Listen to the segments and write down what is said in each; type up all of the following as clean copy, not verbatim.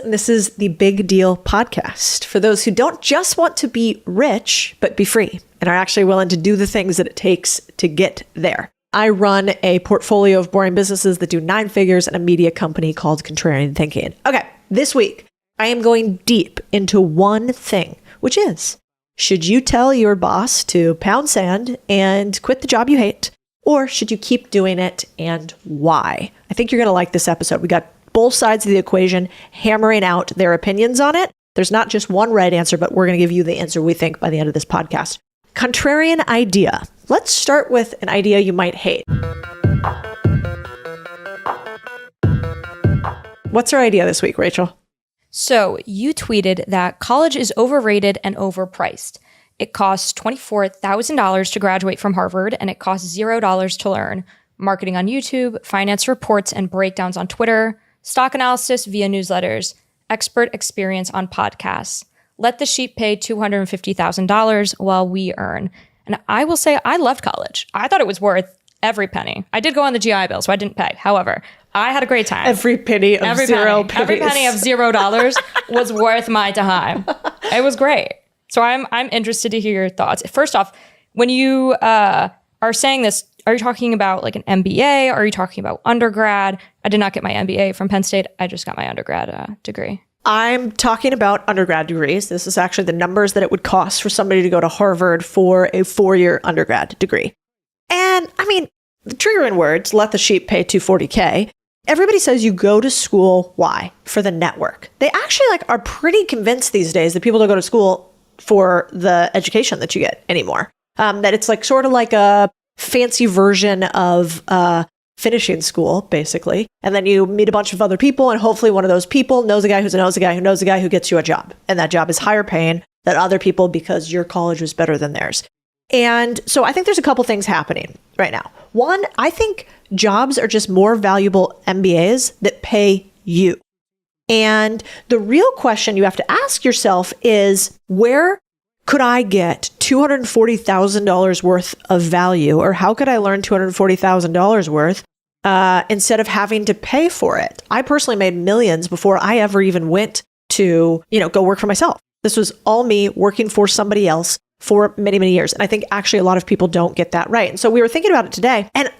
and this is the Big Deal podcast for those who don't just want to be rich, but be free and are actually willing to do the things that it takes to get there. I run a portfolio of boring businesses that do 9 figures and a media company called Contrarian Thinking. Okay, this week, I am going deep into one thing, which is, should you tell your boss to pound sand and quit the job you hate, or should you keep doing it and why? I think you're going to like this episode. We got both sides of the equation hammering out their opinions on it. There's not just one right answer, but we're going to give you the answer we think by the end of this podcast. Contrarian idea. Let's start with an idea you might hate. What's our idea this week, Rachel? So you tweeted that college is overrated and overpriced. It costs $24,000 to graduate from Harvard, and it costs $0 to learn. Marketing on YouTube, finance reports and breakdowns on Twitter, stock analysis via newsletters, expert experience on podcasts. Let the sheep pay $250,000 while we earn. And I will say I loved college. I thought it was worth every penny. I did go on the GI Bill, so I didn't pay. However, I had a great time. Every penny of every $0. Every penny of $0 was worth my time. It was great. So I'm interested to hear your thoughts. First off, when you are saying this, are you talking about like an MBA? Are you talking about undergrad? I did not get my MBA from Penn State. I just got my undergrad degree. I'm talking about undergrad degrees. This is actually the numbers that it would cost for somebody to go to Harvard for a 4-year undergrad degree. And I mean, the triggering words, let the sheep pay $240K. Everybody says you go to school, why? For the network. They actually are pretty convinced these days that people don't go to school for the education that you get anymore. That it's sort of like a fancy version of finishing school, basically. And then you meet a bunch of other people, and hopefully one of those people knows a guy who knows a guy who knows a guy who gets you a job. And that job is higher paying than other people because your college was better than theirs. And so I think there's a couple things happening right now. One, I think jobs are just more valuable MBAs that pay you. And the real question you have to ask yourself is, where could I get $240,000 worth of value, or how could I learn $240,000 worth instead of having to pay for it? I personally made millions before I ever even went to, go work for myself. This was all me working for somebody else for many, many years. And I think actually a lot of people don't get that right. And so we were thinking about it today. And,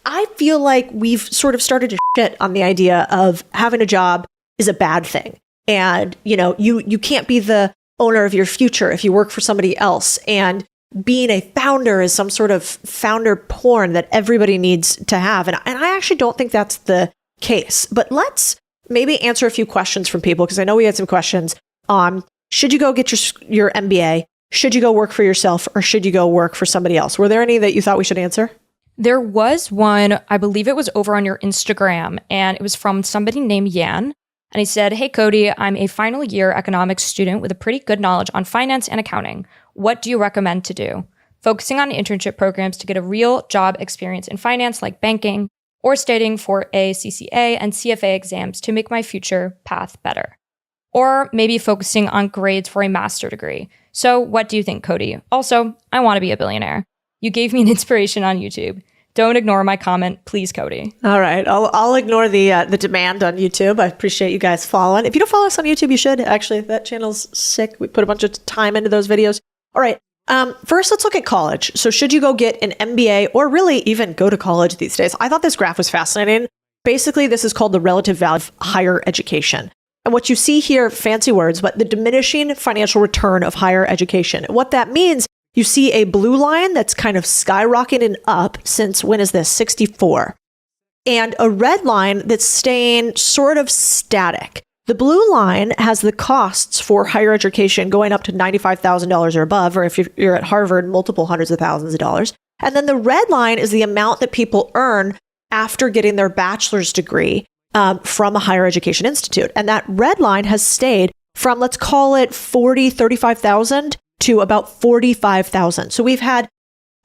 I feel like we've sort of started to shit on the idea of having a job is a bad thing. And, you can't be the owner of your future if you work for somebody else. And being a founder is some sort of founder porn that everybody needs to have. And I actually don't think that's the case. But let's maybe answer a few questions from people, because I know we had some questions on, should you go get your MBA? Should you go work for yourself, or should you go work for somebody else? Were there any that you thought we should answer? There was one, I believe it was over on your Instagram, and it was from somebody named Yan. And he said, "Hey, Cody, I'm a final year economics student with a pretty good knowledge on finance and accounting. What do you recommend to do? Focusing on internship programs to get a real job experience in finance like banking, or studying for a CCA and CFA exams to make my future path better. Or maybe focusing on grades for a master degree. So what do you think, Cody? Also, I want to be a billionaire. You gave me an inspiration on YouTube. Don't ignore my comment, please, Cody." All right. I'll ignore the demand on YouTube. I appreciate you guys following. If you don't follow us on YouTube, you should. Actually, that channel's sick. We put a bunch of time into those videos. All right. First, let's look at college. So should you go get an MBA, or really even go to college these days? I thought this graph was fascinating. Basically, this is called the relative value of higher education. And what you see here, fancy words, but the diminishing financial return of higher education. What that means, you see a blue line that's kind of skyrocketing up since, when is this? 64. And a red line that's staying sort of static. The blue line has the costs for higher education going up to $95,000 or above, or if you're at Harvard, multiple hundreds of thousands of dollars. And then the red line is the amount that people earn after getting their bachelor's degree from a higher education institute. And that red line has stayed from, let's call it 35,000 to about 45,000. So we've had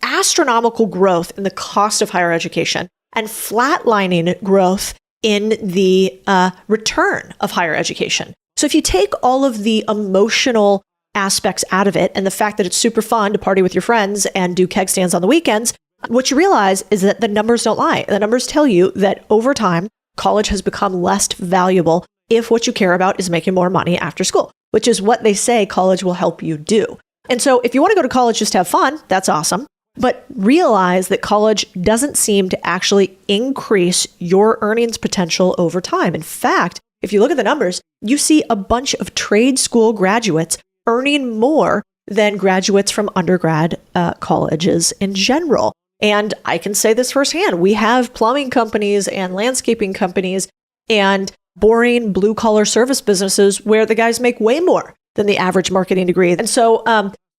astronomical growth in the cost of higher education and flatlining growth in the return of higher education. So if you take all of the emotional aspects out of it and the fact that it's super fun to party with your friends and do keg stands on the weekends, what you realize is that the numbers don't lie. The numbers tell you that over time, college has become less valuable if what you care about is making more money after school, which is what they say college will help you do. And so if you want to go to college just to have fun, that's awesome. But realize that college doesn't seem to actually increase your earnings potential over time. In fact, if you look at the numbers, you see a bunch of trade school graduates earning more than graduates from undergrad colleges in general. And I can say this firsthand. We have plumbing companies and landscaping companies and boring blue collar service businesses where the guys make way more than the average marketing degree. And so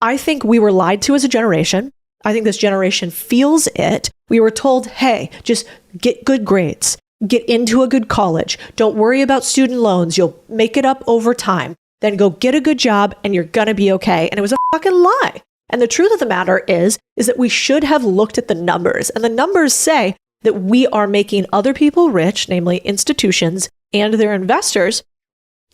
I think we were lied to as a generation. I think this generation feels it. We were told, hey, just get good grades, get into a good college. Don't worry about student loans. You'll make it up over time. Then go get a good job and you're going to be okay. And it was a fucking lie. And the truth of the matter is that we should have looked at the numbers. And the numbers say that we are making other people rich, namely institutions and their investors.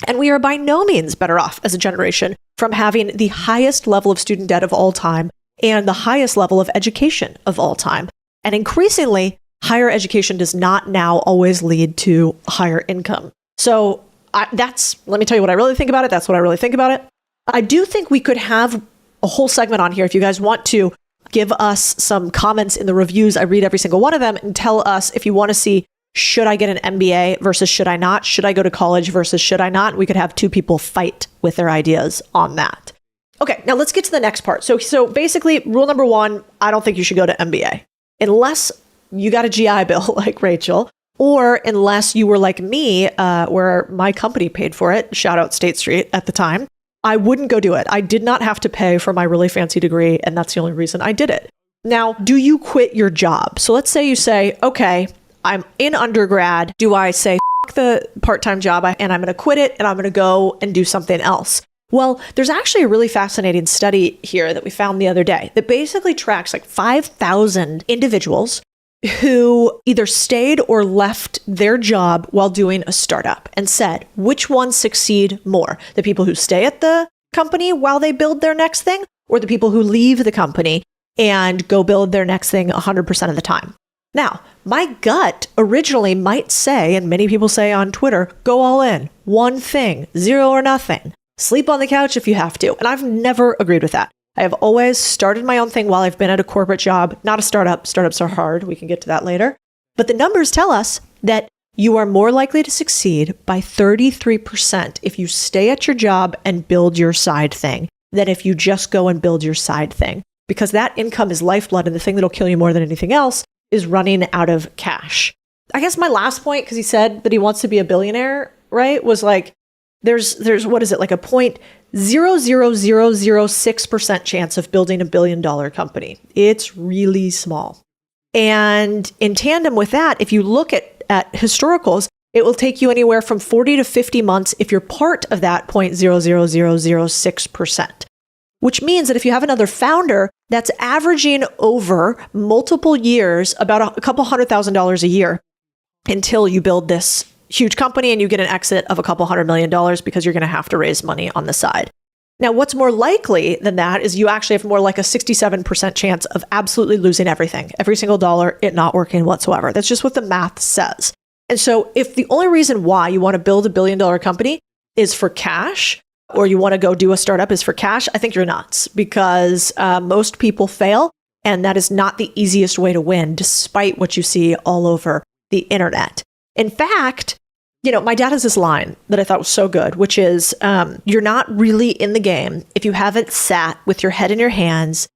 And we are by no means better off as a generation from having the highest level of student debt of all time and the highest level of education of all time. And increasingly, higher education does not now always lead to higher income. So let me tell you what I really think about it. That's what I really think about it. I do think we could have a whole segment on here if you guys want to give us some comments in the reviews. I read every single one of them and tell us if you want to see, should I get an MBA versus should I not? Should I go to college versus should I not? We could have two people fight with their ideas on that. Okay, now let's get to the next part. So basically, rule number one, I don't think you should go to MBA unless you got a GI Bill like Rachel, or unless you were like me, where my company paid for it. Shout out State Street at the time. I wouldn't go do it. I did not have to pay for my really fancy degree, and that's the only reason I did it. Now, do you quit your job? So let's say you say, okay, I'm in undergrad. Do I say, fuck the part-time job and I'm going to quit it and I'm going to go and do something else? Well, there's actually a really fascinating study here that we found the other day that basically tracks like 5,000 individuals who either stayed or left their job while doing a startup and said, which ones succeed more? The people who stay at the company while they build their next thing, or the people who leave the company and go build their next thing 100% of the time? Now, my gut originally might say, and many people say on Twitter, go all in, one thing, zero or nothing. Sleep on the couch if you have to. And I've never agreed with that. I have always started my own thing while I've been at a corporate job, not a startup. Startups are hard. We can get to that later. But the numbers tell us that you are more likely to succeed by 33% if you stay at your job and build your side thing than if you just go and build your side thing. Because that income is lifeblood, and the thing that'll kill you more than anything else is running out of cash. I guess my last point, because he said that he wants to be a billionaire, right, was like, there's what is it, like a 0.00006% chance of building $1 billion company. It's really small. And in tandem with that, if you look at historicals, it will take you anywhere from 40 to 50 months if you're part of that 0.00006%, which means that if you have another founder that's averaging over multiple years about a couple $100,000 a year until you build this huge company and you get an exit of a couple $100 million because you're going to have to raise money on the side. Now, what's more likely than that is you actually have more like a 67% chance of absolutely losing everything, every single dollar, it not working whatsoever. That's just what the math says. And so if the only reason why you want to build $1 billion company is for cash, or you want to go do a startup is for cash, I think you're nuts, because most people fail. And that is not the easiest way to win, despite what you see all over the internet. In fact, my dad has this line that I thought was so good, which is, you're not really in the game if you haven't sat with your head in your hands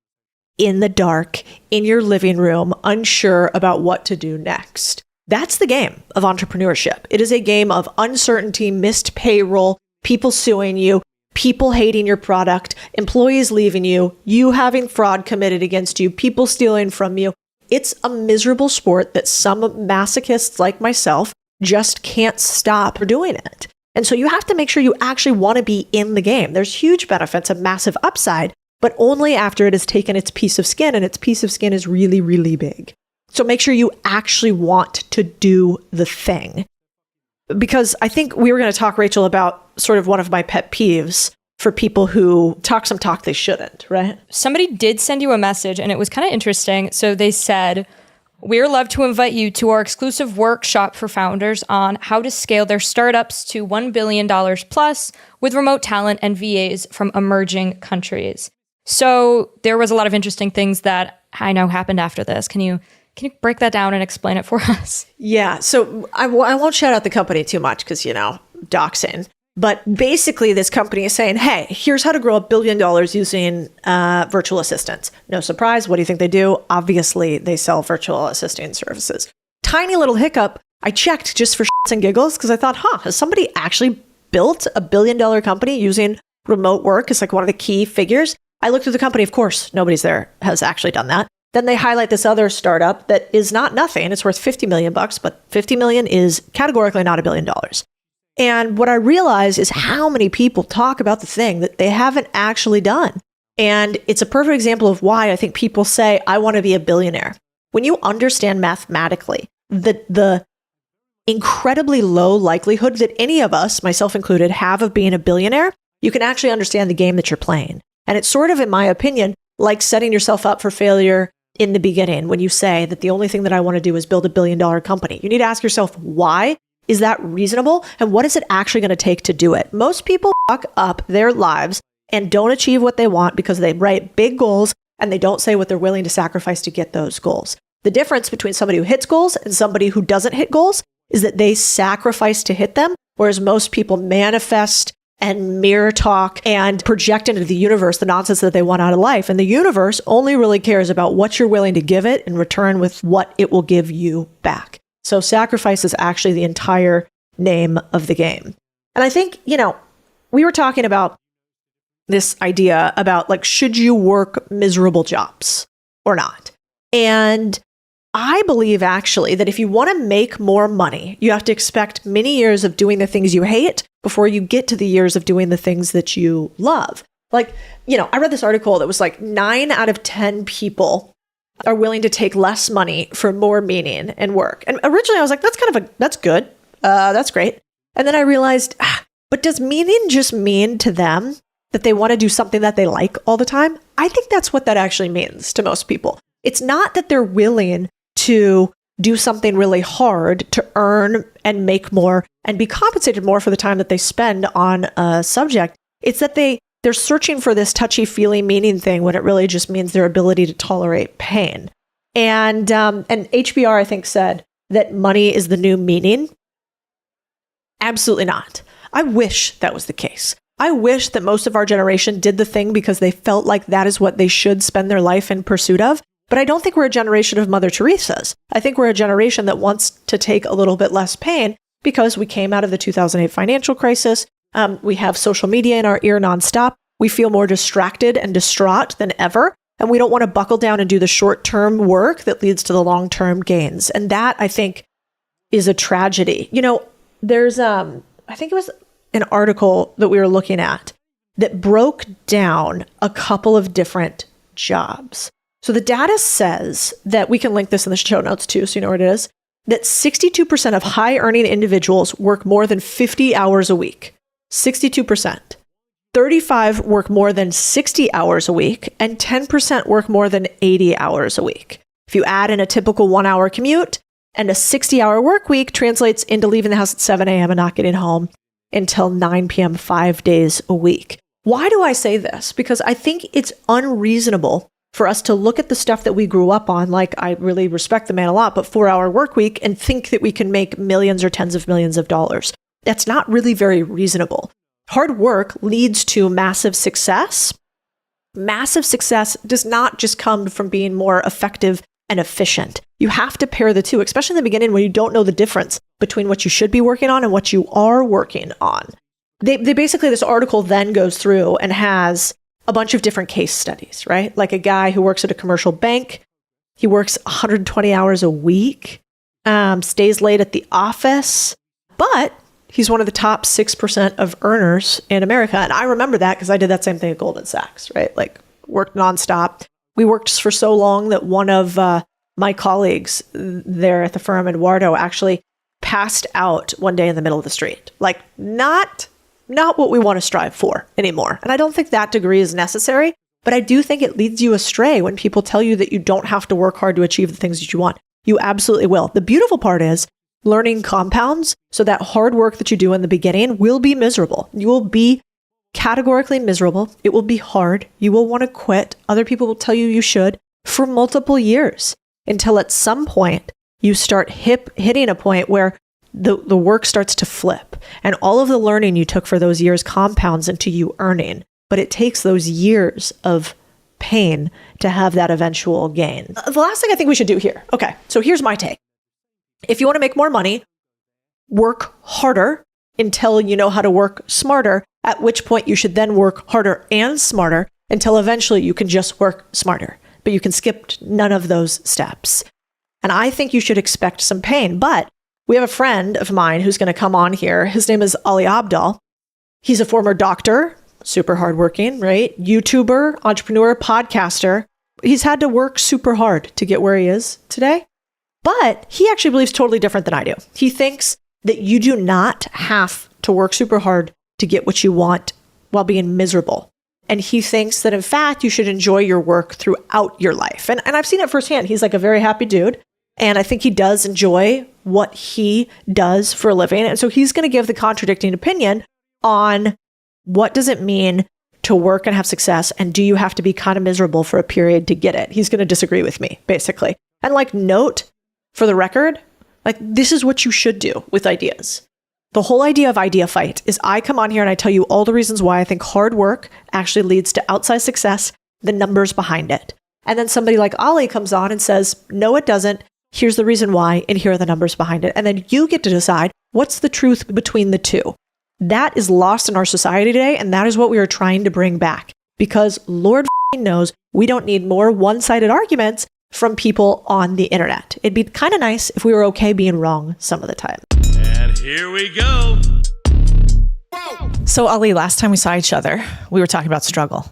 in the dark, in your living room, unsure about what to do next. That's the game of entrepreneurship. It is a game of uncertainty, missed payroll, people suing you, people hating your product, employees leaving you, you having fraud committed against you, people stealing from you. It's a miserable sport that some masochists like myself just can't stop doing it. And so you have to make sure you actually want to be in the game. There's huge benefits, a massive upside, but only after it has taken its piece of skin, and its piece of skin is really, really big. So make sure you actually want to do the thing. Because I think we were going to talk, Rachel, about sort of one of my pet peeves for people who talk some talk they shouldn't, right? Somebody did send you a message and it was kind of interesting. So they said, We're love to invite you to our exclusive workshop for founders on how to scale their startups to $1 billion plus with remote talent and VAs from emerging countries. So there was a lot of interesting things that I know happened after this. Can you break that down and explain it for us? Yeah. So I won't shout out the company too much because, doxing. But basically, this company is saying, hey, here's how to grow $1 billion using virtual assistants. No surprise. What do you think they do? Obviously, they sell virtual assistant services. Tiny little hiccup. I checked just for shits and giggles because I thought, has somebody actually built $1 billion company using remote work? It's like one of the key figures. I looked at the company. Of course, nobody's there has actually done that. Then they highlight this other startup that is not nothing. It's worth $50 million, but $50 million is categorically not $1 billion. And what I realize is how many people talk about the thing that they haven't actually done. And it's a perfect example of why I think people say, I want to be a billionaire. When you understand mathematically the incredibly low likelihood that any of us, myself included, have of being a billionaire, you can actually understand the game that you're playing. And it's sort of, in my opinion, like setting yourself up for failure in the beginning when you say that the only thing that I want to do is build $1 billion company. You need to ask yourself, why? Is that reasonable? And what is it actually going to take to do it? Most people fuck up their lives and don't achieve what they want because they write big goals and they don't say what they're willing to sacrifice to get those goals. The difference between somebody who hits goals and somebody who doesn't hit goals is that they sacrifice to hit them, whereas most people manifest and mirror talk and project into the universe the nonsense that they want out of life. And the universe only really cares about what you're willing to give it in return with what it will give you back. So sacrifice is actually the entire name of the game. And I think, we were talking about this idea about should you work miserable jobs or not? And I believe actually that if you want to make more money, you have to expect many years of doing the things you hate before you get to the years of doing the things that you love. I read this article that was 9 out of 10 people are willing to take less money for more meaning and work. And originally I was like, that's good. That's great. And then I realized, but does meaning just mean to them that they want to do something that they like all the time? I think that's what that actually means to most people. It's not that they're willing to do something really hard to earn and make more and be compensated more for the time that they spend on a subject. It's that they're searching for this touchy-feely meaning thing when it really just means their ability to tolerate pain. And HBR, I think, said that money is the new meaning. Absolutely not. I wish that was the case. I wish that most of our generation did the thing because they felt like that is what they should spend their life in pursuit of. But I don't think we're a generation of Mother Teresa's. I think we're a generation that wants to take a little bit less pain because we came out of the 2008 financial crisis. We have social media in our ear nonstop. We feel more distracted and distraught than ever. And we don't want to buckle down and do the short-term work that leads to the long-term gains. And that, I think, is a tragedy. There's, I think it was an article that we were looking at that broke down a couple of different jobs. So the data says that, we can link this in the show notes too, so you know what it is, that 62% of high-earning individuals work more than 50 hours a week. 62%. 35 work more than 60 hours a week, and 10% work more than 80 hours a week. If you add in a typical 1-hour commute, and a 60-hour work week translates into leaving the house at 7 a.m. and not getting home until 9 p.m. 5 days a week. Why do I say this? Because I think it's unreasonable for us to look at the stuff that we grew up on, I really respect the man a lot, but 4-hour work week, and think that we can make millions or tens of millions of dollars. That's not really very reasonable. Hard work leads to massive success. Massive success does not just come from being more effective and efficient. You have to pair the two, especially in the beginning when you don't know the difference between what you should be working on and what you are working on. They basically, this article then goes through and has a bunch of different case studies, right? Like a guy who works at a commercial bank. He works 120 hours a week, stays late at the office, but he's one of the top 6% of earners in America. And I remember that because I did that same thing at Goldman Sachs, right? Worked nonstop. We worked for so long that one of my colleagues there at the firm, Eduardo, actually passed out one day in the middle of the street. Not what we want to strive for anymore. And I don't think that degree is necessary, but I do think it leads you astray when people tell you that you don't have to work hard to achieve the things that you want. You absolutely will. The beautiful part is learning compounds. So that hard work that you do in the beginning will be miserable. You will be categorically miserable. It will be hard. You will want to quit. Other people will tell you you should for multiple years until at some point you start hitting a point where the work starts to flip and all of the learning you took for those years compounds into you earning. But it takes those years of pain to have that eventual gain. The last thing I think we should do here. Okay, so here's my take. If you want to make more money, work harder until you know how to work smarter, at which point you should then work harder and smarter until eventually you can just work smarter. But you can skip none of those steps. And I think you should expect some pain. But we have a friend of mine who's going to come on here. His name is Ali Abdaal. He's a former doctor, super hardworking, right? YouTuber, entrepreneur, podcaster. He's had to work super hard to get where he is today. But he actually believes totally different than I do. He thinks that you do not have to work super hard to get what you want while being miserable. And he thinks that, in fact, you should enjoy your work throughout your life. And I've seen it firsthand. He's like a very happy dude. And I think he does enjoy what he does for a living. And so he's going to give the contradicting opinion on what does it mean to work and have success? And do you have to be kind of miserable for a period to get it? He's going to disagree with me, basically. And note for the record, this is what you should do with ideas. The whole idea of Idea Fight is I come on here and I tell you all the reasons why I think hard work actually leads to outsized success, the numbers behind it. And then somebody like Ali comes on and says, no, it doesn't. Here's the reason why, and here are the numbers behind it. And then you get to decide what's the truth between the two. That is lost in our society today, and that is what we are trying to bring back. Because Lord knows we don't need more one-sided arguments from people on the internet. It'd be kind of nice if we were okay being wrong some of the time. And here we go. So Ali, last time we saw each other, we were talking about struggle.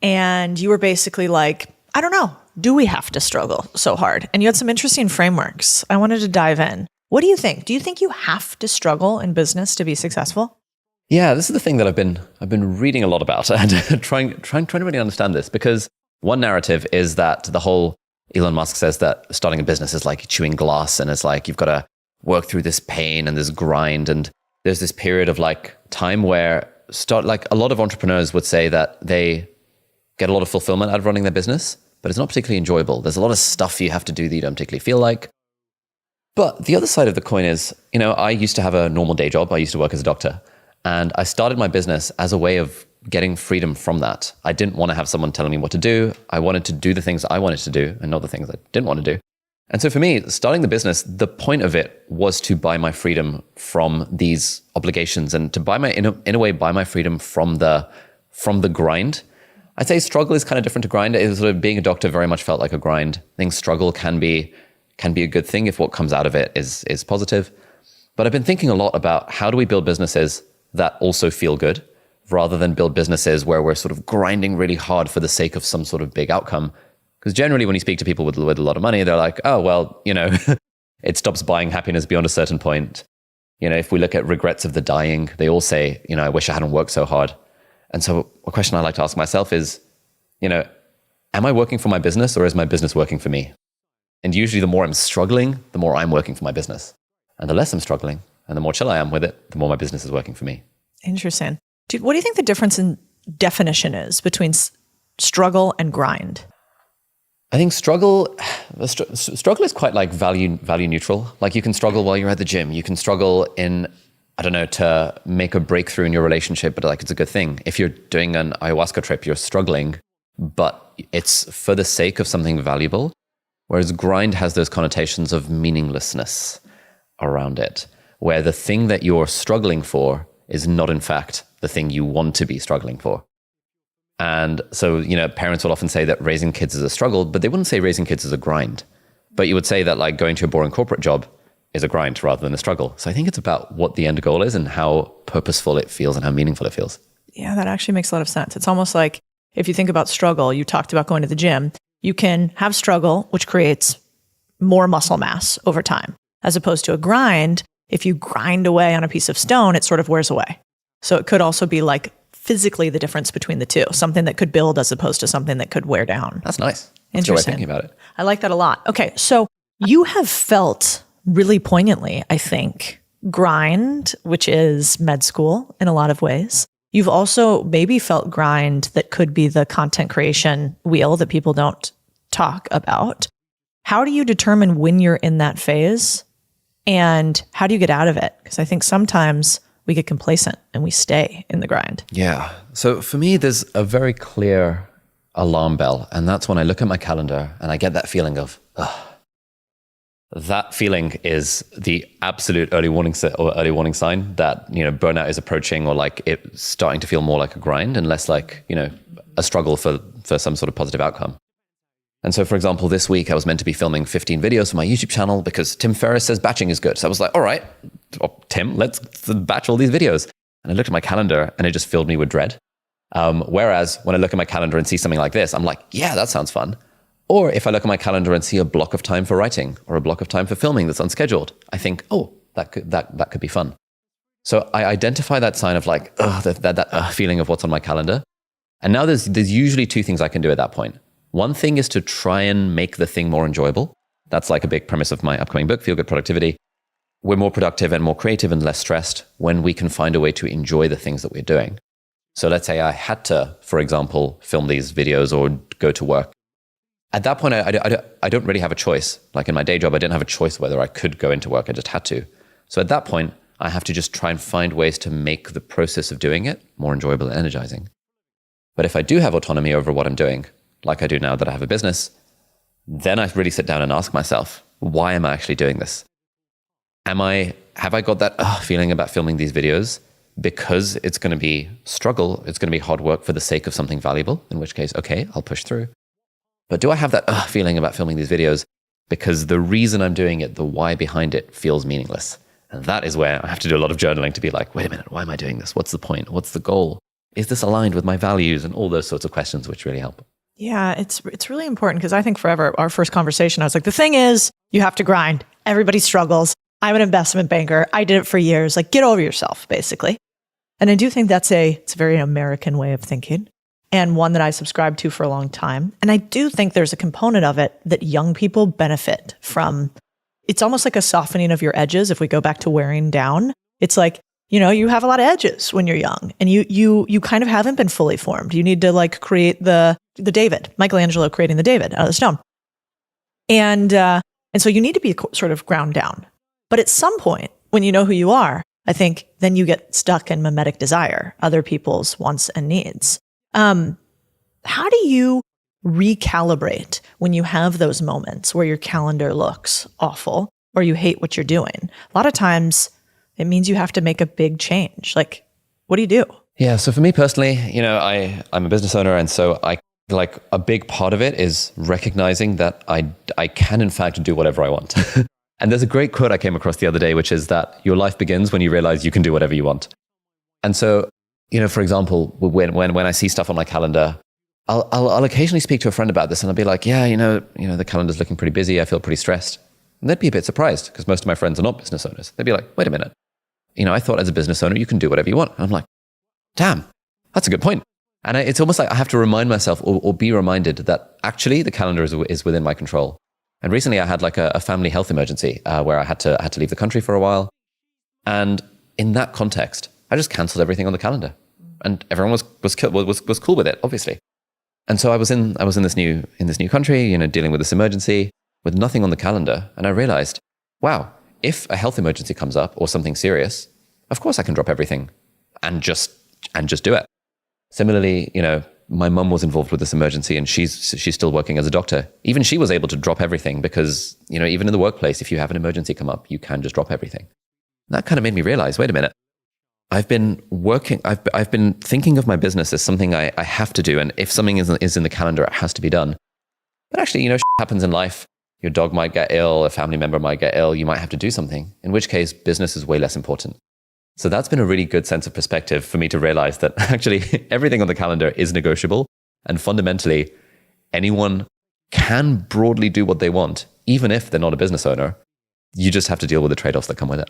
And you were basically like, I don't know, do we have to struggle so hard? And you had some interesting frameworks. I wanted to dive in. What do you think? Do you think you have to struggle in business to be successful? Yeah, this is the thing that I've been reading a lot about and trying to really understand this, because one narrative is that the whole Elon Musk says that starting a business is like chewing glass, and it's like you've got to work through this pain and this grind, and there's this period of time where a lot of entrepreneurs would say that they get a lot of fulfillment out of running their business, but it's not particularly enjoyable. There's a lot of stuff you have to do that you don't particularly feel like. But the other side of the coin is, I used to have a normal day job. I used to work as a doctor. And I started my business as a way of getting freedom from that. I didn't want to have someone telling me what to do. I wanted to do the things I wanted to do and not the things I didn't want to do. And so for me, starting the business, the point of it was to buy my freedom from these obligations and to buy in a way, buy my freedom from the grind. I'd say struggle is kind of different to grind. It was sort of being a doctor very much felt like a grind. I think struggle can be a good thing if what comes out of it is positive. But I've been thinking a lot about how do we build businesses that also feel good, rather than build businesses where we're sort of grinding really hard for the sake of some sort of big outcome. Because generally when you speak to people with a lot of money, they're like, oh, well, it stops buying happiness beyond a certain point. If we look at regrets of the dying, they all say, I wish I hadn't worked so hard. And so a question I like to ask myself is, am I working for my business or is my business working for me? And usually the more I'm struggling, the more I'm working for my business. And the less I'm struggling and the more chill I am with it, the more my business is working for me. Interesting. Dude, what do you think the difference in definition is between struggle and grind? I think struggle is quite value neutral. You can struggle while you're at the gym. You can struggle to make a breakthrough in your relationship, but it's a good thing. If you're doing an ayahuasca trip, you're struggling, but it's for the sake of something valuable. Whereas grind has those connotations of meaninglessness around it, where the thing that you're struggling for is not in fact the thing you want to be struggling for. And so, parents will often say that raising kids is a struggle, but they wouldn't say raising kids is a grind. But you would say that going to a boring corporate job is a grind rather than a struggle. So I think it's about what the end goal is and how purposeful it feels and how meaningful it feels. Yeah, that actually makes a lot of sense. It's almost like if you think about struggle, you talked about going to the gym, you can have struggle, which creates more muscle mass over time, as opposed to a grind. If you grind away on a piece of stone, it sort of wears away. So it could also be physically the difference between the two, something that could build as opposed to something that could wear down. That's nice. Interesting. That's a good way of thinking about it. I like that a lot. Okay, so You have felt really poignantly, I think, grind, which is med school in a lot of ways. You've also maybe felt grind that could be the content creation wheel that people don't talk about. How do you determine when you're in that phase and how do you get out of it? Because I think sometimes we get complacent and we stay in the grind. Yeah. So for me, there's a very clear alarm bell. And that's when I look at my calendar and I get that feeling of, ugh. That feeling is the absolute early warning sign that, burnout is approaching, or like it's starting to feel more like a grind and less like, a struggle for some sort of positive outcome. And so, for example, this week I was meant to be filming 15 videos for my YouTube channel because Tim Ferriss says batching is good. So I was like, all right, Tim, let's batch all these videos. And I looked at my calendar and it just filled me with dread. Whereas when I look at my calendar and see something like this, I'm like, yeah, that sounds fun. Or if I look at my calendar and see a block of time for writing or a block of time for filming that's unscheduled, I think, oh, that could be fun. So I identify that sign of like, that feeling of what's on my calendar. And now there's usually two things I can do at that point. One thing is to try and make the thing more enjoyable. That's like a big premise of my upcoming book, Feel Good Productivity. We're more productive and more creative and less stressed when we can find a way to enjoy the things that we're doing. So let's say I had to, for example, film these videos or go to work. At that point, I don't really have a choice. Like in my day job, I didn't have a choice whether I could go into work. I just had to. So at that point, I have to just try and find ways to make the process of doing it more enjoyable and energizing. But if I do have autonomy over what I'm doing, like I do now that I have a business, then I really sit down and ask myself, why am I actually doing this? Have I got that feeling about filming these videos because it's going to be struggle, it's going to be hard work for the sake of something valuable, in which case, okay, I'll push through. But do I have that feeling about filming these videos because the reason I'm doing it, the why behind it, feels meaningless? And that is where I have to do a lot of journaling to be like, wait a minute, why am I doing this? What's the point? What's the goal? Is this aligned with my values? And all those sorts of questions, which really help. Yeah, it's really important because I think forever, our first conversation, I was like, the thing is, you have to grind. Everybody struggles. I'm an investment banker. I did it for years. Like, get over yourself, basically. And I do think it's a very American way of thinking, and one that I subscribed to for a long time. And I do think there's a component of it that young people benefit from. It's almost like a softening of your edges. If we go back to wearing down, it's like, you have a lot of edges when you're young and you kind of haven't been fully formed. You need to like create the David, Michelangelo creating the David out of the stone. And so you need to be sort of ground down. But at some point, when you know who you are, I think then you get stuck in mimetic desire, other people's wants and needs. How do you recalibrate when you have those moments where your calendar looks awful or you hate what you're doing? A lot of times it means you have to make a big change. Like, what do you do? Yeah. So for me personally, I'm a business owner. And so like a big part of it is recognizing that I can in fact do whatever I want. And there's a great quote I came across the other day, which is that your life begins when you realize you can do whatever you want. And so, for example, when I see stuff on my calendar, I'll occasionally speak to a friend about this and I'll be like, yeah, the calendar's looking pretty busy. I feel pretty stressed. And they'd be a bit surprised because most of my friends are not business owners. They'd be like, wait a minute. I thought as a business owner, you can do whatever you want. And I'm like, damn, that's a good point. And it's almost like I have to remind myself or be reminded that actually the calendar is within my control. And recently I had like a family health emergency where I had to leave the country for a while. And in that context, I just canceled everything on the calendar. And everyone was cool with it, obviously. And so I was in this new country, dealing with this emergency with nothing on the calendar. And I realized, wow, if a health emergency comes up or something serious, of course I can drop everything and just do it. Similarly, my mum was involved with this emergency and she's still working as a doctor. Even she was able to drop everything because, even in the workplace, if you have an emergency come up, you can just drop everything. And that kind of made me realize, wait a minute, I've been thinking of my business as something I have to do. And if something is in the calendar, it has to be done. But actually, shit happens in life. Your dog might get ill, a family member might get ill, you might have to do something, in which case business is way less important. So that's been a really good sense of perspective for me to realize that actually everything on the calendar is negotiable. And fundamentally, anyone can broadly do what they want, even if they're not a business owner. You just have to deal with the trade-offs that come with it.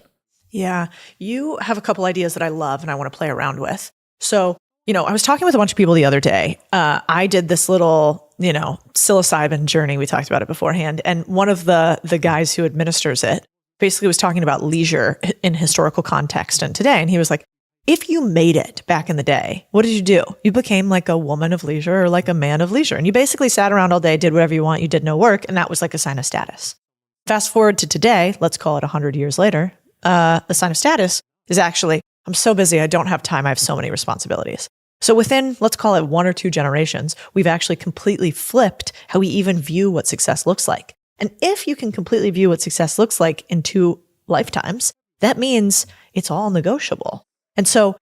Yeah. You have a couple ideas that I love and I want to play around with. So, I was talking with a bunch of people the other day. I did this little psilocybin journey. We talked about it beforehand. And one of the guys who administers it basically was talking about leisure in historical context and today. And he was like, if you made it back in the day, what did you do? You became like a woman of leisure or like a man of leisure. And you basically sat around all day, did whatever you want. You did no work. And that was like a sign of status. Fast forward to today, let's call it 100 years later. The sign of status is actually, I'm so busy. I don't have time. I have so many responsibilities. So within, let's call it 1 or 2 generations, we've actually completely flipped how we even view what success looks like. And if you can completely view what success looks like in 2 lifetimes, that means it's all negotiable. And so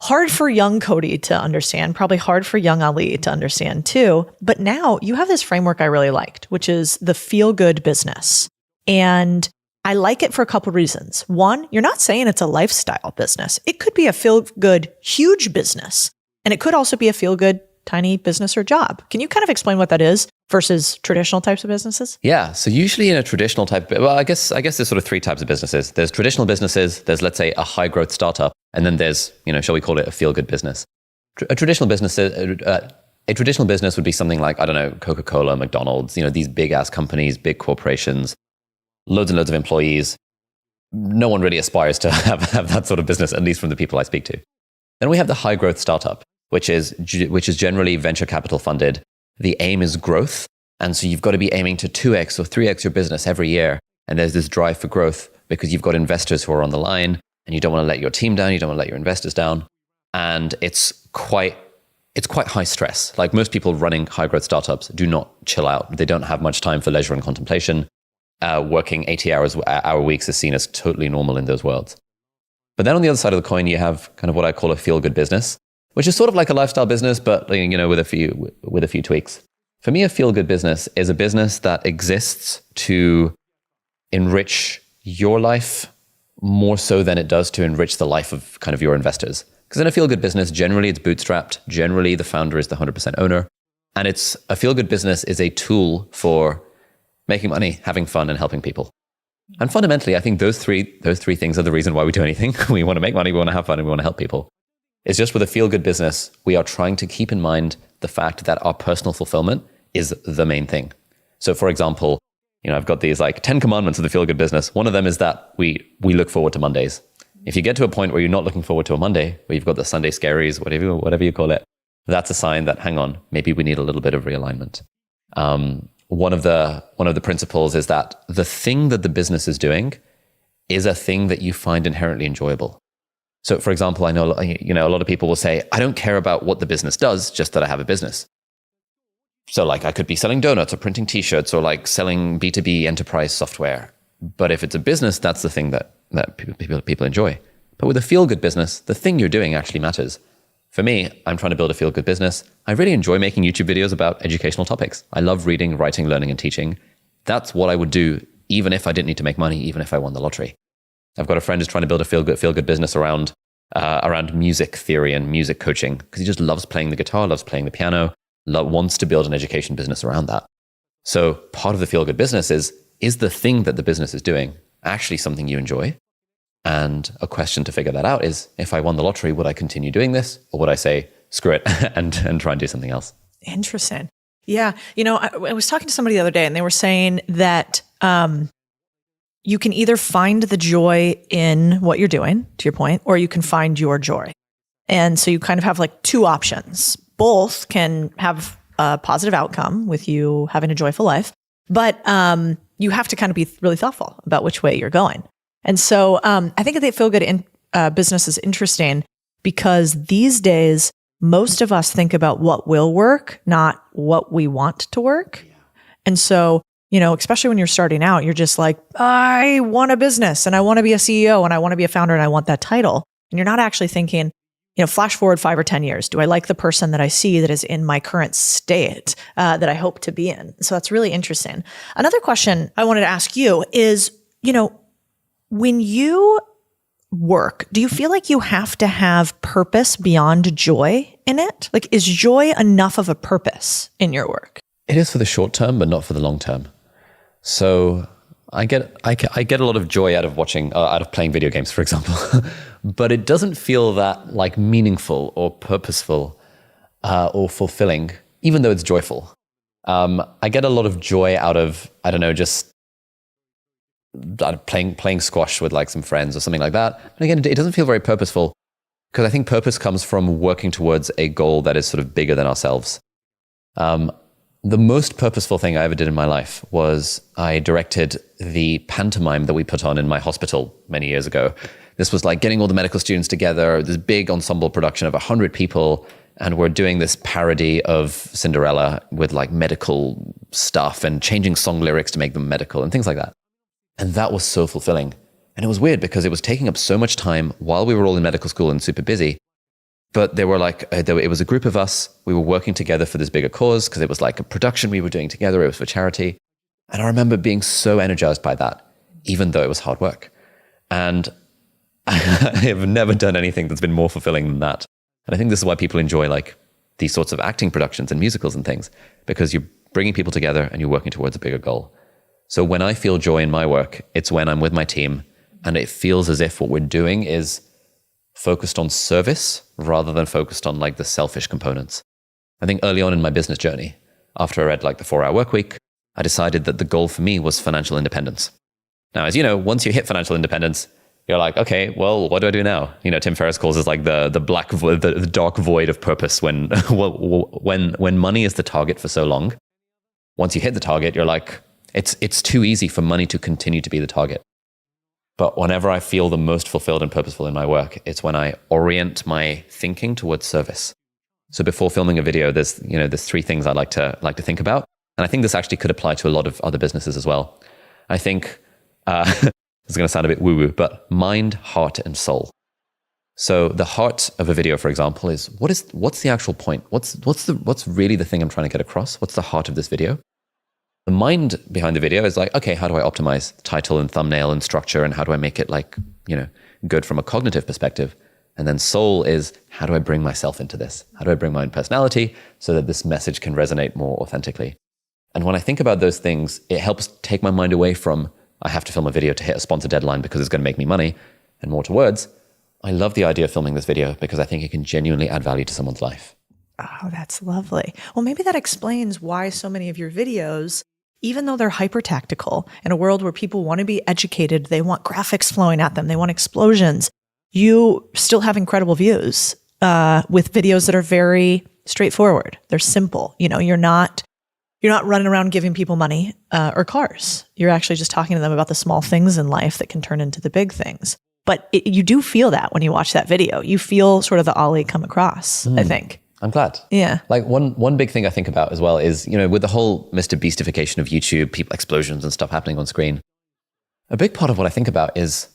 hard for young Codie to understand, probably hard for young Ali to understand too. But now you have this framework I really liked, which is the feel-good business. And I like it for a couple of reasons. One, you're not saying it's a lifestyle business. It could be a feel-good, huge business. And it could also be a feel-good, tiny business or job. Can you kind of explain what that is versus traditional types of businesses? Yeah. So usually in a traditional type, I guess there's sort of 3 types of businesses. There's traditional businesses, there's, let's say, a high growth startup, and then there's, shall we call it a feel good business? A traditional business would be something like, I don't know, Coca-Cola, McDonald's, these big ass companies, big corporations, loads and loads of employees. No one really aspires to have that sort of business, at least from the people I speak to. Then we have the high growth startup, which is generally venture capital funded. The aim is growth. And so you've got to be aiming to 2x or 3x your business every year. And there's this drive for growth because you've got investors who are on the line and you don't want to let your team down. You don't want to let your investors down. And it's quite high stress. Like most people running high growth startups do not chill out. They don't have much time for leisure and contemplation. Working 80-hour weeks is seen as totally normal in those worlds. But then on the other side of the coin, you have kind of what I call a feel good business, which is sort of like a lifestyle business, but with a few tweaks. For me, a feel good business is a business that exists to enrich your life more so than it does to enrich the life of kind of your investors. Because in a feel good business, generally it's bootstrapped. Generally, the founder is the 100% owner. And a feel good business is a tool for making money, having fun, and helping people. And fundamentally, I think those three things are the reason why we do anything. We want to make money, we want to have fun, and we want to help people. It's just with a feel-good business, we are trying to keep in mind the fact that our personal fulfillment is the main thing. So for example, I've got these like 10 commandments of the feel-good business. One of them is that we look forward to Mondays. If you get to a point where you're not looking forward to a Monday, where you've got the Sunday scaries, whatever you call it, that's a sign that, hang on, maybe we need a little bit of realignment. One of the principles is that the thing that the business is doing is a thing that you find inherently enjoyable. So for example, I know, a lot of people will say, I don't care about what the business does, just that I have a business. So like I could be selling donuts or printing t-shirts or like selling B2B enterprise software. But if it's a business, that's the thing that people enjoy. But with a feel-good business, the thing you're doing actually matters. For me, I'm trying to build a feel-good business. I really enjoy making YouTube videos about educational topics. I love reading, writing, learning, and teaching. That's what I would do even if I didn't need to make money, even if I won the lottery. I've got a friend who's trying to build a feel-good business around music theory and music coaching because he just loves playing the guitar, loves playing the piano, wants to build an education business around that. So part of the feel-good business is the thing that the business is doing actually something you enjoy? And a question to figure that out is, if I won the lottery, would I continue doing this? Or would I say, screw it, and try and do something else? Interesting. Yeah. I was talking to somebody the other day and they were saying that you can either find the joy in what you're doing, to your point, or you can find your joy. And so you kind of have like 2 options. Both can have a positive outcome with you having a joyful life, but you have to kind of be really thoughtful about which way you're going. And so I think the feel-good business is interesting because these days, most of us think about what will work, not what we want to work. Yeah. And so, especially when you're starting out, you're just like, I want a business and I want to be a CEO and I want to be a founder and I want that title. And you're not actually thinking, flash forward 5 or 10 years. Do I like the person that I see that is in my current state that I hope to be in? So that's really interesting. Another question I wanted to ask you is, when you work, do you feel like you have to have purpose beyond joy in it? Like, is joy enough of a purpose in your work? It is for the short term, but not for the long term. So I get a lot of joy out of playing video games, for example, but it doesn't feel that like meaningful or purposeful or fulfilling, even though it's joyful. I get a lot of joy out of, I don't know, just playing squash with like some friends or something like that. And again, it doesn't feel very purposeful because I think purpose comes from working towards a goal that is sort of bigger than ourselves. The most purposeful thing I ever did in my life was I directed the pantomime that we put on in my hospital many years ago. This was like getting all the medical students together, this big ensemble production of 100 people, and we're doing this parody of Cinderella with like medical stuff and changing song lyrics to make them medical and things like that. And that was so fulfilling. And it was weird because it was taking up so much time while we were all in medical school and super busy. But it was a group of us. We were working together for this bigger cause because it was like a production we were doing together. It was for charity. And I remember being so energized by that, even though it was hard work. And I have never done anything that's been more fulfilling than that. And I think this is why people enjoy like these sorts of acting productions and musicals and things, because you're bringing people together and you're working towards a bigger goal. So when I feel joy in my work, it's when I'm with my team and it feels as if what we're doing is focused on service rather than focused on like the selfish components. I think early on in my business journey, after I read like the 4-Hour Workweek, I decided that the goal for me was financial independence. Now, as you know, once you hit financial independence, you're like, okay, well, what do I do now? You know, Tim Ferriss calls this like the black void, the dark void of purpose when money is the target for so long. Once you hit the target, you're like, it's too easy for money to continue to be the target. But whenever I feel the most fulfilled and purposeful in my work, it's when I orient my thinking towards service. So before filming a video, there's 3 things I like to think about. And I think this actually could apply to a lot of other businesses as well. I think, it's going to sound a bit woo-woo, but mind, heart, and soul. So the heart of a video, for example, is what's the actual point? What's really the thing I'm trying to get across? What's the heart of this video? The mind behind the video is like, okay, how do I optimize title and thumbnail and structure, and how do I make it like, good from a cognitive perspective? And then soul is, how do I bring myself into this? How do I bring my own personality so that this message can resonate more authentically? And when I think about those things, it helps take my mind away from, I have to film a video to hit a sponsor deadline because it's going to make me money, and more towards, I love the idea of filming this video because I think it can genuinely add value to someone's life. Oh, that's lovely. Well, maybe that explains why so many of your videos, even though they're hyper tactical in a world where people want to be educated, they want graphics flowing at them, they want explosions, you still have incredible views with videos that are very straightforward. They're simple. You're not running around giving people money or cars. You're actually just talking to them about the small things in life that can turn into the big things. But you do feel that when you watch that video. You feel sort of the Ali come across, I think. I'm glad. Yeah. Like one big thing I think about as well is, with the whole Mr. Beastification of YouTube, people explosions and stuff happening on screen. A big part of what I think about is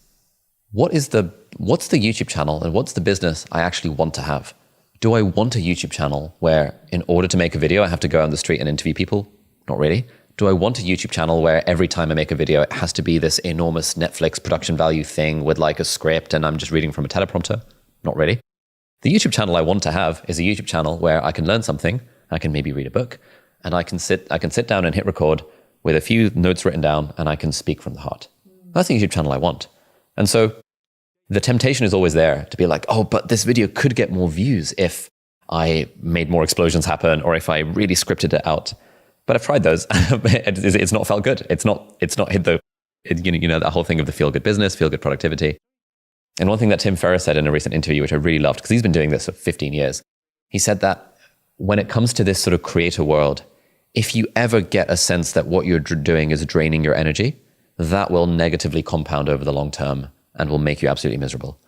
what's the YouTube channel and what's the business I actually want to have? Do I want a YouTube channel where in order to make a video, I have to go on the street and interview people? Not really. Do I want a YouTube channel where every time I make a video, it has to be this enormous Netflix production value thing with like a script and I'm just reading from a teleprompter? Not really. The YouTube channel I want to have is a YouTube channel where I can learn something, I can maybe read a book, and I can sit down and hit record with a few notes written down and I can speak from the heart. That's the YouTube channel I want. And so the temptation is always there to be like, oh, but this video could get more views if I made more explosions happen or if I really scripted it out. But I've tried those. It's not felt good. It's not hit that whole thing of the feel-good business, feel-good productivity. And one thing that Tim Ferriss said in a recent interview, which I really loved, because he's been doing this for 15 years, he said that when it comes to this sort of creator world, if you ever get a sense that what you're doing is draining your energy, that will negatively compound over the long term and will make you absolutely miserable.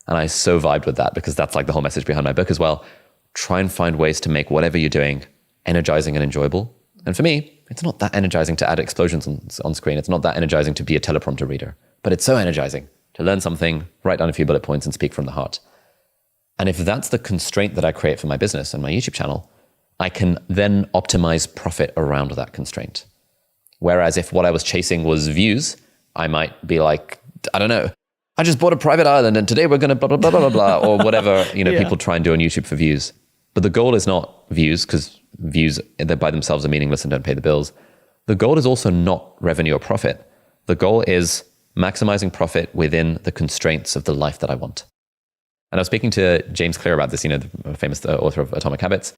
And I so vibed with that because that's like the whole message behind my book as well. Try and find ways to make whatever you're doing energizing and enjoyable. And for me, it's not that energizing to add explosions on screen. It's not that energizing to be a teleprompter reader, but it's so energizing to learn something, write down a few bullet points and speak from the heart. And if that's the constraint that I create for my business and my YouTube channel, I can then optimize profit around that constraint. Whereas if what I was chasing was views, I might be like, I don't know, I just bought a private island and today we're going to blah, blah, blah, blah, blah, or whatever, people try and do on YouTube for views. But the goal is not views, because views by themselves are meaningless and don't pay the bills. The goal is also not revenue or profit. The goal is maximizing profit within the constraints of the life that I want. And I was speaking to James Clear about this, the famous author of Atomic Habits.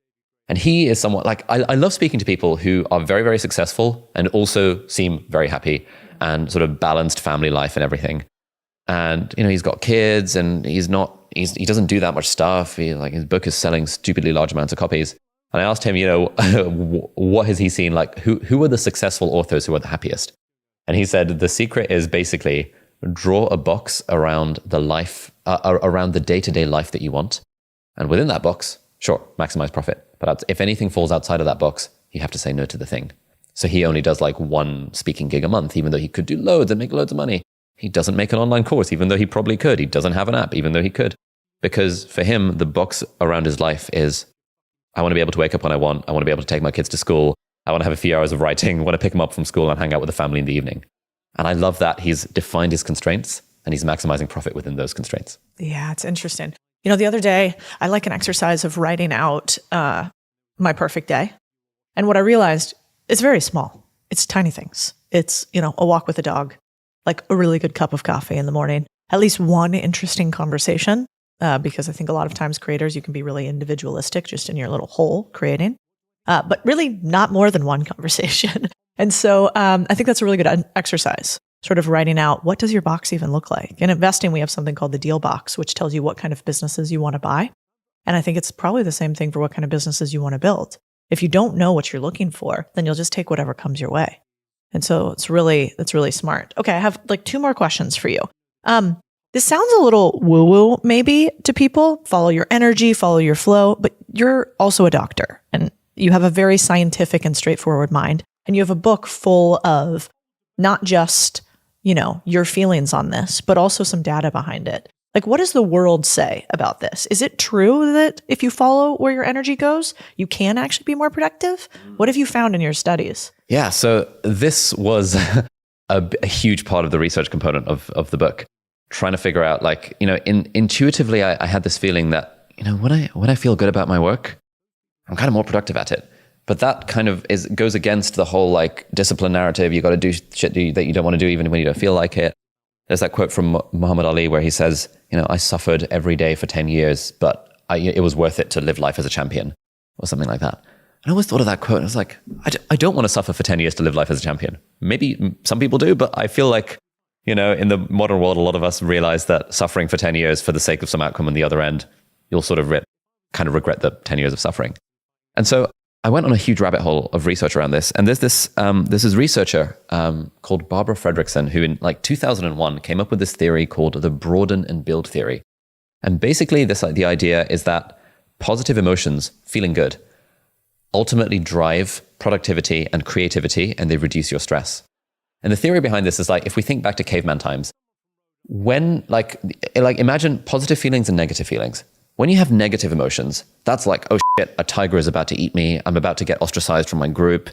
And he is somewhat like, I love speaking to people who are very, very successful and also seem very happy and sort of balanced family life and everything. And, he's got kids and he doesn't do that much stuff. His book is selling stupidly large amounts of copies. And I asked him, what has he seen? Like, who are the successful authors who are the happiest? And he said, the secret is basically draw a box around the life, around the day-to-day life that you want. And within that box, sure, maximize profit. But if anything falls outside of that box, you have to say no to the thing. So he only does like one speaking gig a month, even though he could do loads and make loads of money. He doesn't make an online course, even though he probably could. He doesn't have an app, even though he could. Because for him, the box around his life is, I want to be able to wake up when I want. I want to be able to take my kids to school. I want to have a few hours of writing. I want to pick them up from school and hang out with the family in the evening. And I love that he's defined his constraints and he's maximizing profit within those constraints. Yeah, it's interesting. The other day, I like an exercise of writing out my perfect day. And what I realized is very small. It's tiny things. It's, a walk with a dog, like a really good cup of coffee in the morning, at least one interesting conversation, because I think a lot of times creators, you can be really individualistic just in your little hole creating, but really not more than one conversation. And so I think that's a really good exercise, sort of writing out, what does your box even look like? In investing, we have something called the deal box, which tells you what kind of businesses you want to buy. And I think it's probably the same thing for what kind of businesses you want to build. If you don't know what you're looking for, then you'll just take whatever comes your way. And so it's really smart. Okay, I have like 2 more questions for you. This sounds a little woo-woo maybe to people. Follow your energy, follow your flow, but you're also a doctor and you have a very scientific and straightforward mind. And you have a book full of not just, your feelings on this, but also some data behind it. Like, what does the world say about this? Is it true that if you follow where your energy goes, you can actually be more productive? What have you found in your studies? Yeah, so this was a huge part of the research component of the book, trying to figure out, like, intuitively, I had this feeling that, when I feel good about my work, I'm kind of more productive at it. But that kind of goes against the whole like discipline narrative. You got to do shit that you don't want to do even when you don't feel like it. There's that quote from Muhammad Ali where he says, I suffered every day for 10 years, but it was worth it to live life as a champion, or something like that. And I always thought of that quote and I was like, I don't want to suffer for 10 years to live life as a champion. Maybe some people do, but I feel like, in the modern world, a lot of us realize that suffering for 10 years for the sake of some outcome on the other end, you'll sort of kind of regret the 10 years of suffering. And so I went on a huge rabbit hole of research around this. And there's this researcher called Barbara Fredrickson, who in like 2001 came up with this theory called the broaden and build theory. And basically the idea is that positive emotions, feeling good, ultimately drive productivity and creativity, and they reduce your stress. And the theory behind this is like, if we think back to caveman times, when like imagine positive feelings and negative feelings. When you have negative emotions, that's like, oh shit, a tiger is about to eat me. I'm about to get ostracized from my group.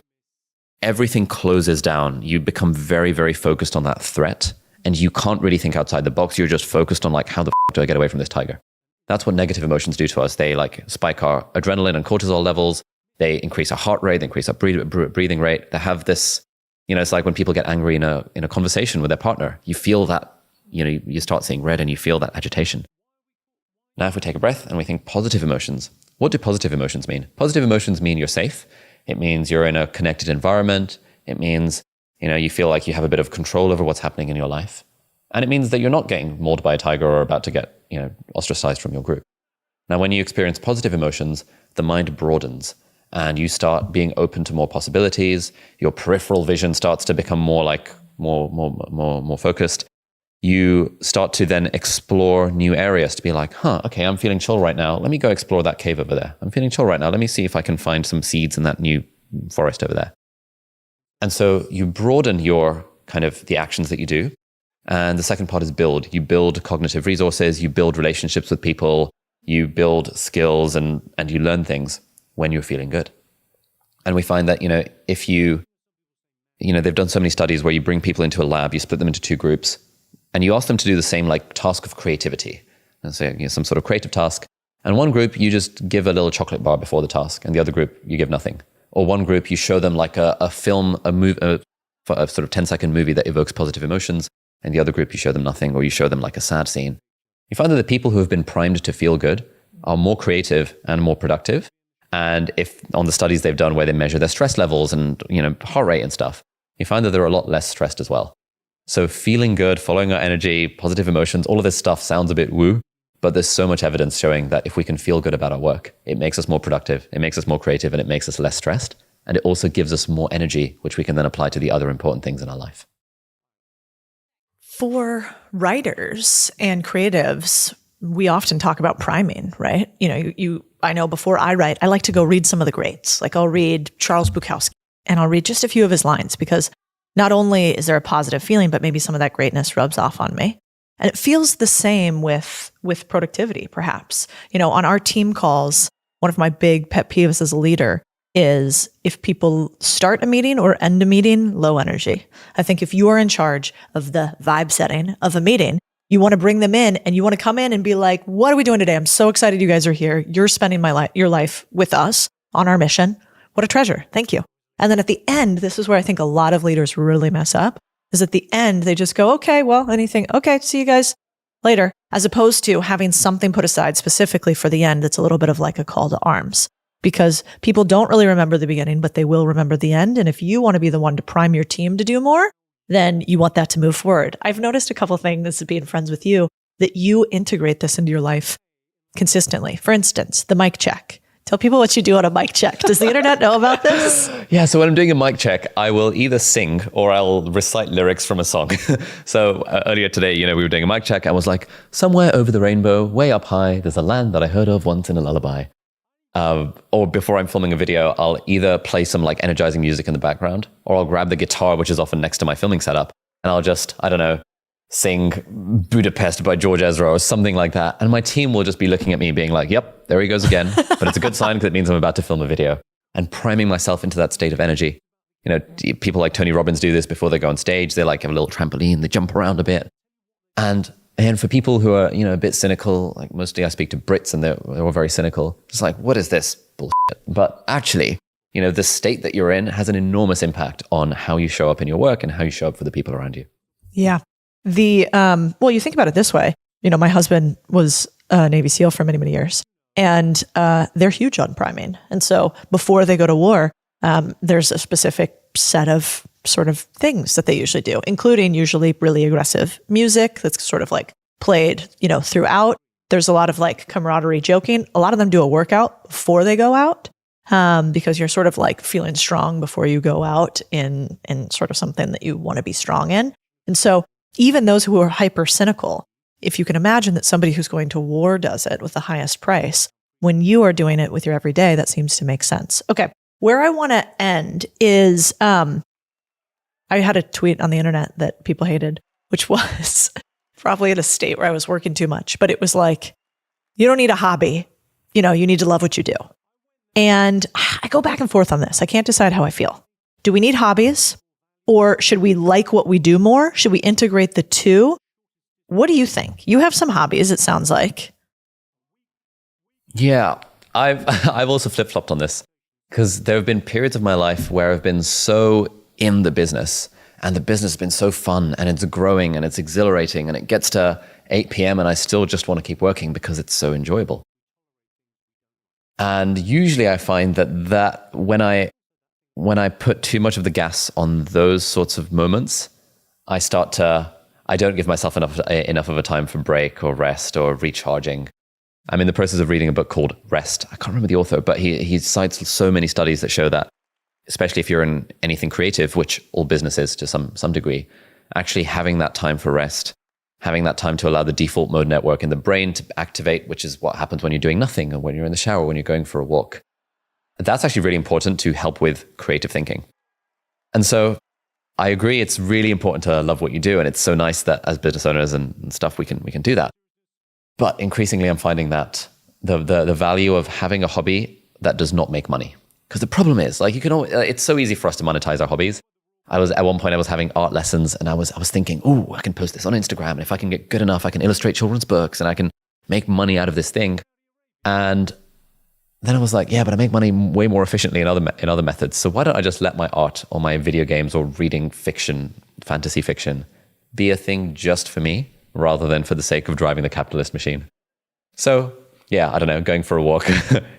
Everything closes down. You become very, very focused on that threat. And you can't really think outside the box. You're just focused on like, how the do I get away from this tiger? That's what negative emotions do to us. They like spike our adrenaline and cortisol levels. They increase our heart rate. They increase our breathing rate. They have this, it's like when people get angry in a conversation with their partner, you feel that, you start seeing red and you feel that agitation. Now, if we take a breath and we think positive emotions, what do positive emotions mean? Positive emotions mean you're safe. It means you're in a connected environment. It means, you feel like you have a bit of control over what's happening in your life. And it means that you're not getting mauled by a tiger or about to get, ostracized from your group. Now, when you experience positive emotions, the mind broadens and you start being open to more possibilities. Your peripheral vision starts to become more focused. You start to then explore new areas to be like, okay, I'm feeling chill right now. Let me go explore that cave over there. I'm feeling chill right now. Let me see if I can find some seeds in that new forest over there. And so you broaden your kind of the actions that you do. And the second part is build. You build cognitive resources, you build relationships with people, you build skills and you learn things when you're feeling good. And we find that, if they've done so many studies where you bring people into a lab, you split them into 2 groups, and you ask them to do the same like task of creativity. And so some sort of creative task. And one group, you just give a little chocolate bar before the task. And the other group, you give nothing. Or one group, you show them like a sort of 10-second movie that evokes positive emotions. And the other group, you show them nothing, or you show them like a sad scene. You find that the people who have been primed to feel good are more creative and more productive And if on the studies they've done where they measure their stress levels and, heart rate and stuff, you find that they're a lot less stressed as well. So feeling good, following our energy, positive emotions, all of this stuff sounds a bit woo, but there's so much evidence showing that if we can feel good about our work, it makes us more productive, it makes us more creative, and it makes us less stressed. And it also gives us more energy, which we can then apply to the other important things in our life. For writers and creatives, we often talk about priming, right? I know before I write, I like to go read some of the greats. Like I'll read Charles Bukowski and I'll read just a few of his lines because not only is there a positive feeling, but maybe some of that greatness rubs off on me. And it feels the same with productivity, perhaps. On our team calls, one of my big pet peeves as a leader is if people start a meeting or end a meeting, low energy. I think if you are in charge of the vibe setting of a meeting, you want to bring them in and you want to come in and be like, what are we doing today? I'm so excited you guys are here. You're spending your life with us on our mission. What a treasure. Thank you. And then at the end, this is where I think a lot of leaders really mess up, is at the end, they just go, okay, well, anything. Okay, see you guys later. As opposed to having something put aside specifically for the end. That's a little bit of like a call to arms. Because people don't really remember the beginning, but they will remember the end. And if you want to be the one to prime your team to do more, then you want that to move forward. I've noticed a couple things being friends with you, that you integrate this into your life consistently. For instance, the mic check. Tell people what you do on a mic check. Does the internet know about this? Yeah, so when I'm doing a mic check, I will either sing or I'll recite lyrics from a song. So earlier today, we were doing a mic check. I was like, somewhere over the rainbow, way up high, there's a land that I heard of once in a lullaby. Or before I'm filming a video, I'll either play some like energizing music in the background, or I'll grab the guitar, which is often next to my filming setup, and I'll just, sing Budapest by George Ezra or something like that. And my team will just be looking at me being like, yep, there he goes again. But it's a good sign because it means I'm about to film a video, and priming myself into that state of energy. People like Tony Robbins do this before they go on stage. They like have a little trampoline, they jump around a bit. And for people who are, a bit cynical, like mostly I speak to Brits and they're all very cynical. It's like, what is this bullshit? But actually, the state that you're in has an enormous impact on how you show up in your work and how you show up for the people around you. Yeah. Well, you think about it this way. My husband was a Navy SEAL for many, many years, and they're huge on priming. And so before they go to war, there's a specific set of sort of things that they usually do, including usually really aggressive music that's sort of like played, throughout. There's a lot of like camaraderie, joking. A lot of them do a workout before they go out, because you're sort of like feeling strong before you go out in sort of something that you want to be strong in. And so even those who are hyper cynical, if you can imagine that somebody who's going to war does it with the highest price, when you are doing it with your everyday, that seems to make sense. Okay. Where I want to end is, I had a tweet on the internet that people hated, which was probably in a state where I was working too much, but it was like, you don't need a hobby. You need to love what you do. And I go back and forth on this. I can't decide how I feel. Do we need hobbies? Or should we like what we do more? Should we integrate the two? What do you think? You have some hobbies, it sounds like. Yeah, I've also flip-flopped on this, because there have been periods of my life where I've been so in the business, and the business has been so fun, and it's growing, and it's exhilarating, and it gets to 8 p.m. and I still just want to keep working because it's so enjoyable. And usually I find that when I put too much of the gas on those sorts of moments, I don't give myself enough of a time for break or rest or recharging. I'm in the process of reading a book called Rest. I can't remember the author, but he cites so many studies that show that, especially if you're in anything creative, which all business is to some degree, actually having that time for rest, having that time to allow the default mode network in the brain to activate, which is what happens when you're doing nothing, or when you're in the shower, when you're going for a walk. That's actually really important to help with creative thinking. And so I agree, it's really important to love what you do. And it's so nice that as business owners and stuff, we can do that. But increasingly, I'm finding that the value of having a hobby that does not make money. Because the problem is, like, it's so easy for us to monetize our hobbies. At one point I was having art lessons, and I was thinking, oh, I can post this on Instagram, and if I can get good enough, I can illustrate children's books, and I can make money out of this thing. And then I was like, yeah, but I make money way more efficiently in other methods. So why don't I just let my art or my video games or reading fiction, fantasy fiction, be a thing just for me, rather than for the sake of driving the capitalist machine? So yeah, I don't know, going for a walk,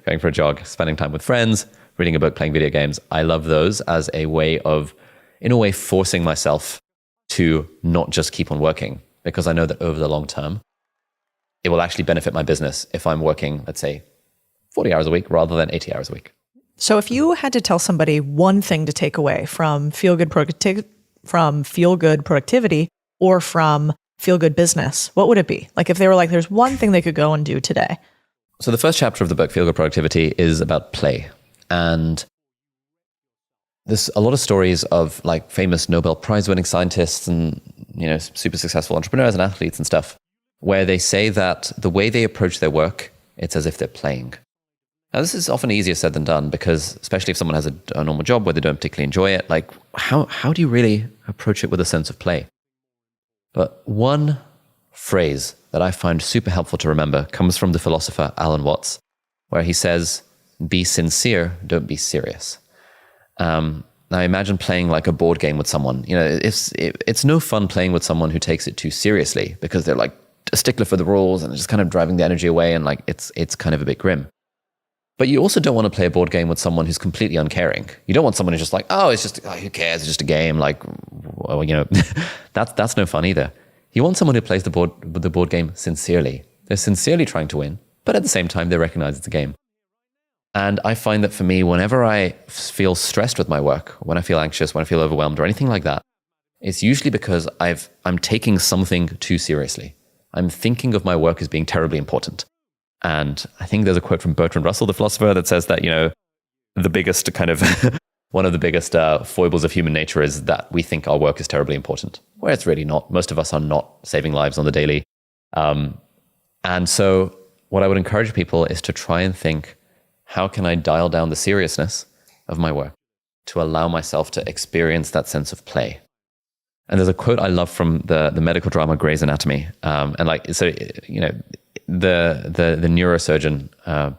going for a jog, spending time with friends, reading a book, playing video games. I love those as a way of, in a way, forcing myself to not just keep on working, because I know that over the long term, it will actually benefit my business if I'm working, let's say, 40 hours a week rather than 80 hours a week. So if you had to tell somebody one thing to take away from feel-good productivity or from feel-good business, what would it be? Like if they were like, there's one thing they could go and do today. So the first chapter of the book, Feel Good Productivity, is about play. And there's a lot of stories of like famous Nobel Prize winning scientists and, super successful entrepreneurs and athletes and stuff, where they say that the way they approach their work, it's as if they're playing. Now, this is often easier said than done, because especially if someone has a normal job where they don't particularly enjoy it, like how do you really approach it with a sense of play? But one phrase that I find super helpful to remember comes from the philosopher Alan Watts, where he says, be sincere, don't be serious. Now imagine playing like a board game with someone. It's no fun playing with someone who takes it too seriously, because they're like a stickler for the rules and just kind of driving the energy away, and like it's kind of a bit grim. But you also don't want to play a board game with someone who's completely uncaring. You don't want someone who's just like, who cares? It's just a game. Like, well, that's no fun either. You want someone who plays the board game sincerely. They're sincerely trying to win, but at the same time, they recognize it's a game. And I find that for me, whenever I feel stressed with my work, when I feel anxious, when I feel overwhelmed or anything like that, it's usually because I'm taking something too seriously. I'm thinking of my work as being terribly important. And I think there's a quote from Bertrand Russell, the philosopher, that says that, the biggest kind of, one of the biggest foibles of human nature is that we think our work is terribly important, where it's really not. Most of us are not saving lives on the daily. And so what I would encourage people is to try and think, how can I dial down the seriousness of my work to allow myself to experience that sense of play? And there's a quote I love from the medical drama Grey's Anatomy. The neurosurgeon,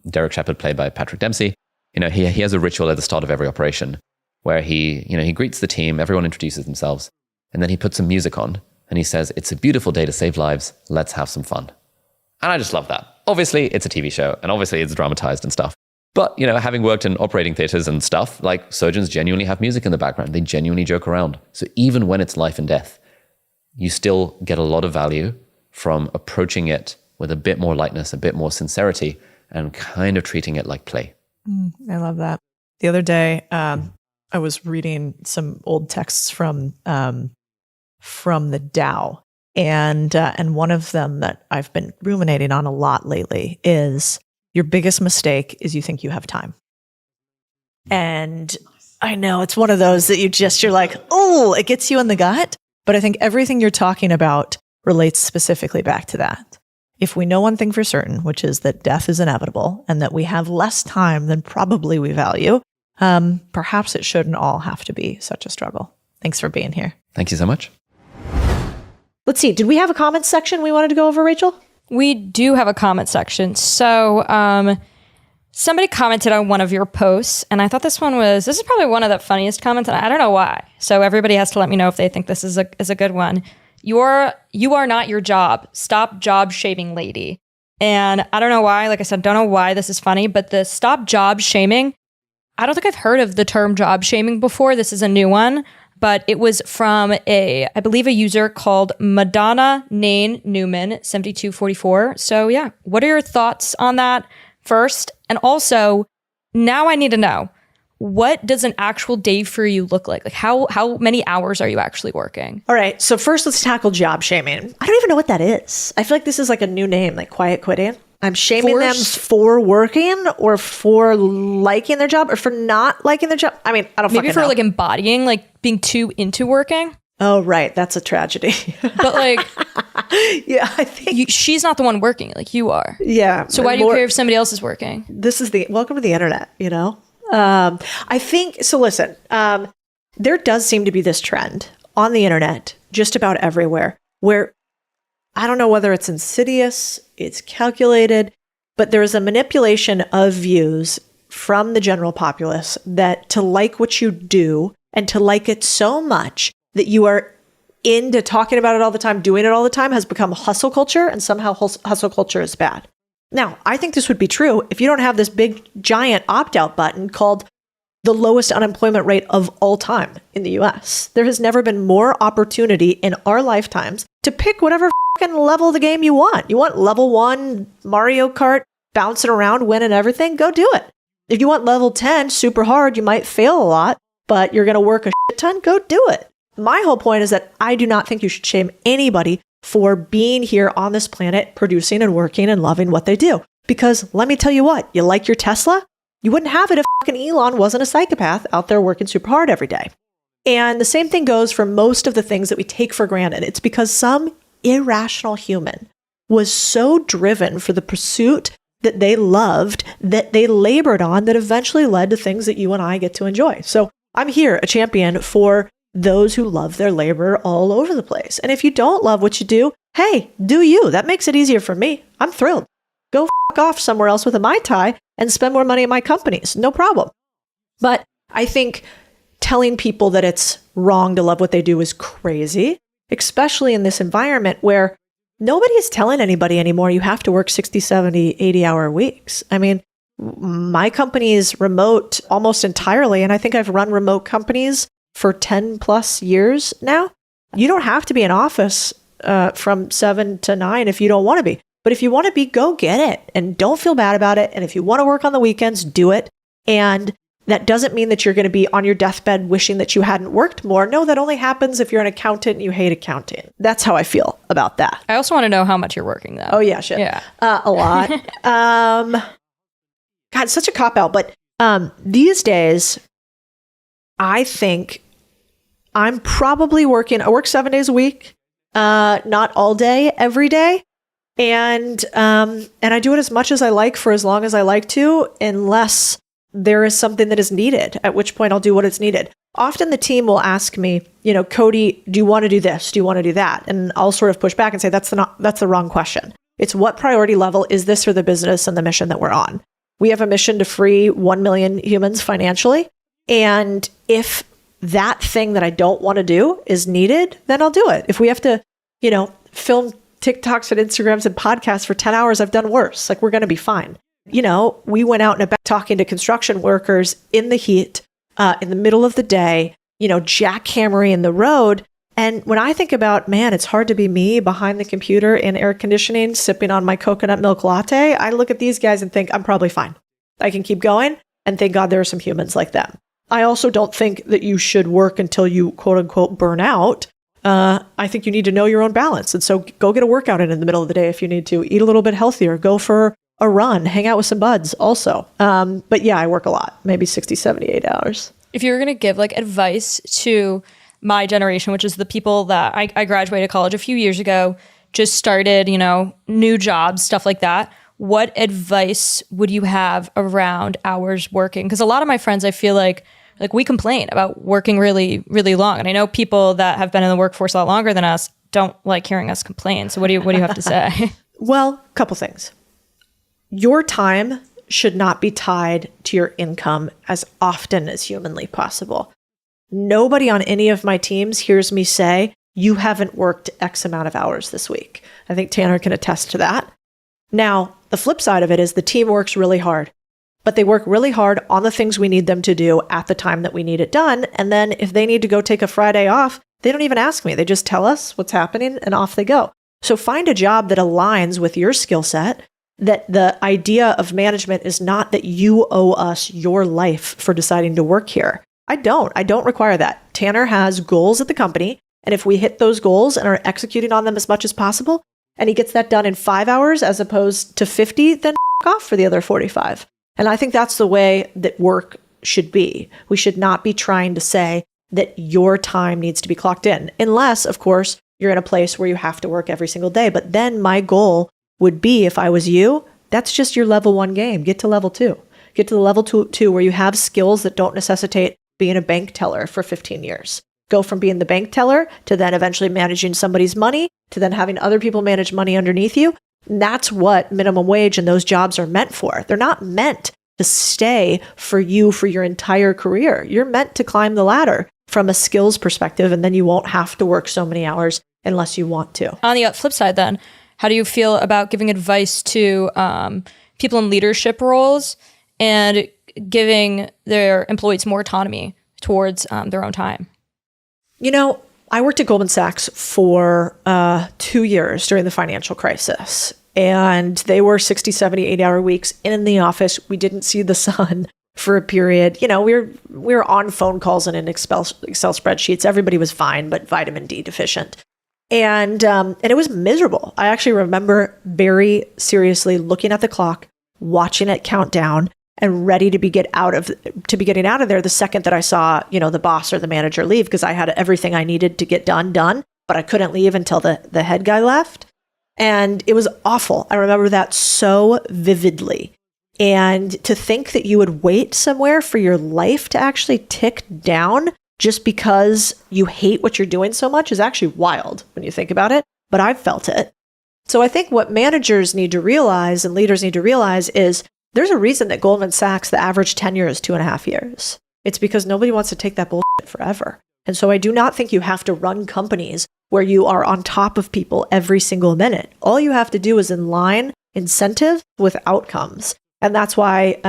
Derek Shepherd, played by Patrick Dempsey, he has a ritual at the start of every operation where he greets the team, everyone introduces themselves, and then he puts some music on and he says, "It's a beautiful day to save lives. Let's have some fun." And I just love that. Obviously, it's a TV show and obviously it's dramatized and stuff. But, having worked in operating theaters and stuff, like surgeons genuinely have music in the background. They genuinely joke around. So even when it's life and death, you still get a lot of value from approaching it with a bit more lightness, a bit more sincerity, and kind of treating it like play. I love that. The other day, I was reading some old texts from the Tao, and one of them that I've been ruminating on a lot lately is, your biggest mistake is you think you have time. And I know it's one of those that you're like, oh, it gets you in the gut. But I think everything you're talking about relates specifically back to that. If we know one thing for certain, which is that death is inevitable and that we have less time than probably we value, perhaps it shouldn't all have to be such a struggle. Thanks for being here. Thank you so much. Let's see. Is we have a comments section we wanted to go over, Rachel? We do have a comment section. So somebody commented on one of your posts, and I thought this is probably one of the funniest comments, and I don't know why. So everybody has to let me know if they think this is a good one. You are not your job. Stop job shaming, lady. And I don't know why, like I said, don't know why this is funny, but the stop job shaming, I don't think I've heard of the term job shaming before. This is a new one, but it was from I believe a user called Madonna Nain Newman 7244. So yeah, what are your thoughts on that first? And also, now I need to know, what does an actual day for you look like? Like how many hours are you actually working? All right. So first, let's tackle job shaming. I don't even know what that is. I feel like this is like a new name, like quiet quitting. I'm shaming them for working or for liking their job or for not liking their job. I mean, I don't Maybe fucking for know. like embodying, like being too into working. Oh, right. That's a tragedy. But like, yeah, I think she's not the one working, like you are. Yeah. So why do you care if somebody else is working? This is welcome to the internet, I think, so listen, there does seem to be this trend on the internet, just about everywhere, where I don't know whether it's insidious, it's calculated, but there is a manipulation of views from the general populace that to like what you do and to like it so much that you are into talking about it all the time, doing it all the time, has become hustle culture, and somehow hustle culture is bad. Now, I think this would be true if you don't have this big, giant opt-out button called the lowest unemployment rate of all time in the US. There has never been more opportunity in our lifetimes to pick whatever fucking level of the game you want. You want level 1 Mario Kart, bouncing around, winning everything? Go do it. If you want level 10, super hard, you might fail a lot, but you're going to work a shit ton, go do it. My whole point is that I do not think you should shame anybody for being here on this planet, producing and working and loving what they do. Because let me tell you what, you like your Tesla? You wouldn't have it if fucking Elon wasn't a psychopath out there working super hard every day. And the same thing goes for most of the things that we take for granted. It's because some irrational human was so driven for the pursuit that they loved, that they labored on, that eventually led to things that you and I get to enjoy. So I'm here, a champion for those who love their labor all over the place. And if you don't love what you do, hey, do you. That makes it easier for me. I'm thrilled. Go fuck off somewhere else with a Mai Tai and spend more money at my companies. No problem. But I think telling people that it's wrong to love what they do is crazy, especially in this environment where nobody's telling anybody anymore you have to work 60, 70, 80-hour weeks. I mean, my company is remote almost entirely, and I think I've run remote companies for 10 plus years now. You don't have to be in office from 7 to 9 if you don't want to be. But if you want to be, go get it and don't feel bad about it. And if you want to work on the weekends, do it. And that doesn't mean that you're going to be on your deathbed wishing that you hadn't worked more. No, that only happens if you're an accountant and you hate accounting. That's how I feel about that. I also want to know how much you're working, though. Oh, yeah, shit. Yeah. A lot. God, such a cop-out. But these days, I think I'm probably I work 7 days a week, not all day, every day. And I do it as much as I like for as long as I like to, unless there is something that is needed, at which point I'll do what is needed. Often the team will ask me, Codie, do you want to do this? Do you want to do that? And I'll sort of push back and say, that's the wrong question. It's what priority level is this for the business and the mission that we're on? We have a mission to free 1 million humans financially. And if that thing that I don't want to do is needed, then I'll do it. If we have to, film TikToks and Instagrams and podcasts for 10 hours, I've done worse. Like, we're going to be fine. We went out and about talking to construction workers in the heat, in the middle of the day, jackhammering the road. And when I think about, man, it's hard to be me behind the computer in air conditioning, sipping on my coconut milk latte, I look at these guys and think, I'm probably fine. I can keep going. And thank God there are some humans like them. I also don't think that you should work until you, quote unquote, burn out. I think you need to know your own balance. And so go get a workout in the middle of the day if you need to. Eat a little bit healthier. Go for a run. Hang out with some buds also. But yeah, I work a lot, maybe 60, 78 hours. If you were going to give advice to my generation, which is the people that I graduated college a few years ago, just started, new jobs, stuff like that, what advice would you have around hours working? Because a lot of my friends, I feel like we complain about working really, really long. And I know people that have been in the workforce a lot longer than us don't like hearing us complain. So what do you have to say? Well, a couple things. Your time should not be tied to your income as often as humanly possible. Nobody on any of my teams hears me say, you haven't worked X amount of hours this week. I think Tanner can attest to that. Now, the flip side of it is the team works really hard. But they work really hard on the things we need them to do at the time that we need it done. And then if they need to go take a Friday off, they don't even ask me. They just tell us what's happening and off they go. So find a job that aligns with your skill set, that the idea of management is not that you owe us your life for deciding to work here. I don't require that. Tanner has goals at the company. And if we hit those goals and are executing on them as much as possible, and he gets that done in 5 hours as opposed to 50, then off for the other 45. And I think that's the way that work should be. We should not be trying to say that your time needs to be clocked in, unless, of course, you're in a place where you have to work every single day. But then my goal would be, if I was you, that's just your level 1 game. Get to level 2. Get to the level 2 where you have skills that don't necessitate being a bank teller for 15 years. Go from being the bank teller to then eventually managing somebody's money, to then having other people manage money underneath you. And that's what minimum wage and those jobs are meant for. They're not meant to stay for you for your entire career. You're meant to climb the ladder from a skills perspective, and then you won't have to work so many hours unless you want to. On the flip side then, how do you feel about giving advice to people in leadership roles and giving their employees more autonomy towards their own time? I worked at Goldman Sachs for 2 years during the financial crisis, and they were 60, 70, 8-hour weeks in the office. We didn't see the sun for a period. We were on phone calls and in Excel spreadsheets. Everybody was fine, but vitamin D deficient. And it was miserable. I actually remember very seriously looking at the clock, watching it count down, and ready to be getting out of there the second that I saw, the boss or the manager leave, because I had everything I needed to get done, but I couldn't leave until the head guy left. And it was awful. I remember that so vividly. And to think that you would wait somewhere for your life to actually tick down just because you hate what you're doing so much is actually wild when you think about it. But I've felt it. So I think what managers need to realize and leaders need to realize is there's a reason that Goldman Sachs, the average tenure is 2.5 years. It's because nobody wants to take that bullshit forever. And so I do not think you have to run companies where you are on top of people every single minute. All you have to do is align incentives with outcomes. And that's why,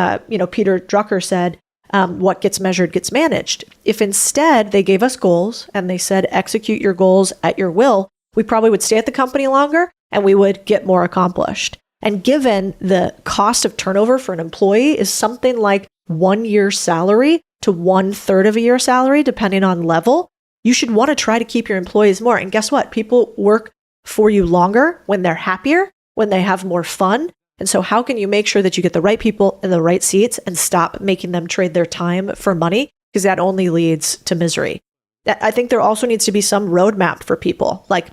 Peter Drucker said, what gets measured gets managed. If instead they gave us goals and they said, execute your goals at your will, we probably would stay at the company longer and we would get more accomplished. And given the cost of turnover for an employee is something like 1 year's salary to 1/3 of a year's salary, depending on level, you should want to try to keep your employees more. And guess what? People work for you longer when they're happier, when they have more fun. And so how can you make sure that you get the right people in the right seats and stop making them trade their time for money? Because that only leads to misery. I think there also needs to be some roadmap for people. Like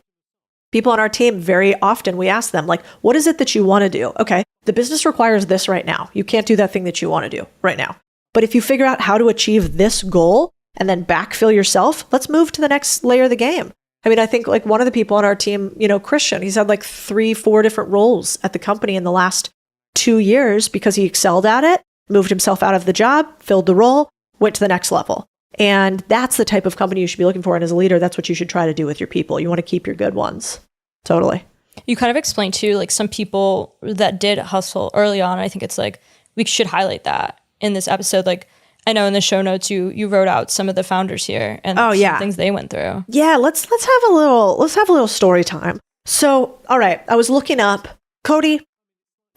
people on our team, very often we ask them, like, what is it that you want to do? Okay, the business requires this right now. You can't do that thing that you want to do right now. But if you figure out how to achieve this goal and then backfill yourself, let's move to the next layer of the game. I mean, I think like one of the people on our team, Christian, he's had like 3-4 different roles at the company in the last 2 years because he excelled at it, moved himself out of the job, filled the role, went to the next level. And that's the type of company you should be looking for. And as a leader, that's what you should try to do with your people. You want to keep your good ones. Totally. You kind of explained too, like some people that did hustle early on. I think it's like, we should highlight that in this episode. Like, I know in the show notes you wrote out some of the founders here and some things they went through. Yeah, let's have a little story time. So, all right, I was looking up, Cody,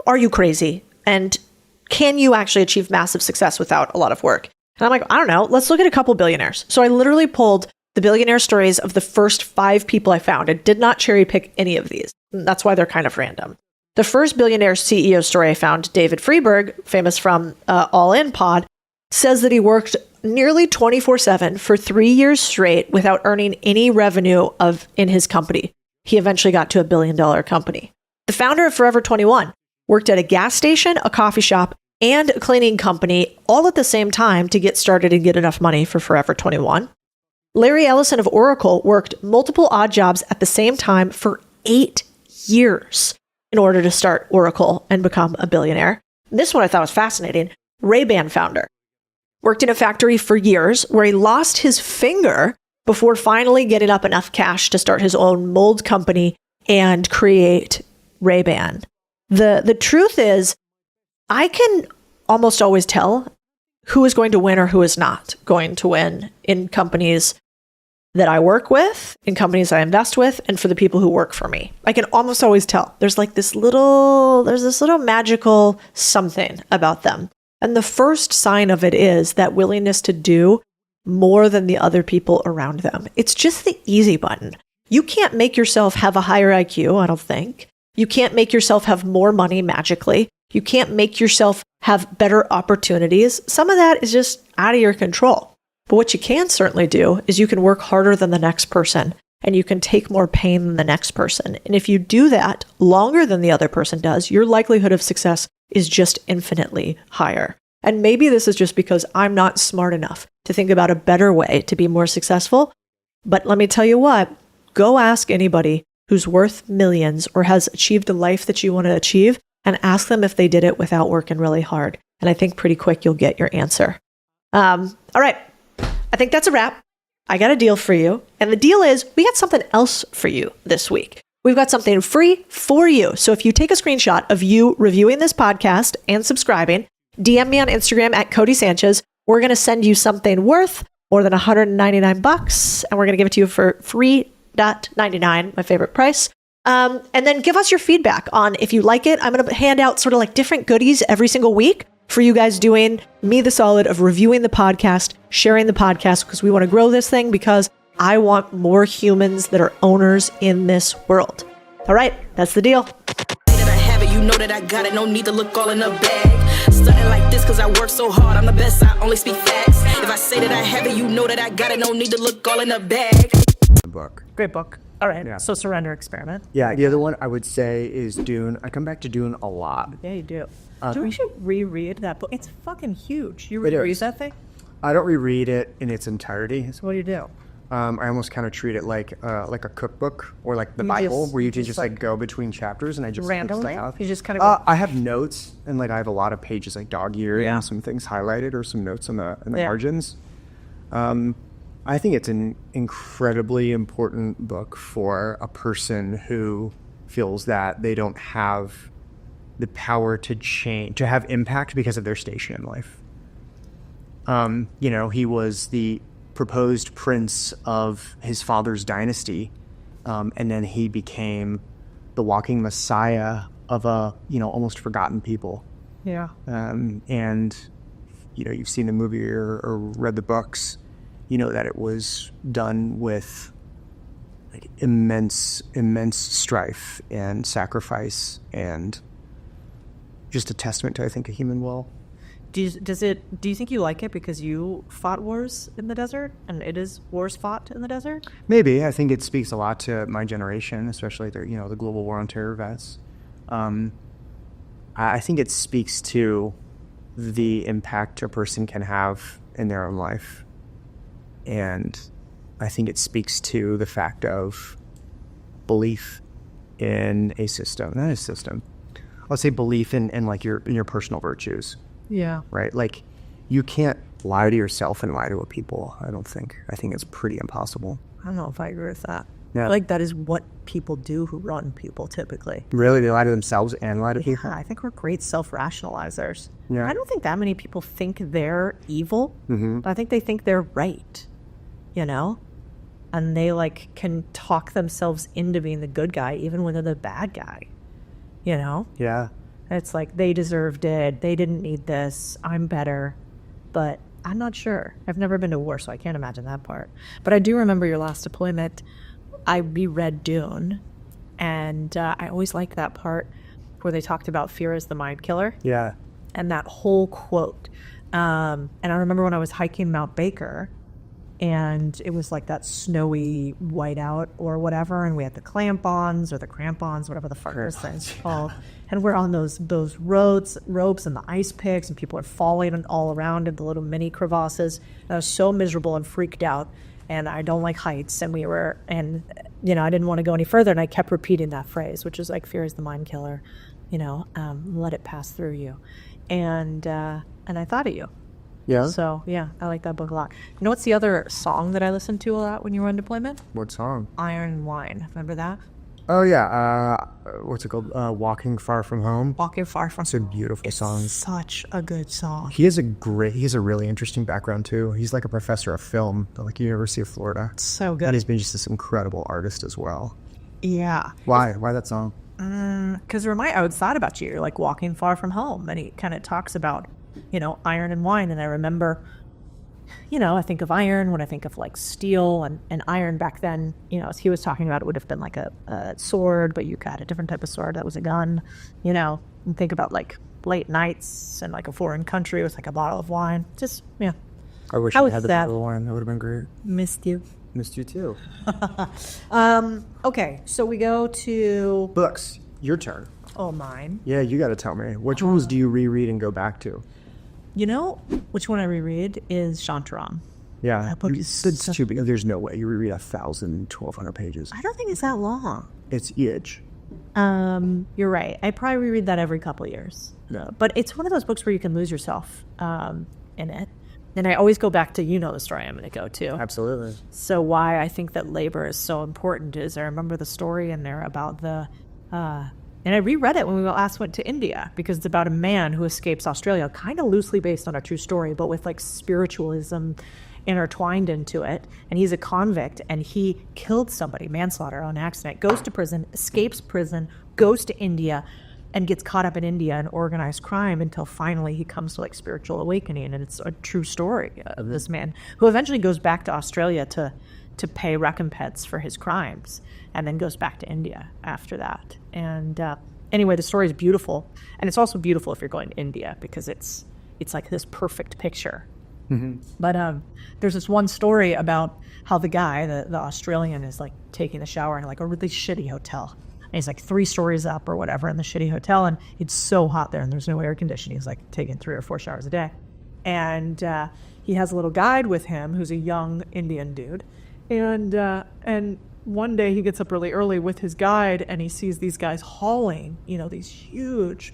are you crazy? And can you actually achieve massive success without a lot of work? And I'm like, I don't know. Let's look at a couple billionaires. So I literally pulled the billionaire stories of the first 5 people I found. I did not cherry pick any of these. That's why they're kind of random. The first billionaire CEO story I found, David Freeberg, famous from All In Pod, says that he worked nearly 24/7 for 3 years straight without earning any revenue in his company. He eventually got to $1 billion company. The founder of Forever 21 worked at a gas station, a coffee shop, and a cleaning company all at the same time to get started and get enough money for Forever 21. Larry Ellison of Oracle worked multiple odd jobs at the same time for 8 years in order to start Oracle and become a billionaire. This one I thought was fascinating. Ray-Ban founder worked in a factory for years where he lost his finger before finally getting up enough cash to start his own mold company and create Ray-Ban. The truth is, I can almost always tell who is going to win or who is not going to win in companies that I work with, in companies I invest with, and for the people who work for me. I can almost always tell. There's this little magical something about them. And the first sign of it is that willingness to do more than the other people around them. It's just the easy button. You can't make yourself have a higher IQ, I don't think. You can't make yourself have more money magically. You can't make yourself have better opportunities. Some of that is just out of your control. But what you can certainly do is you can work harder than the next person and you can take more pain than the next person. And if you do that longer than the other person does, your likelihood of success is just infinitely higher. And maybe this is just because I'm not smart enough to think about a better way to be more successful. But let me tell you what, go ask anybody who's worth millions or has achieved the life that you want to achieve and ask them if they did it without working really hard. And I think pretty quick you'll get your answer. All right. I think that's a wrap. I got a deal for you. And the deal is we got something else for you this week. we've got something free for you. So if you take a screenshot of you reviewing this podcast and subscribing, DM me on Instagram at Codie Sanchez. We're going to send you something worth more than $199, and we're going to give it to you for $3.99, my favorite price. And then give us your feedback on if you like it. I'm going to hand out sort of like different goodies every single week for you guys doing me the solid of reviewing the podcast, sharing the podcast, because we want to grow this thing, because I want more humans that are owners in this world. All right, that's the deal. That I have it, you know that I got it, no need to look all in a bag. Stunting like this cause I work so hard, I'm the best, I only speak facts. If I say that I have it, you know that I got it, no need to look all in a bag. Book. Great book. All right. Yeah. So Surrender Experiment. Yeah, the other one I would say is Dune. I come back to Dune a lot. Yeah, you do. So we should reread that book. It's fucking huge. You It reread is. that thing? I don't reread it in its entirety. So what do you do? I almost kind of treat it like a cookbook or like the You Bible, just- where you you can just, just like go between chapters, and I just pick Randomly? stuff out. You just kind of I have notes, and like I have a lot of pages like dog-eared and some things highlighted or some notes in the margins. I think it's an incredibly important book for a person who feels that they don't have the power to change, to have impact because of their station in life. You know, he was the proposed prince of his father's dynasty, and then he became the walking messiah of a, you know, almost forgotten people. Yeah. And, you know, you've seen the movie or read the books, you know that it was done with like immense strife and sacrifice, and just a testament to, I think, a human will. Do you think you like it because you fought wars in the desert, and it is wars fought in the desert? Maybe. I think it speaks a lot to my generation, especially the, you know, the global war on terror vets. I think it speaks to the impact a person can have in their own life. And I think it speaks to the fact of belief in a system, not a system. I'll say belief in like in your personal virtues, Yeah. right? Like you can't lie to yourself and lie to a people. I don't think. I think it's pretty impossible. I don't know if I agree with that. Yeah. Like that is what people do who run people typically. Really, they lie to themselves and lie to Yeah, people. I think we're great self-rationalizers. Yeah. I don't think that many people think they're evil. Mm-hmm. I think they think they're right, you know? And they like can talk themselves into being the good guy even when they're the bad guy, you know? Yeah. It's like they deserved it. They didn't need this. I'm better. But I'm not sure. I've never been to war, so I can't imagine that part. But I do remember your last deployment. I reread Dune, and I always liked that part where they talked about fear as the mind killer, Yeah. and that whole quote. And I remember when I was hiking Mount Baker, and it was like that snowy whiteout or whatever, and we had the crampons, whatever the fuck those things called. And we're on those ropes and the ice picks, and people are falling all around in the little mini crevasses. And I was so miserable and freaked out, and I don't like heights. And you know, I didn't want to go any further, and I kept repeating that phrase, which is like, fear is the mind killer, you know, let it pass through you. And I thought of you. Yeah. So, yeah, I like that book a lot. You know what's the other song that I listened to a lot when you were on deployment? What song? Iron and Wine. Remember that? Oh yeah. What's it called? Walking Far From Home. Walking Far From It's a beautiful song. Such a good song. He has a really interesting background too. He's like a professor of film at like University of Florida. So And good. he's been just this incredible artist as well. Yeah. Why? Why that song? Because I would thought about you. You're like walking far from home. And he kind of talks about, you know, iron and wine. And I remember, you know, I think of iron when I think of like steel, and iron back then, you know, as he was talking about, it would have been like a sword, but you got a different type of sword that was a gun, you know, and think about like late nights and like a foreign country with like a bottle of wine. Just, yeah. I wish How I was had the that? bottle of wine. That would have been great. Missed you. Missed you too. Okay, so we go to, Books. Your turn. mine. Yeah, you got to tell me. Which ones do you reread and go back to? You know, which one I reread is Shantaram. Yeah, That book is that's so- too big. There's no way you reread 1,200 pages. I don't think it's that long. It's huge. You're right. I probably reread that every couple of years. Yeah. But it's one of those books where you can lose yourself in it. And I always go back to, the story I'm going to go to. Absolutely. So why I think that labor is so important is I remember the story in there about and I reread it when we last went to India, because it's about a man who escapes Australia, kind of loosely based on a true story, but with like spiritualism intertwined into it. And he's a convict, and he killed somebody, manslaughter on accident, goes to prison, escapes prison, goes to India, and gets caught up in India and organized crime until finally he comes to like spiritual awakening. And it's a true story of this man who eventually goes back to Australia to pay recompense for his crimes, and then goes back to India after that. And anyway, the story is beautiful. And it's also beautiful if you're going to India, because it's like this perfect picture. Mm-hmm. But there's this one story about how the guy, the Australian, is like taking a shower in like a really shitty hotel. And he's like 3 stories up or whatever in the shitty hotel, and it's so hot there and there's no air conditioning. He's like taking 3 or 4 showers a day. And he has a little guide with him who's a young Indian dude. And one day he gets up really early with his guide, and he sees these guys hauling, these huge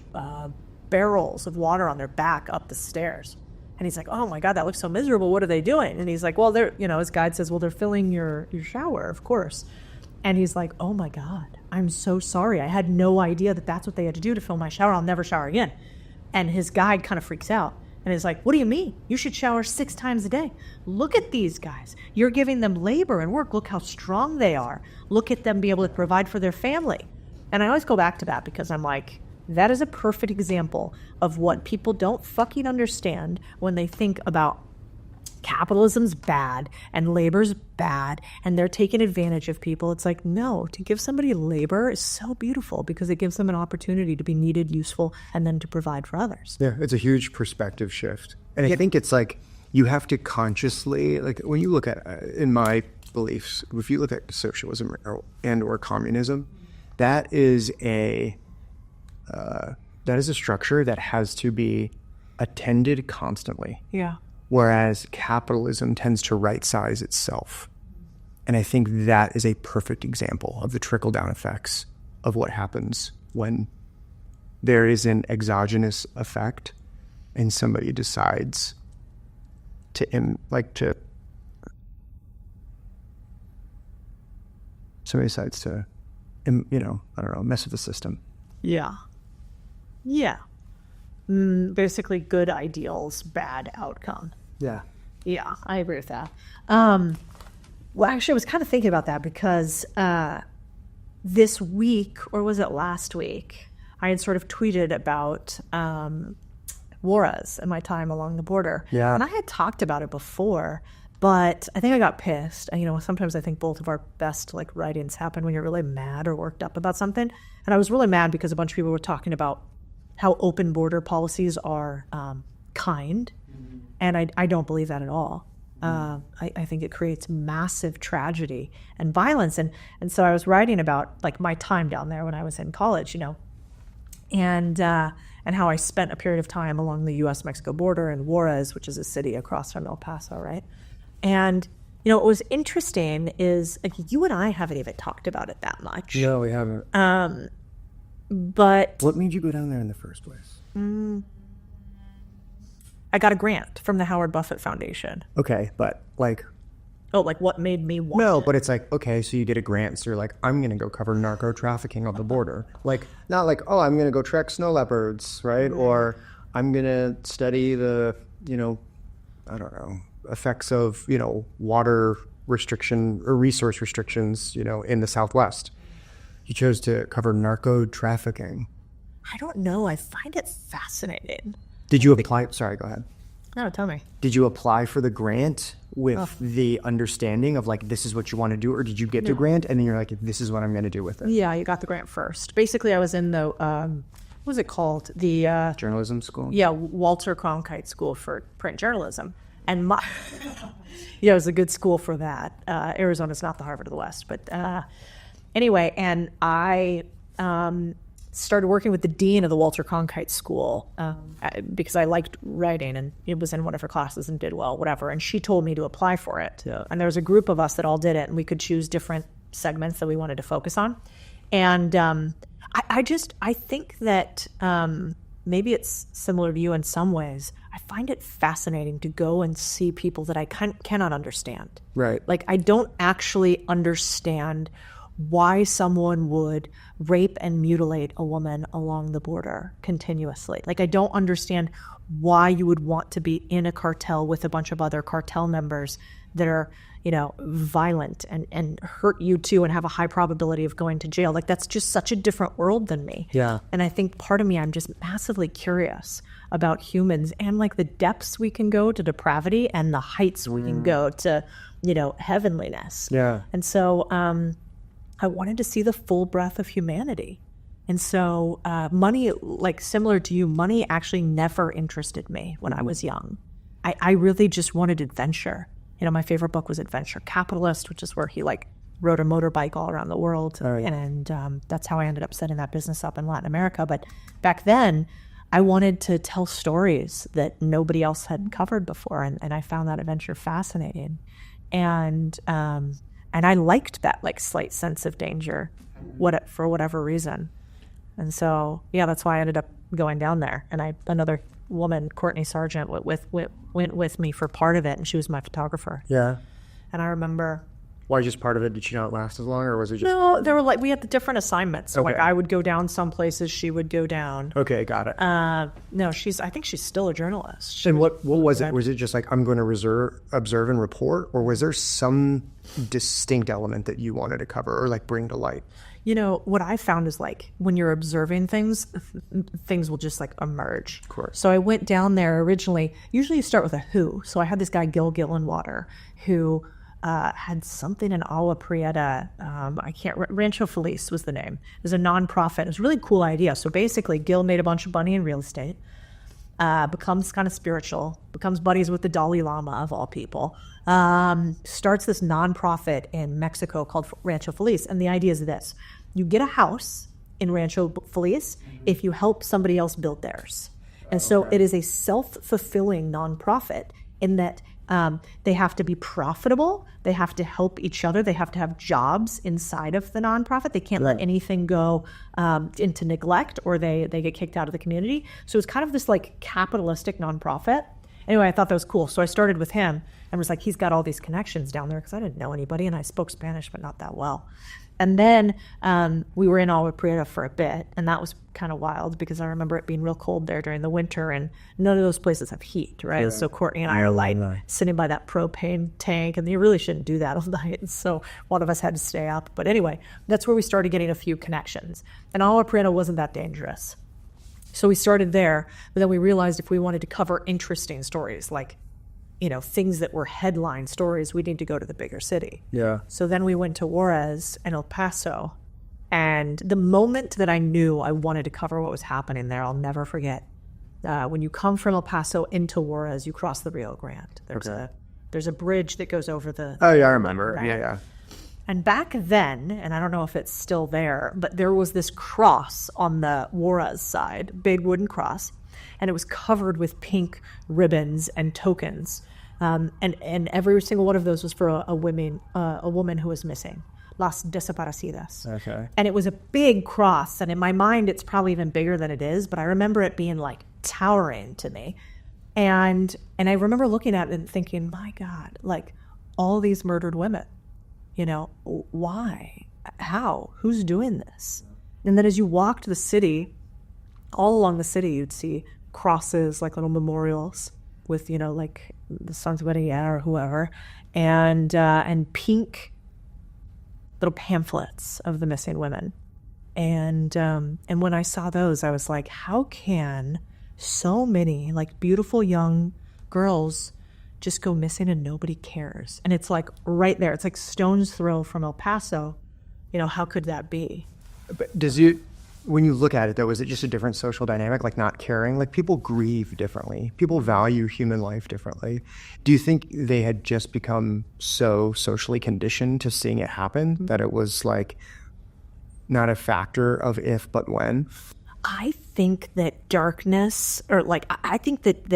barrels of water on their back up the stairs. And he's like, oh my God, that looks so miserable. What are they doing? And he's like, well, his guide says, well, they're filling your shower, of course. And he's like, oh my God, I'm so sorry. I had no idea that that's what they had to do to fill my shower. I'll never shower again. And his guide kind of freaks out. And he's like, what do you mean? You should shower 6 times a day. Look at these guys. You're giving them labor and work. Look how strong they are. Look at them be able to provide for their family. And I always go back to that, because I'm like, that is a perfect example of what people don't fucking understand when they think about capitalism's bad and labor's bad and they're taking advantage of people. It's like, no, to give somebody labor is so beautiful, because it gives them an opportunity to be needed, useful, and then to provide for others. Yeah, it's a huge perspective shift. And I think it's like, you have to consciously, like when you look at, in my beliefs, if you look at socialism or communism, that is a structure that has to be attended constantly. Yeah. Whereas capitalism tends to right-size itself. And I think that is a perfect example of the trickle-down effects of what happens when there is an exogenous effect and somebody decides to mess with the system. Yeah. Yeah. Basically, good ideals, bad outcome. Yeah. Yeah, I agree with that. Well, actually, I was kind of thinking about that because this week, or was it last week, I had sort of tweeted about Juarez and my time along the border. Yeah. And I had talked about it before, but I think I got pissed. And, sometimes I think both of our best write-ins happen when you're really mad or worked up about something. And I was really mad because a bunch of people were talking about how open border policies are kind. And I don't believe that at all. I think it creates massive tragedy and violence. And so I was writing about my time down there when I was in college, and how I spent a period of time along the U.S.-Mexico border in Juarez, which is a city across from El Paso, right? And, what was interesting is you and I haven't even talked about it that much. No, we haven't. But what made you go down there in the first place? I got a grant from the Howard Buffett Foundation. Okay, but what made me want No, it? but it's okay, so you get a grant, so you're I'm going to go cover narco trafficking on the border. Not I'm going to go track snow leopards, right? Or I'm going to study the, effects of, water restriction or resource restrictions, in the Southwest. You chose to cover narco trafficking. I don't know. I find it fascinating. Did you apply? Sorry, go ahead. No, tell me. Did you apply for the grant with the understanding of this is what you want to do, or did you get the grant and then you're this is what I'm going to do with it? Yeah, you got the grant first. Basically, I was in the what was it called? The journalism school. Yeah, Walter Cronkite School for Print Journalism, and it was a good school for that. Arizona's not the Harvard of the West, but anyway, and I started working with the dean of the Walter Cronkite School because I liked writing, and it was in one of her classes and did well, whatever. And she told me to apply for it. Yeah. And there was a group of us that all did it, and we could choose different segments that we wanted to focus on. And I think that maybe it's similar to you in some ways. I find it fascinating to go and see people that I cannot understand. Right. Like, I don't actually understand why someone would rape and mutilate a woman along the border continuously. Like, I don't understand why you would want to be in a cartel with a bunch of other cartel members that are, you know, violent and hurt you too and have a high probability of going to jail. Like, that's just such a different world than me. Yeah. And I think part of me, I'm just massively curious about humans and like the depths we can go to depravity and the heights we can go to, you know, heavenliness. Yeah. And so I wanted to see the full breadth of humanity. And so money, like similar to you, money actually never interested me when I was young. I really just wanted adventure. You know, my favorite book was Adventure Capitalist, which is where he like rode a motorbike all around the world. Oh, yeah. And that's how I ended up setting that business up in Latin America. But back then, I wanted to tell stories that nobody else had covered before. And I found that adventure fascinating. And I liked that like slight sense of danger for whatever reason. And so, yeah, that's why I ended up going down there. And another woman, Courtney Sargent, went with me for part of it, and she was my photographer. Yeah. And I remember... Why just part of it? Did she not last as long, or was it just... No, there were like, we had the different assignments. So Okay. like I would go down some places, she would go down. Okay, got it. No, I think she's still a journalist. And what was it? Was it just like, I'm going to observe and report? Or was there some distinct element that you wanted to cover or like bring to light? You know, what I found is like when you're observing things, things will just like emerge. Of course. So I went down there originally. Usually you start with a who. So I had this guy, Gil Gillenwater, who had something in Agua Prieta. Rancho Feliz was the name. It was a nonprofit. It was a really cool idea. So basically, Gil made a bunch of money in real estate, becomes kind of spiritual, becomes buddies with the Dalai Lama of all people, starts this nonprofit in Mexico called Rancho Feliz. And the idea is this: you get a house in Rancho Feliz if you help somebody else build theirs. And so it is a self-fulfilling nonprofit in that they have to be profitable, they have to help each other, they have to have jobs inside of the nonprofit. They can't let anything go into neglect, or they get kicked out of the community. So it's kind of this like capitalistic nonprofit. Anyway, I thought that was cool. So I started with him and was like, he's got all these connections down there, because I didn't know anybody and I spoke Spanish, but not that well. And then we were in Agua Prieta for a bit, and that was kind of wild because I remember it being real cold there during the winter, and none of those places have heat, right? Yeah. So Courtney and I are like sitting by that propane tank, and you really shouldn't do that all night. And so one of us had to stay up. But anyway, that's where we started getting a few connections. And Agua Prieta wasn't that dangerous. So we started there, but then we realized if we wanted to cover interesting stories, like, you know, things that were headline stories, we need to go to the bigger city. Yeah. So then we went to Juarez and El Paso. And the moment that I knew I wanted to cover what was happening there, I'll never forget. When you come from El Paso into Juarez, you cross the Rio Grande. There's a bridge that goes over the... Oh, yeah, I remember. Right? Yeah. And back then, and I don't know if it's still there, but there was this cross on the Juarez side, big wooden cross, and it was covered with pink ribbons and tokens. And every single one of those was for a woman who was missing, las desaparecidas. Okay. And it was a big cross, and in my mind, it's probably even bigger than it is, but I remember it being like towering to me. And I remember looking at it and thinking, my God, like all these murdered women, you know, why? How? Who's doing this? And then as you walked the city, all along the city, you'd see crosses, like little memorials with, you know, like the Sons of Guerrilla or whoever, and pink little pamphlets of the missing women. And when I saw those, I was like, how can so many like beautiful young girls just go missing and nobody cares? And it's like right there. It's like stone's throw from El Paso. You know, how could that be? But when you look at it, though, is it just a different social dynamic, like not caring? Like people grieve differently. People value human life differently. Do you think they had just become so socially conditioned to seeing it happen that it was like not a factor of if but when? I think that darkness, or like, I think that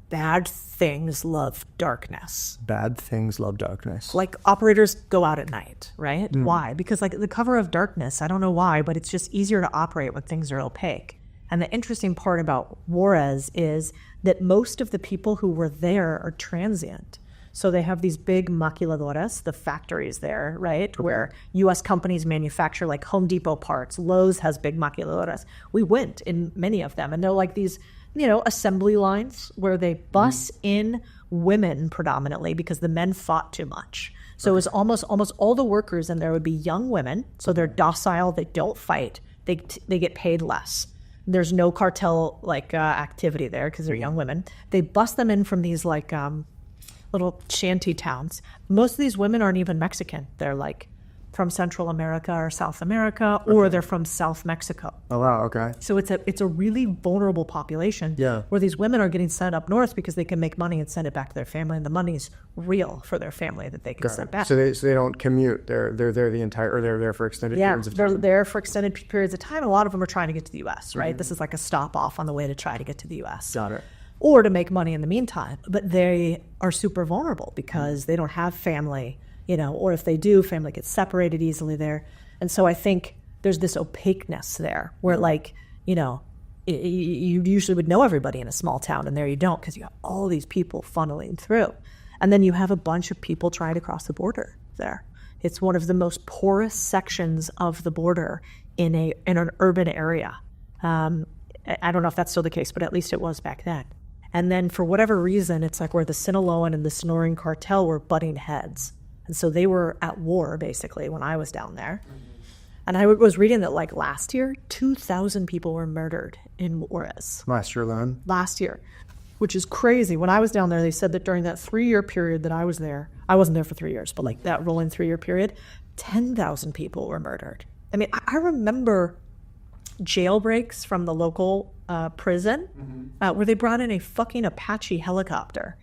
bad things love darkness. Bad things love darkness. Like operators go out at night, right? Why? Because like the cover of darkness, I don't know why, but it's just easier to operate when things are opaque. And the interesting part about Juarez is that most of the people who were there are transient. So they have these big maquiladoras, the factories there, right? Where US companies manufacture like Home Depot parts. Lowe's has big maquiladoras. We went in many of them, and they're like these, assembly lines where they bus in women predominantly because the men fought too much. So it was almost all the workers in there would be young women. So they're docile, they don't fight, they get paid less. There's no cartel activity there because they're young women. They bus them in from these little shanty towns. Most of these women aren't even Mexican. They're like from Central America or South America, or they're from South Mexico. Oh, wow. Okay. So it's a really vulnerable population where these women are getting sent up north because they can make money and send it back to their family, and the money's real for their family that they can send back. So they don't commute. They're there they're there for extended periods of time. They're there for extended periods of time. A lot of them are trying to get to the U.S., right? This is like a stop off on the way to try to get to the U.S. Got it. Or to make money in the meantime. But they are super vulnerable because they don't have family, or if they do, family gets separated easily there. And so I think there's this opaqueness there where you usually would know everybody in a small town, and there you don't because you have all these people funneling through. And then you have a bunch of people trying to cross the border there. It's one of the most porous sections of the border in an urban area. I don't know if that's still the case, but at least it was back then. And then for whatever reason, it's like where the Sinaloan and the Sonoran cartel were butting heads. And so they were at war, basically, when I was down there. And I was reading that, last year, 2,000 people were murdered in Juarez. Last year alone? Last year, which is crazy. When I was down there, they said that during that 3-year period that I was there, I wasn't there for 3 years, but that rolling 3-year period, 10,000 people were murdered. I mean, I remember jailbreaks from the local prison where they brought in a fucking Apache helicopter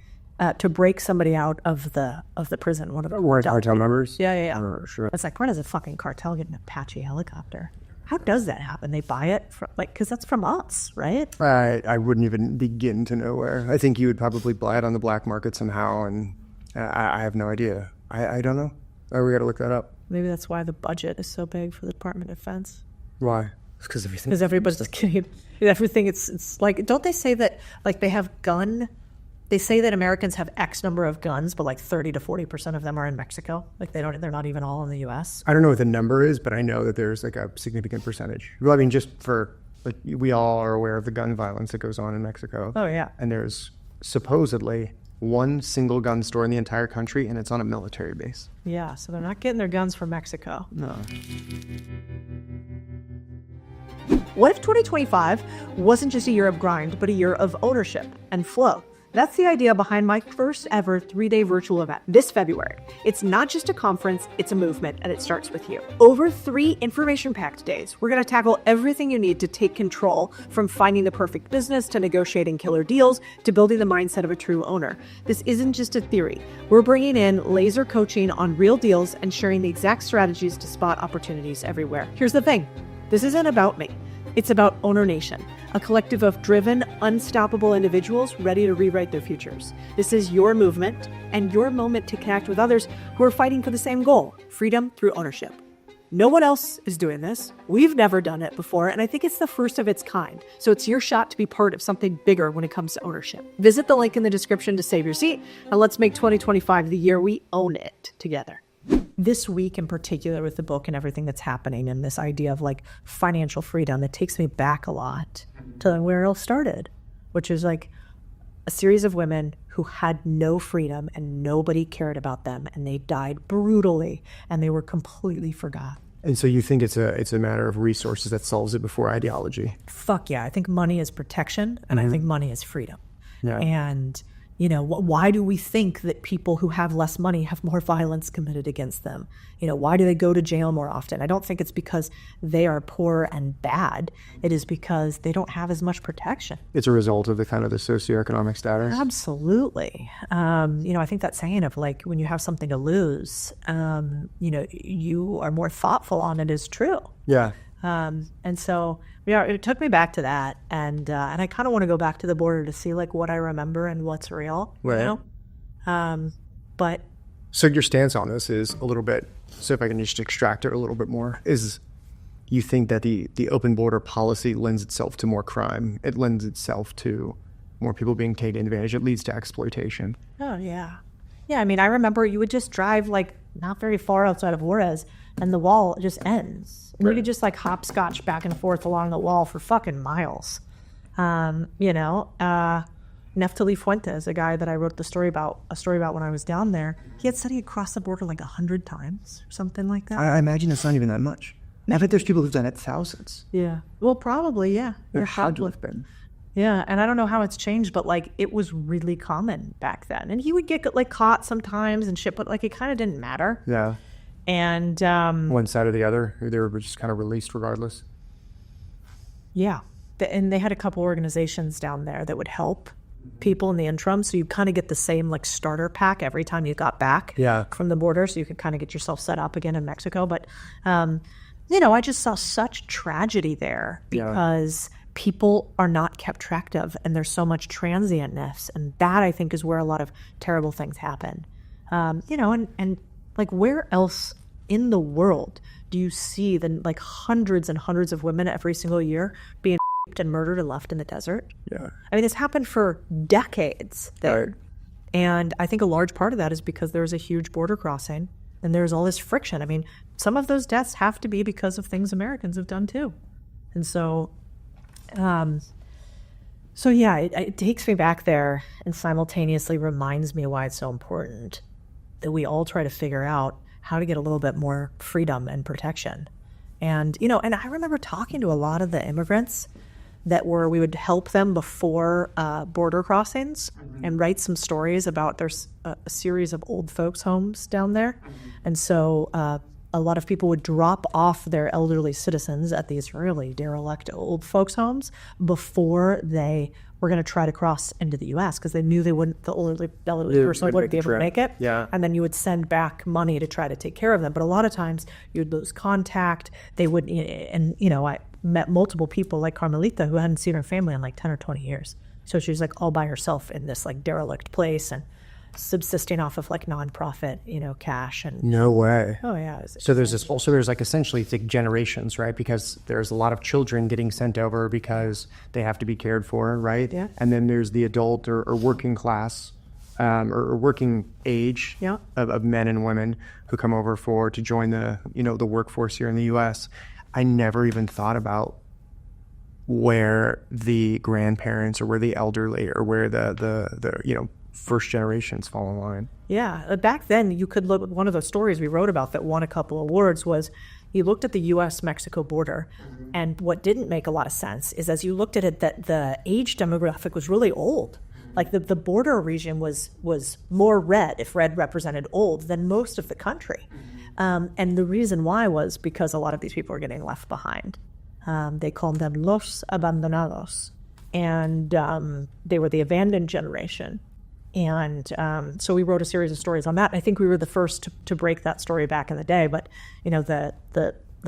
to break somebody out of the prison. One of the cartel members? Yeah. Oh, sure. It's like, where does a fucking cartel get an Apache helicopter? How does that happen? They buy it because that's from us, right? I wouldn't even begin to know where. I think you would probably buy it on the black market somehow, and I have no idea. I don't know. Oh, we got to look that up. Maybe that's why the budget is so big for the Department of Defense. Why? Because everybody's just kidding. Everything, it's like, don't they say that they have they say that Americans have X number of guns, but 30 to 40% of them are in Mexico. They're not even all in the US. I don't know what the number is, but I know that there's a significant percentage. Well, I mean, just for we all are aware of the gun violence that goes on in Mexico. Oh yeah. And there's supposedly one single gun store in the entire country, and it's on a military base. Yeah, so they're not getting their guns from Mexico. No. What if 2025 wasn't just a year of grind, but a year of ownership and flow? That's the idea behind my first ever 3-day virtual event this February. It's not just a conference, it's a movement, and it starts with you. Over 3 information-packed days, we're going to tackle everything you need to take control, from finding the perfect business to negotiating killer deals to building the mindset of a true owner. This isn't just a theory. We're bringing in laser coaching on real deals and sharing the exact strategies to spot opportunities everywhere. Here's the thing. This isn't about me. It's about Owner Nation, a collective of driven, unstoppable individuals ready to rewrite their futures. This is your movement and your moment to connect with others who are fighting for the same goal, freedom through ownership. No one else is doing this. We've never done it before, and I think it's the first of its kind. So it's your shot to be part of something bigger when it comes to ownership. Visit the link in the description to save your seat, and let's make 2025 the year we own it together. This week in particular, with the book and everything that's happening and this idea of financial freedom, it takes me back a lot to where it all started, which is a series of women who had no freedom and nobody cared about them, and they died brutally and they were completely forgotten. And so you think it's a matter of resources that solves it before ideology? Fuck yeah. I think money is protection, and I think money is freedom. Yeah. And why do we think that people who have less money have more violence committed against them? Why do they go to jail more often? I don't think it's because they are poor and bad. It is because they don't have as much protection. It's a result of the socioeconomic status? Absolutely. I think that saying of when you have something to lose, you are more thoughtful on it is true. Yeah. And so, yeah, it took me back to that, and I kind of want to go back to the border to see what I remember and what's real, right. But so your stance on this is a little bit. So if I can just extract it a little bit more, is you think that the open border policy lends itself to more crime. It lends itself to more people being taken advantage. It leads to exploitation. Oh, yeah. Yeah, I mean, I remember you would just drive like not very far outside of Juarez and the wall just ends. And you could just like hopscotch back and forth along the wall for fucking miles. Neftali Fuentes, a guy that I wrote a story about when I was down there, he had said he had crossed the border like 100 times or something like that. I imagine it's not even that much. I bet there's people who've done it thousands. Yeah. Well, probably, yeah. There had to have been. Yeah, and I don't know how it's changed, but like it was really common back then. And he would get like caught sometimes and shit, but like it kind of didn't matter. Yeah. And one side or the other, they were just kind of released regardless. Yeah. And they had a couple organizations down there that would help people in the interim. So you kind of get the same like starter pack every time you got back from the border. So you could kind of get yourself set up again in Mexico. But, I just saw such tragedy there because people are not kept track of and there's so much transientness. And that I think is where a lot of terrible things happen. And like where else in the world do you see the like hundreds and hundreds of women every single year being and murdered and left in the desert? Yeah. I mean, this happened for decades there. Right. And I think a large part of that is because there's a huge border crossing and there's all this friction. I mean, some of those deaths have to be because of things Americans have done too. And so, it takes me back there and simultaneously reminds me why it's so important that we all try to figure out how to get a little bit more freedom and protection. And, and I remember talking to a lot of the immigrants we would help them before border crossings and write some stories about there's a series of old folks homes down there. And so a lot of people would drop off their elderly citizens at these really derelict old folks homes before they were going to try to cross into the U.S. because they knew the elderly person wouldn't be able to make it. Yeah. And then you would send back money to try to take care of them. But a lot of times you'd lose contact. They would, I met multiple people like Carmelita who hadn't seen her family in like 10 or 20 years. So she was like all by herself in this like derelict place and subsisting off of like nonprofit, cash and. No way. Oh yeah. So there's like essentially like generations, right? Because there's a lot of children getting sent over because they have to be cared for, right? Yeah. And then there's the adult or working class or working age of men and women who come over to join the workforce here in the U.S. I never even thought about where the grandparents or where the elderly or where the first generations fall in line. Yeah, back then you could look. One of the stories we wrote about that won a couple awards was you looked at the U.S.-Mexico border, and what didn't make a lot of sense is as you looked at it that the age demographic was really old. Like the border region was more red, if red represented old, than most of the country. And the reason why was because a lot of these people were getting left behind. They called them los abandonados. And they were the abandoned generation. And so we wrote a series of stories on that. I think we were the first to break that story back in the day. But, the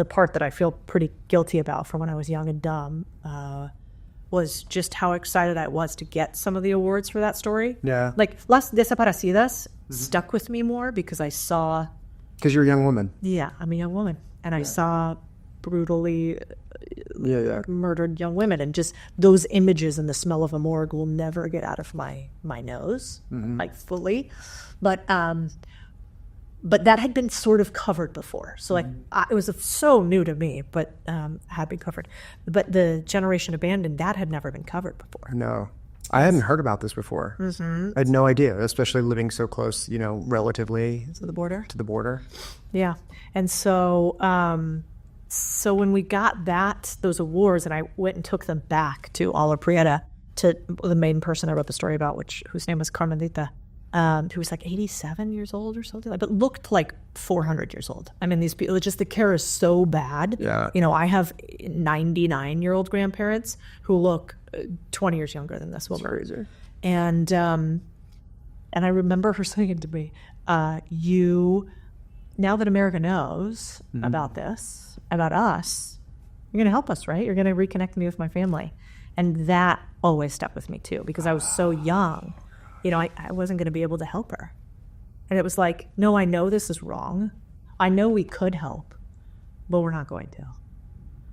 part that I feel pretty guilty about from when I was young and dumb was just how excited I was to get some of the awards for that story. Yeah. Like Las Desaparecidas stuck with me more because I saw... Because you're a young woman. Yeah, I'm a young woman. And I saw brutally murdered young women. And just those images and the smell of a morgue will never get out of my nose, like fully. But that had been sort of covered before. So like it was so new to me, but had been covered. But the Generation Abandoned, that had never been covered before. No. I hadn't heard about this before. I had no idea, especially living so close, relatively to the border. Yeah. And so when we got those awards, and I went and took them back to Ala Prieta, to the main person I wrote the story about, whose name was Carmelita, who was like 87 years old or something, but looked like 400 years old. I mean, these people, just the care is so bad. Yeah. I have 99-year-old grandparents who look 20 years younger than this woman. That's crazy. And I remember her saying to me, now that America knows about this, about us, you're going to help us, right? You're going to reconnect me with my family. And that always stuck with me too, because I was so young. I wasn't going to be able to help her. And it was like, no, I know this is wrong. I know we could help, but we're not going to.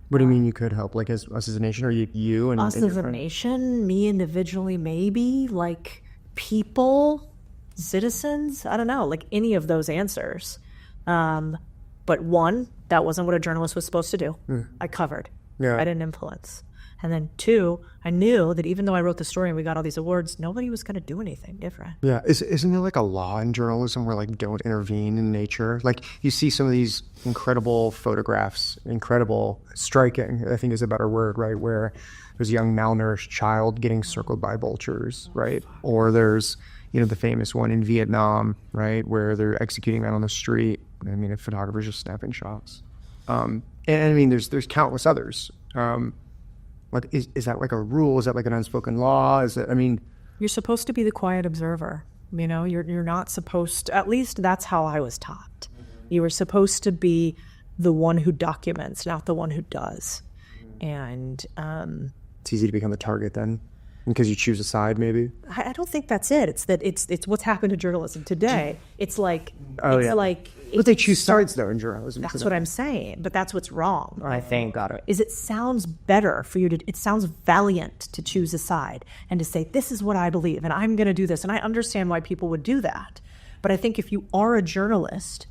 What do you mean you could help? Like as us as a nation, or you and Us and your as a friends? nation, me individually, maybe, like people, citizens, I don't know, like any of those answers. But one, that wasn't what a journalist was supposed to do. I covered. Yeah. I didn't influence. And then two, I knew that even though I wrote the story and we got all these awards, nobody was going to do anything different. Yeah, isn't there like a law in journalism where like don't intervene in nature? Like you see some of these incredible photographs, incredible, striking, I think is a better word, right? Where there's a young malnourished child getting circled by vultures, right? Or there's, the famous one in Vietnam, right? Where they're executing men on the street. I mean, a photographer's just snapping shots. And I mean, there's countless others. Like, is that like a rule? Is that like an unspoken law? Is it, I mean... You're supposed to be the quiet observer. You're not supposed to, at least that's how I was taught. You were supposed to be the one who documents, not the one who does. And It's easy to become a target then, because you choose a side maybe? I don't think that's it. It's that it's what's happened to journalism today. It's like, But they choose sides though in journalism. That's what I'm saying, but that's what's wrong. I think. Got it. Is it sounds better for you to, it sounds valiant to choose a side and to say, this is what I believe and I'm going to do this. And I understand why people would do that. But I think if you are a journalist,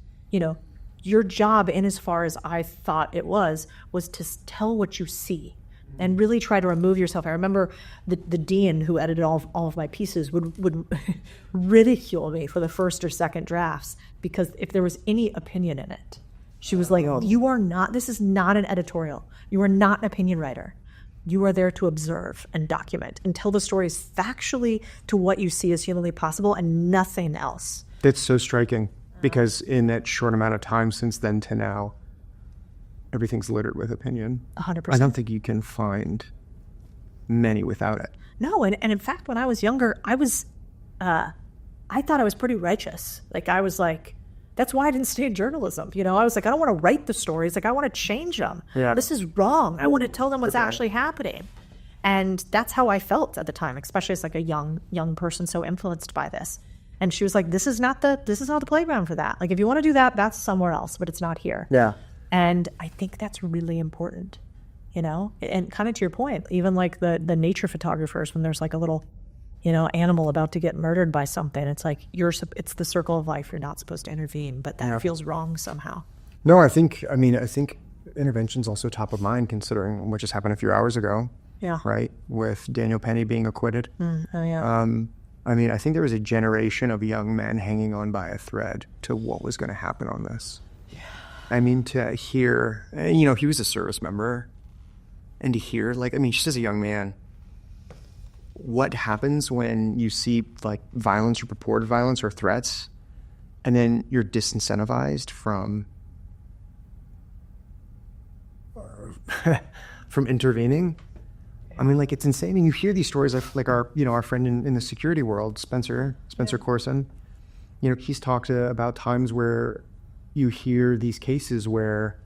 your job, in as far as I thought it was to tell what you see and really try to remove yourself. I remember the dean who edited all of my pieces would ridicule me for the first or second drafts because if there was any opinion in it, she was like, this is not an editorial. You are not an opinion writer. You are there to observe and document and tell the stories factually to what you see as humanly possible and nothing else. That's so striking because in that short amount of time since then to now, everything's littered with opinion. 100%. I don't think you can find many without it. No, and in fact, when I was younger, I thought I was pretty righteous. Like, I was like, that's why I didn't stay in journalism. I was like, I don't want to write the stories. Like, I want to change them. Yeah. This is wrong. I want to tell them what's actually happening. And that's how I felt at the time, especially as like a young person so influenced by this. And she was like, this is not the playground for that. Like, if you want to do that, that's somewhere else, but it's not here. Yeah. And I think that's really important, and kind of to your point, even like the nature photographers, when there's like a little, animal about to get murdered by something, it's like, it's the circle of life. You're not supposed to intervene, but that feels wrong somehow. No, I think intervention's also top of mind considering what just happened a few hours ago. Yeah. Right. With Daniel Penny being acquitted. Oh yeah. I think there was a generation of young men hanging on by a thread to what was going to happen on this. I mean, to hear, he was a service member, and to hear, just as a young man, what happens when you see, violence or purported violence or threats, and then you're disincentivized from intervening? I mean, it's insane. And you hear these stories of, our friend in the security world, Spencer Corson. He's talked about times where you hear these cases where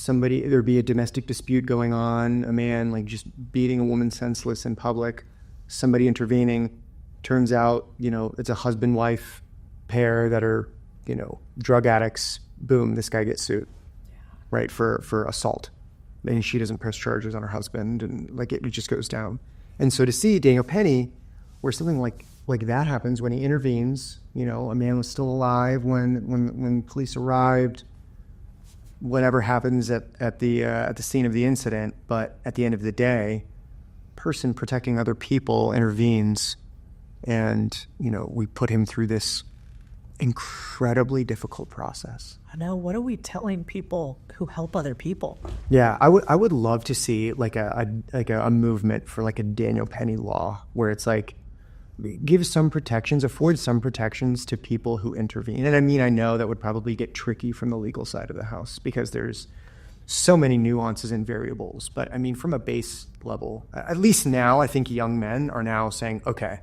there'd be a domestic dispute going on, a man just beating a woman senseless in public, somebody intervening, turns out, it's a husband-wife pair that are, drug addicts, boom, this guy gets sued, right, for assault. And she doesn't press charges on her husband, and it just goes down. And so to see Daniel Penny, where something like that happens when he intervenes, a man was still alive when police arrived, whatever happens at the scene of the incident, but at the end of the day, person protecting other people intervenes, and we put him through this incredibly difficult process. I know. What are we telling people who help other people? Yeah, I would love to see a movement for a Daniel Penny law where it's give some protections, afford some protections to people who intervene. And I know that would probably get tricky from the legal side of the house because there's so many nuances and variables. But from a base level, at least now, I think young men are now saying, okay.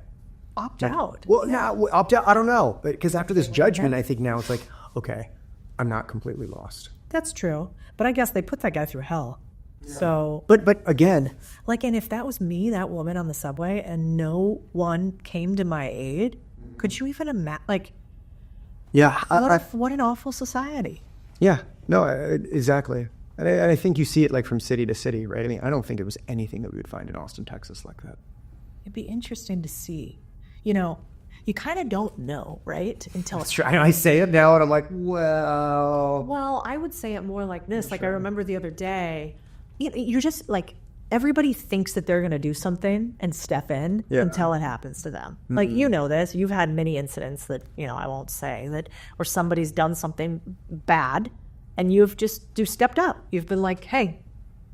Opt out. Well, now opt out, I don't know. Because after this judgment, I think now it's okay, I'm not completely lost. That's true. But I guess they put that guy through hell. So, but again, and if that was me, that woman on the subway, and no one came to my aid, could you even imagine? Yeah, what an awful society. Yeah, no, exactly. And I think you see it like from city to city, right? I mean, I don't think it was anything that we would find in Austin, Texas like that. It'd be interesting to see. You know, you kind of don't know, right? Until That's true. I say it now and I'm like, well. Well, I would say it more like this. Like, I remember the other day, you're just like, everybody thinks that they're going to do something and step in until it happens to them. Mm-hmm. Like, you know this. You've had many incidents that, you know, I won't say, that where somebody's done something bad and you've stepped up. You've been like, hey,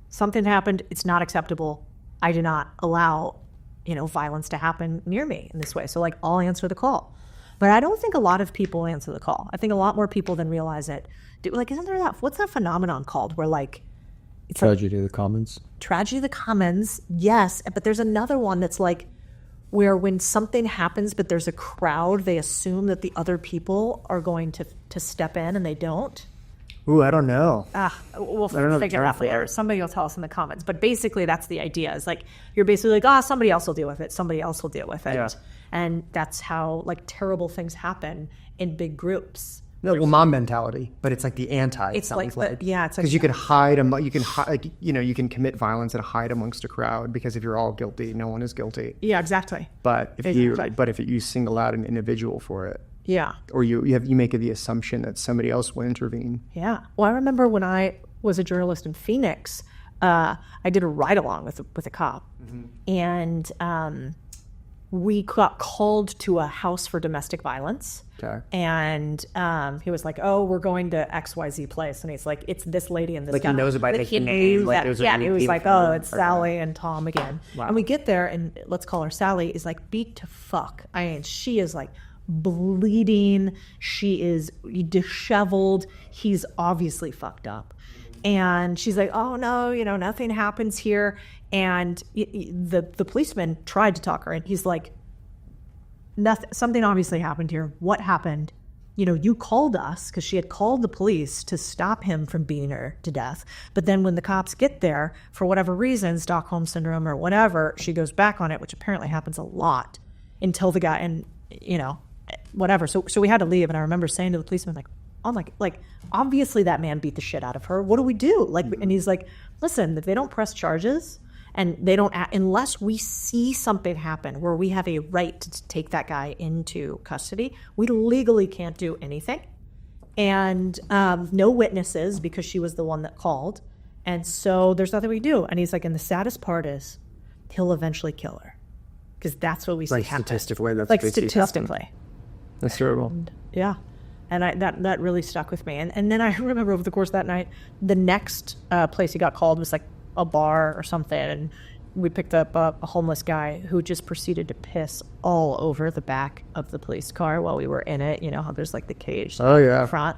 something happened. It's not acceptable. I do not allow, you know, violence to happen near me in this way. So, like, I'll answer the call. But I don't think a lot of people answer the call. I think a lot more people than realize it. Like, isn't there what's that phenomenon called where, like, it's Tragedy of the Commons. Tragedy of the Commons, yes. But there's another one that's like where when something happens but there's a crowd, they assume that the other people are going to step in and they don't. Ooh, I don't know. We'll figure it out later. Somebody will tell us in the comments. But basically that's the idea. Is like you're basically like, somebody else will deal with it. Somebody else will deal with it. Yeah. And that's how like terrible things happen in big groups. No, well, mom mentality, but it's like the anti. It's like, it's like because you can hide them. You can like, you know, you can commit violence and hide amongst a crowd because if you're all guilty, no one is guilty. Yeah, exactly. But if you single out an individual for it, yeah, or you make the assumption that somebody else will intervene. Yeah. Well, I remember when I was a journalist in Phoenix, I did a ride along with a cop, and we got called to a house for domestic violence. Okay. And he was like, "Oh, we're going to XYZ place," and he's like, "It's this lady and this like guy." He knows about like, it. He knew that. Yeah, he was like, "Oh, it's Sally and Tom again." Wow. And we get there, and let's call her Sally. Is like beat to fuck. I mean, she is like bleeding. She is disheveled. He's obviously fucked up. And she's like, "Oh no, you know, nothing happens here." And the policeman tried to talk her, and he's like, "Nothing. Something obviously happened here. What happened? You know, you called us," because she had called the police to stop him from beating her to death. But then when the cops get there, for whatever reason, Stockholm syndrome or whatever, she goes back on it, which apparently happens a lot until the guy, and you know, whatever. So we had to leave, and I remember saying to the policeman, like, "Oh my, like obviously that man beat the shit out of her. What do we do?" Like, and he's like, "Listen, if they don't press charges." And they don't, unless we see something happen where we have a right to take that guy into custody, we legally can't do anything. And no witnesses because she was the one that called. And so there's nothing we do. And he's like, and the saddest part is he'll eventually kill her. Because that's what we see happen. Statistically, that's like statistically. That's terrible. And, yeah. And that really stuck with me. And then I remember over the course of that night, the next place he got called was like a bar or something, and we picked up a homeless guy who just proceeded to piss all over the back of the police car while we were in it. You know how there's like the cage in front,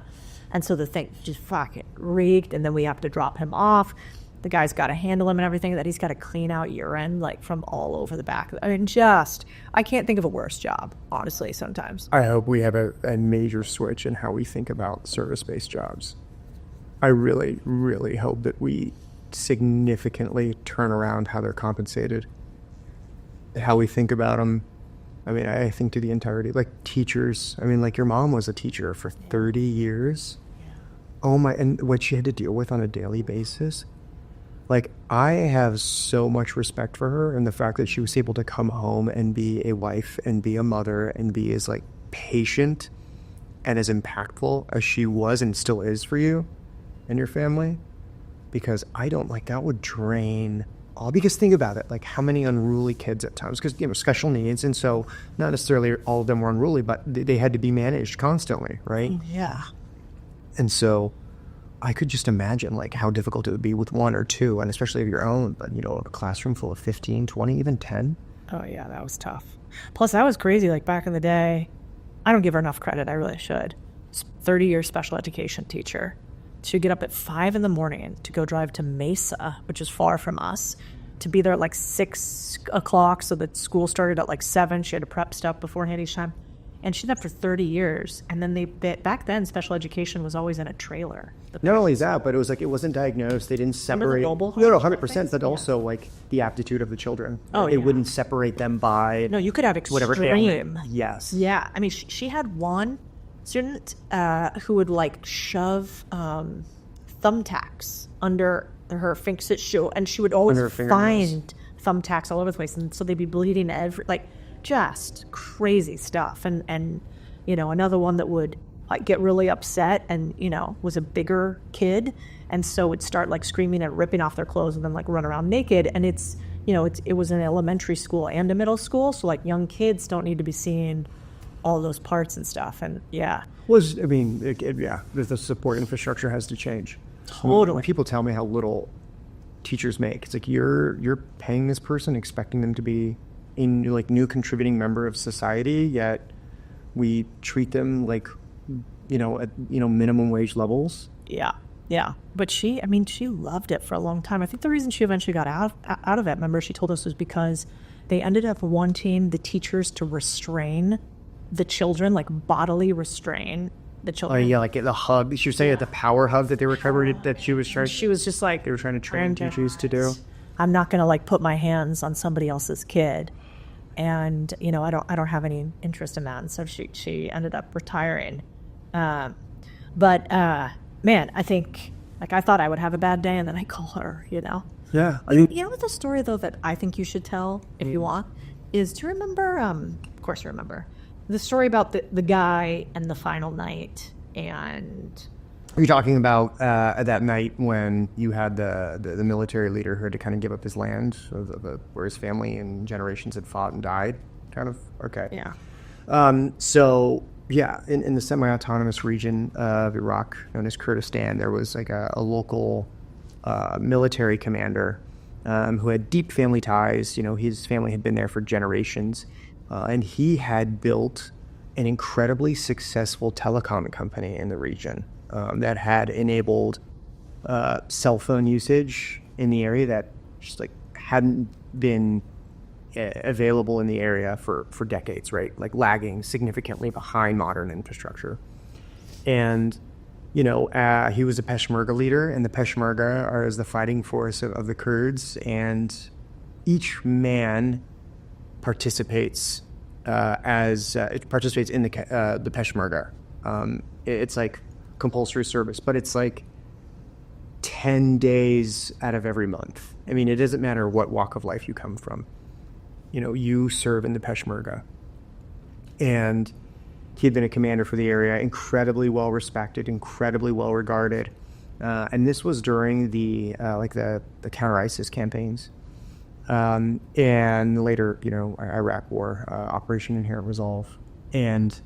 and so the thing just fucking reeked. And then we have to drop him off. The guy's got to handle him and everything. That he's got to clean out urine like from all over the back. I mean, I can't think of a worse job, honestly. Sometimes I hope we have a major switch in how we think about service-based jobs. I really, really hope that we significantly turn around how they're compensated, how we think about them. I mean, I think to the entirety, like teachers. I mean, like your mom was a teacher for 30 years. Yeah. Oh my, and what she had to deal with on a daily basis. Like, I have so much respect for her and the fact that she was able to come home and be a wife and be a mother and be as like patient and as impactful as she was and still is for you and your family. Because I don't like that would drain all. Because think about it, like how many unruly kids at times, because you know special needs, and so not necessarily all of them were unruly, but they had to be managed constantly, right? Yeah. And so I could just imagine like how difficult it would be with one or two, and especially of your own. But you know, a classroom full of 15, 20, even 10. Oh yeah, that was tough. Plus that was crazy. Like back in the day, I don't give her enough credit. I really should. 30-year special education teacher. She'd get up at 5 a.m. to go drive to Mesa, which is far from us, to be there at like 6 o'clock. So that school started at like 7. She had to prep stuff beforehand each time. And she did that for 30 years. And then back then, special education was always in a trailer. Not only that, but it was like it wasn't diagnosed. They didn't separate. No, 100%. But also like the aptitude of the children. Oh, It wouldn't separate them by. No, you could have extreme. Whatever. Yes. Yeah. I mean, she had one student who would like shove thumbtacks under her fingers, and she would always Under her fingernails. find thumbtacks all over the place, and so they'd be bleeding just crazy stuff. And another one that would like get really upset and was a bigger kid, and so would start like screaming and ripping off their clothes and then like run around naked. And it was an elementary school and a middle school, so like young kids don't need to be seeing all those parts and stuff. And the support infrastructure has to change. Totally. When people tell me how little teachers make, it's like you're paying this person, expecting them to be a new contributing member of society, yet we treat them like at minimum wage levels. Yeah. But she loved it for a long time. I think the reason she eventually got out of it, remember, she told us, was because they ended up wanting the teachers to restrain the children, like bodily restrain the Oh children. yeah, like at the hub. She was saying at the power hub that they were covered, that she was trying. She was just like, they were trying to train teachers to do. I'm not going to like put my hands on somebody else's kid, and I don't have any interest in that. And so she ended up retiring. But man, I think I thought I would have a bad day, and then I call her. Yeah, What the story though that I think you should tell if you want is, do you remember? Of course you remember the story about the guy and the final night. And are you talking about that night when you had the military leader who had to kind of give up his land, where his family and generations had fought and died? Kind of. Okay. yeah. So yeah, in the semi-autonomous region of Iraq known as Kurdistan, there was like a local military commander who had deep family ties. His family had been there for generations, and he had built an incredibly successful telecom company in the region that had enabled cell phone usage in the area that just like hadn't been available in the area for decades, right? Like lagging significantly behind modern infrastructure. And he was a Peshmerga leader, and the Peshmerga is the fighting force of the Kurds, and each man participates in the Peshmerga. It's like compulsory service, but it's like 10 days out of every month. I mean, it doesn't matter what walk of life you come from. You serve in the Peshmerga. And he had been a commander for the area, incredibly well respected, incredibly well regarded. And this was during the counter-ISIS campaigns. And later, Iraq War, Operation Inherent Resolve. And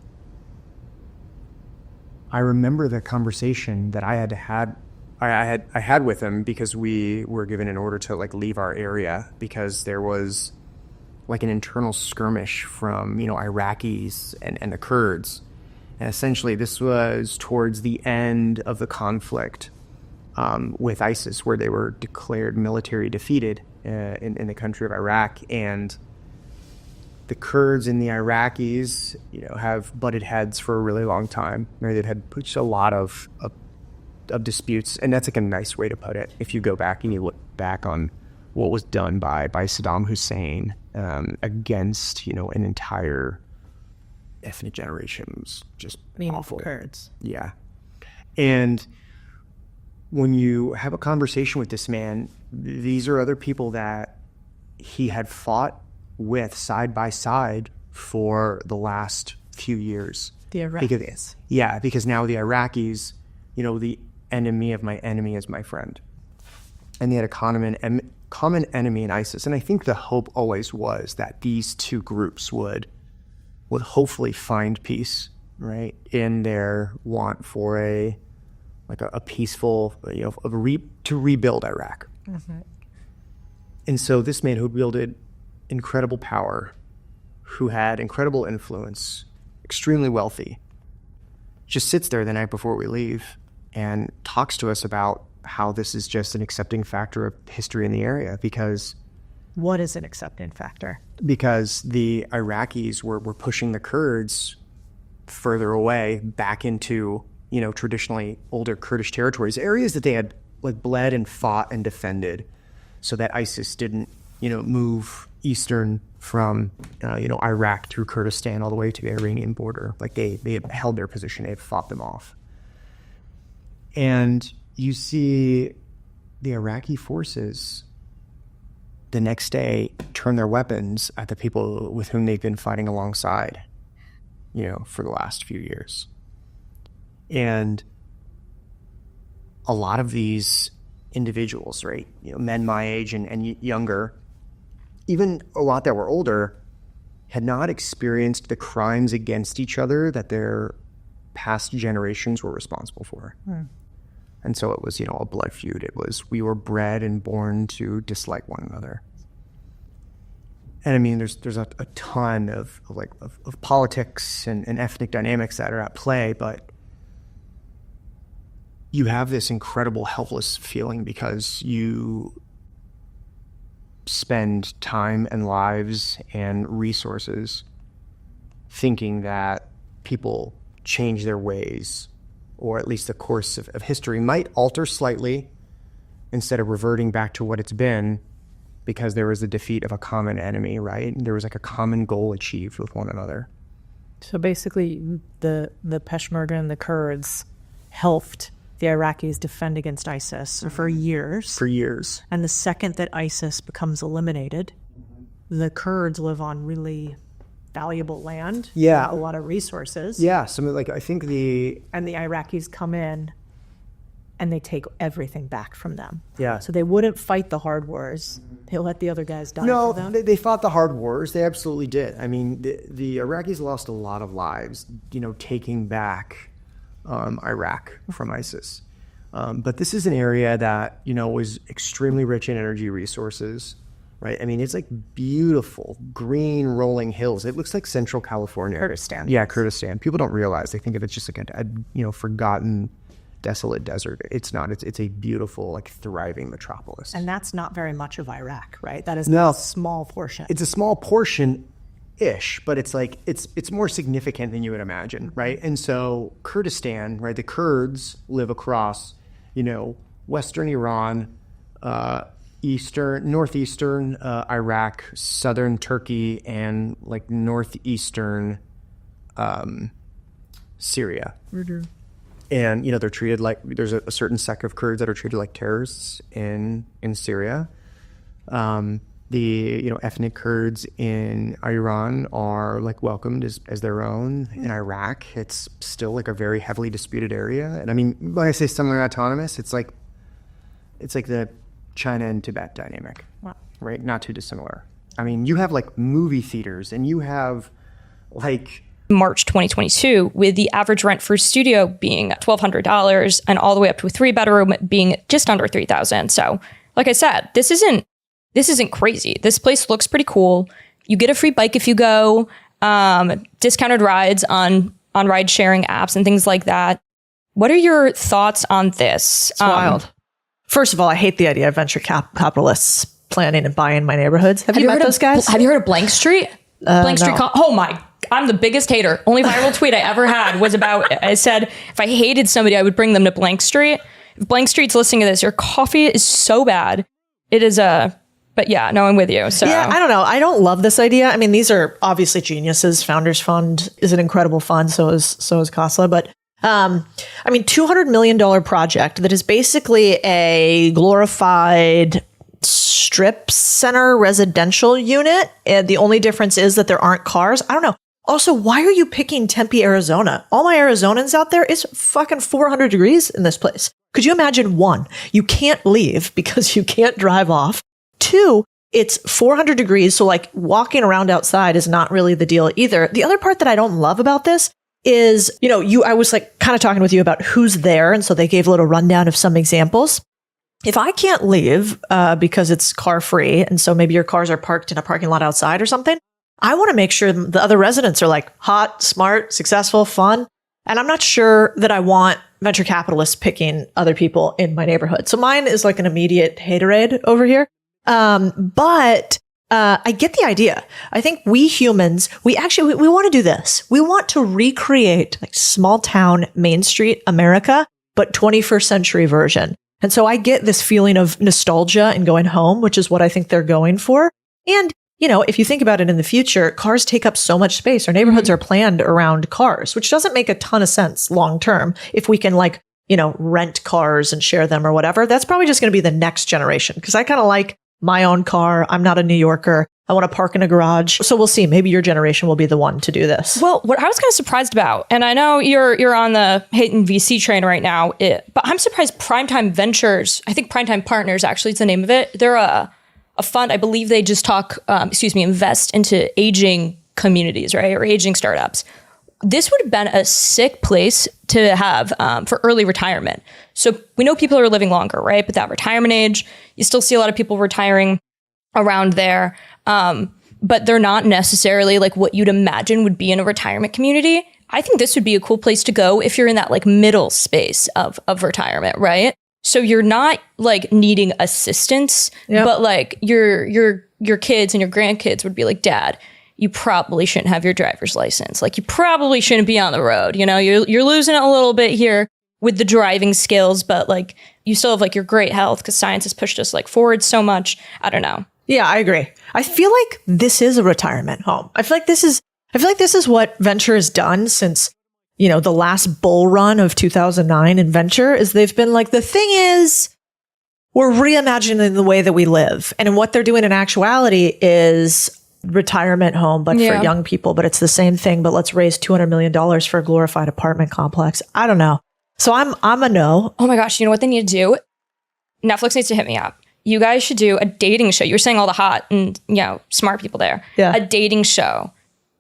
I remember the conversation that I had with him, because we were given an order to like leave our area because there was like an internal skirmish from Iraqis and the Kurds. And essentially this was towards the end of the conflict with ISIS, where they were declared military defeated in the country of Iraq. And the Kurds and the Iraqis have butted heads for a really long time. They've had a lot of disputes, and that's like a nice way to put it. If you go back and you look back on what was done by Saddam Hussein against an entire ethnic generation, it was just awful. Kurds. Yeah. And when you have a conversation with this man, these are other people that he had fought with side by side for the last few years. The Iraqis. Because now the Iraqis, the enemy of my enemy is my friend. And they had a common enemy in ISIS. And I think the hope always was that these two groups would hopefully find peace, right, in their want for a peaceful, to rebuild Iraq. Mm-hmm. And so this man who wielded incredible power, who had incredible influence, extremely wealthy, just sits there the night before we leave and talks to us about how this is just an accepting factor of history in the area. Because what is an accepting factor? Because the Iraqis were pushing the Kurds further away back into traditionally older Kurdish territories, areas that they had like bled and fought and defended, so that ISIS didn't move eastern from Iraq through Kurdistan all the way to the Iranian border. Like they had held their position, they had fought them off. And you see the Iraqi forces the next day turn their weapons at the people with whom they've been fighting alongside, for the last few years. And a lot of these individuals, right, men my age and younger, even a lot that were older, had not experienced the crimes against each other that their past generations were responsible for. And so it was, a blood feud. It was, we were bred and born to dislike one another. And I mean, there's a ton of politics and ethnic dynamics that are at play, but you have this incredible helpless feeling because you spend time and lives and resources thinking that people change their ways, or at least the course of history might alter slightly instead of reverting back to what it's been, because there was the defeat of a common enemy, right? There was like a common goal achieved with one another. So basically, the Peshmerga and the Kurds helped the Iraqis defend against ISIS for years. And the second that ISIS becomes eliminated, the Kurds live on really valuable land. Yeah. A lot of resources. Yeah. I think And the Iraqis come in and they take everything back from them. Yeah. So they wouldn't fight the hard wars. They let the other guys die No, for them. they fought the hard wars. They absolutely did. I mean, the Iraqis lost a lot of lives, taking back Iraq from ISIS. But this is an area that, was extremely rich in energy resources, right? I mean, it's like beautiful, green, rolling hills. It looks like Central California. Kurdistan. Yeah, Kurdistan. People don't realize. They think of it just like a forgotten, desolate desert. It's not. It's a beautiful, thriving metropolis. And that's not very much of Iraq, right? That is No. a small portion. It's a small portion-ish, but it's more significant than you would imagine, right? And so Kurdistan, right? The Kurds live across, Western Iran, northeastern Iraq, southern Turkey, and northeastern Syria. And they're treated like, there's a certain sect of Kurds that are treated like terrorists in Syria. The ethnic Kurds in Iran are welcomed as their own. In Iraq, it's still a very heavily disputed area. And I mean, when I say semi-autonomous, it's like the China and Tibet dynamic, right? Not too dissimilar. I mean, you have movie theaters, and you have March 2022, with the average rent for a studio being $1,200 and all the way up to a 3-bedroom being just under $3,000. So, like I said, this isn't crazy. This place looks pretty cool. You get a free bike if you go, discounted rides on ride sharing apps and things like that. What are your thoughts on this? It's wild. First of all, I hate the idea of venture capitalists planning and buying my neighborhoods. Have you met those guys? Have you heard of Blank Street? Blank Street. Oh my, I'm the biggest hater. Only viral tweet I ever had was about, I said, if I hated somebody, I would bring them to Blank Street. If Blank Street's listening to this, your coffee is so bad. It is but yeah, no, I'm with you. So yeah, I don't know. I don't love this idea. I mean, these are obviously geniuses. Founders Fund is an incredible fund. So is Khosla. But I mean, $200 million project that is basically a glorified strip center residential unit. And the only difference is that there aren't cars. I don't know. Also, why are you picking Tempe, Arizona? All my Arizonans out there, it's fucking 400 degrees in this place. Could you imagine? 1, you can't leave because you can't drive off. 2, it's 400 degrees. So walking around outside is not really the deal either. The other part that I don't love about this is, I was kind of talking with you about who's there. And so they gave a little rundown of some examples. If I can't leave because it's car free, and so maybe your cars are parked in a parking lot outside or something, I want to make sure the other residents are hot, smart, successful, fun. And I'm not sure that I want venture capitalists picking other people in my neighborhood. So mine is an immediate haterade over here. But I get the idea. I think we humans, we want to do this. We want to recreate small town Main Street America, but 21st century version. And so I get this feeling of nostalgia and going home, which is what I think they're going for. And, if you think about it in the future, cars take up so much space. Our neighborhoods are planned around cars, which doesn't make a ton of sense long term if we can rent cars and share them or whatever. That's probably just going to be the next generation because I kind of like my own car. I'm not a New Yorker. I want to park in a garage. So we'll see. Maybe your generation will be the one to do this. Well, what I was kind of surprised about, and I know you're on the Hayton VC train right now, but I'm surprised Primetime Ventures, I think Primetime Partners actually is the name of it. They're a fund. I believe they just invest into aging communities, right? Or aging startups. This would have been a sick place to have for early retirement. So we know people are living longer, right? But that retirement age, you still see a lot of people retiring around there. But they're not necessarily like what you'd imagine would be in a retirement community. I think this would be a cool place to go if you're in that like middle space of retirement, right? So you're not like needing assistance, but like your kids and your grandkids would be like, Dad, you probably shouldn't have your driver's license. Like you probably shouldn't be on the road. You're losing it a little bit here with the driving skills, but like you still have like your great health because science has pushed us like forward so much. I don't know. Yeah, I agree. I feel like this is a retirement home. I feel like this is what venture has done since, the last bull run of 2009 in venture is they've been like, the thing is, we're reimagining the way that we live. And what they're doing in actuality is retirement home, but for young people, but it's the same thing, but let's raise $200 million for a glorified apartment complex. I don't know. So I'm a no. Oh my gosh. You know what they need to do? Netflix needs to hit me up. You guys should do a dating show. You were saying all the hot and, smart people there. Yeah. A dating show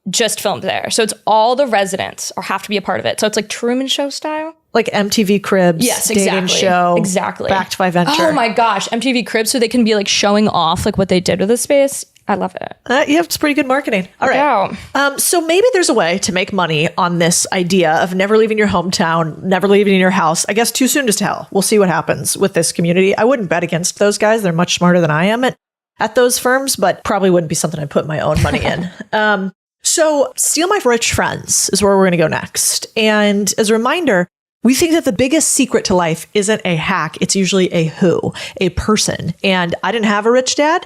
just filmed there. So it's all the residents or have to be a part of it. So it's like Truman Show style. Like MTV Cribs, yes, dating exactly. show. Exactly. Backed by venture. Oh my gosh. MTV Cribs so they can be like showing off like what they did with the space. I love it. Yeah, it's pretty good marketing. All right. So maybe there's a way to make money on this idea of never leaving your hometown, never leaving your house. I guess too soon to tell. We'll see what happens with this community. I wouldn't bet against those guys. They're much smarter than I am at those firms, but probably wouldn't be something I'd put my own money in. So Steal My Rich Friends is where we're going to go next. And as a reminder, we think that the biggest secret to life isn't a hack. It's usually a person. And I didn't have a rich dad.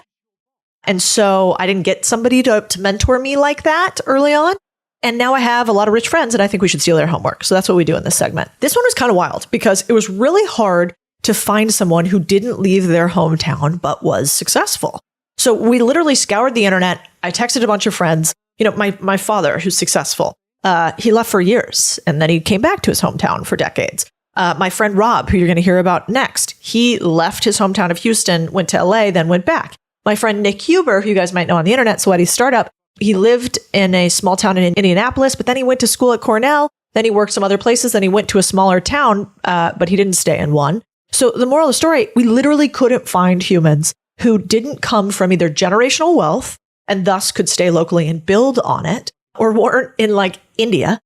And so I didn't get somebody to mentor me like that early on. And now I have a lot of rich friends and I think we should steal their homework. So that's what we do in this segment. This one was kind of wild because it was really hard to find someone who didn't leave their hometown but was successful. So we literally scoured the internet. I texted a bunch of friends. My father, who's successful, he left for years and then he came back to his hometown for decades. My friend Rob, who you're going to hear about next, he left his hometown of Houston, went to LA, then went back. My friend Nick Huber, who you guys might know on the internet, Sweaty Startup, he lived in a small town in Indianapolis, but then he went to school at Cornell. Then he worked some other places. Then he went to a smaller town, but he didn't stay in one. So the moral of the story, we literally couldn't find humans who didn't come from either generational wealth and thus could stay locally and build on it, or weren't in like India,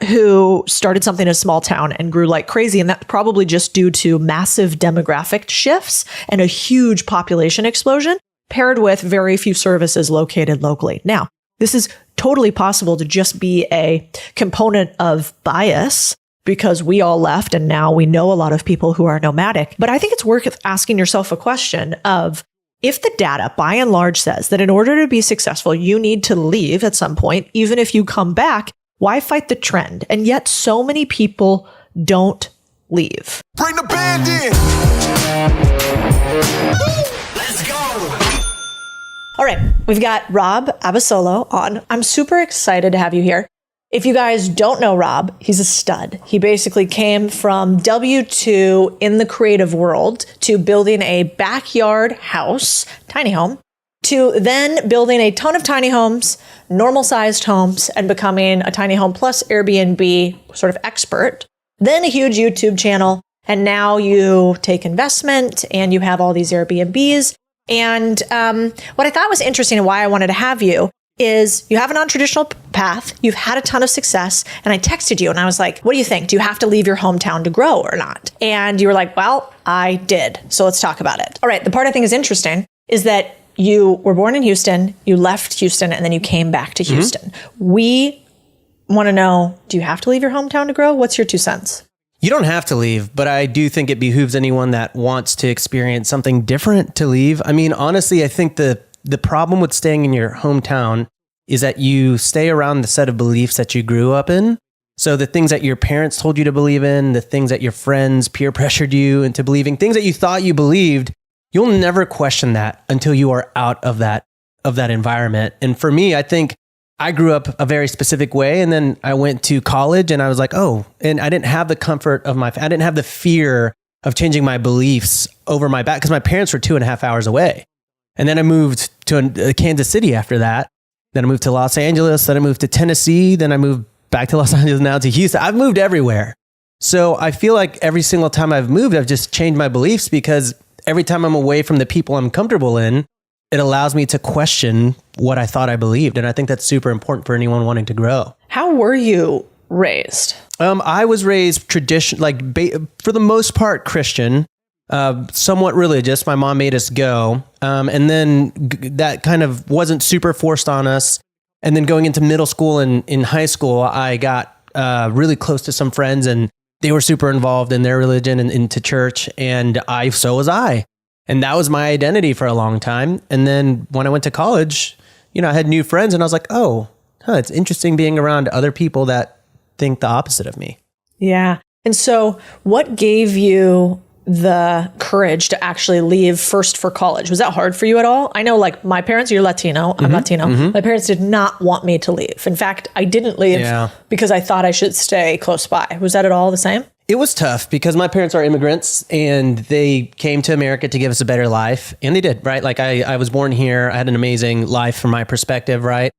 who started something in a small town and grew like crazy. And that's probably just due to massive demographic shifts and a huge population explosion paired with very few services located locally. Now, this is totally possible to just be a component of bias because we all left and now we know a lot of people who are nomadic. But I think it's worth asking yourself a question of, if the data by and large says that in order to be successful, you need to leave at some point, even if you come back, why fight the trend? And yet so many people don't leave. Bring the band in. Let's go. All right. We've got Rob Abasolo on. I'm super excited to have you here. If you guys don't know Rob, he's a stud. He basically came from W2 in the creative world to building a backyard house, tiny home, to then building a ton of tiny homes, normal sized homes, and becoming a tiny home plus Airbnb sort of expert, then a huge YouTube channel. And now you take investment and you have all these Airbnbs. And what I thought was interesting and why I wanted to have you is you have a non-traditional path. You've had a ton of success. And I texted you and I was like, what do you think? Do you have to leave your hometown to grow or not? And you were like, well, I did. So let's talk about it. All right. The part I think is interesting is that you were born in Houston, you left Houston, and then you came back to Houston. We want to know, do you have to leave your hometown to grow? What's your 2 cents? You don't have to leave, but I do think it behooves anyone that wants to experience something different to leave. I mean, honestly, I think the problem with staying in your hometown is that you stay around the set of beliefs that you grew up in. So the things that your parents told you to believe in, the things that your friends peer pressured you into believing, things that you thought you believed, you'll never question that until you are out of that environment. And for me, I think I grew up a very specific way, and then I went to college and I was like, oh, and I didn't have the comfort of I didn't have the fear of changing my beliefs over my back because my parents were 2.5 hours away. And then I moved to Kansas City after that. Then I moved to Los Angeles. Then I moved to Tennessee. Then I moved back to Los Angeles, now to Houston. I've moved everywhere. So I feel like every single time I've moved, I've just changed my beliefs because every time I'm away from the people I'm comfortable in, it allows me to question what I thought I believed. And I think that's super important for anyone wanting to grow. How were you raised? I was raised for the most part, Christian, somewhat religious. My mom made us go. And then that kind of wasn't super forced on us. And then going into middle school and in high school, I got really close to some friends and they were super involved in their religion and into church. And so was I. And that was my identity for a long time. And then when I went to college, I had new friends and I was like, it's interesting being around other people that think the opposite of me. Yeah. And so what gave you the courage to actually leave first for college? Was that hard for you at all? I know like my parents, you're Latino, I'm Latino. My parents did not want me to leave. In fact, I didn't leave because I thought I should stay close by. Was that at all the same? It was tough because my parents are immigrants and they came to America to give us a better life. And they did, right? Like I was born here. I had an amazing life from my perspective, right?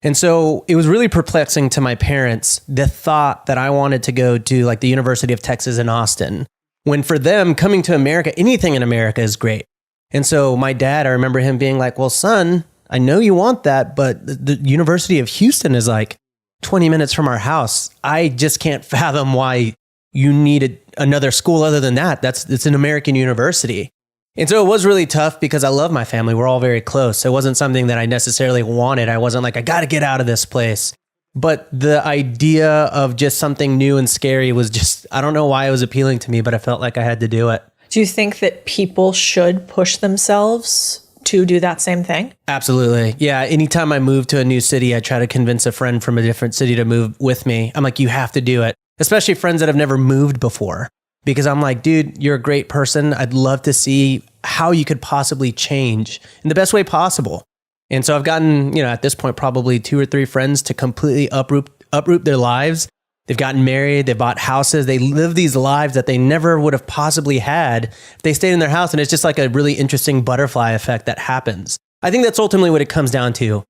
And so it was really perplexing to my parents, the thought that I wanted to go to like the University of Texas in Austin, when for them coming to America, anything in America is great. And so my dad, I remember him being like, well, son, I know you want that, but the University of Houston is like 20 minutes from our house. I just can't fathom why you needed another school other than that. It's an American university. And so it was really tough because I love my family. We're all very close. It wasn't something that I necessarily wanted. I wasn't like, I got to get out of this place. But the idea of just something new and scary was just, I don't know why it was appealing to me, but I felt like I had to do it. Do you think that people should push themselves to do that same thing? Absolutely. Yeah. Anytime I move to a new city, I try to convince a friend from a different city to move with me. I'm like, you have to do it. Especially friends that have never moved before. Because I'm like, dude, you're a great person. I'd love to see how you could possibly change in the best way possible. And so I've gotten, at this point, probably 2 or 3 friends to completely uproot their lives. They've gotten married, they've bought houses, they live these lives that they never would have possibly had if they stayed in their house. And it's just like a really interesting butterfly effect that happens. I think that's ultimately what it comes down to.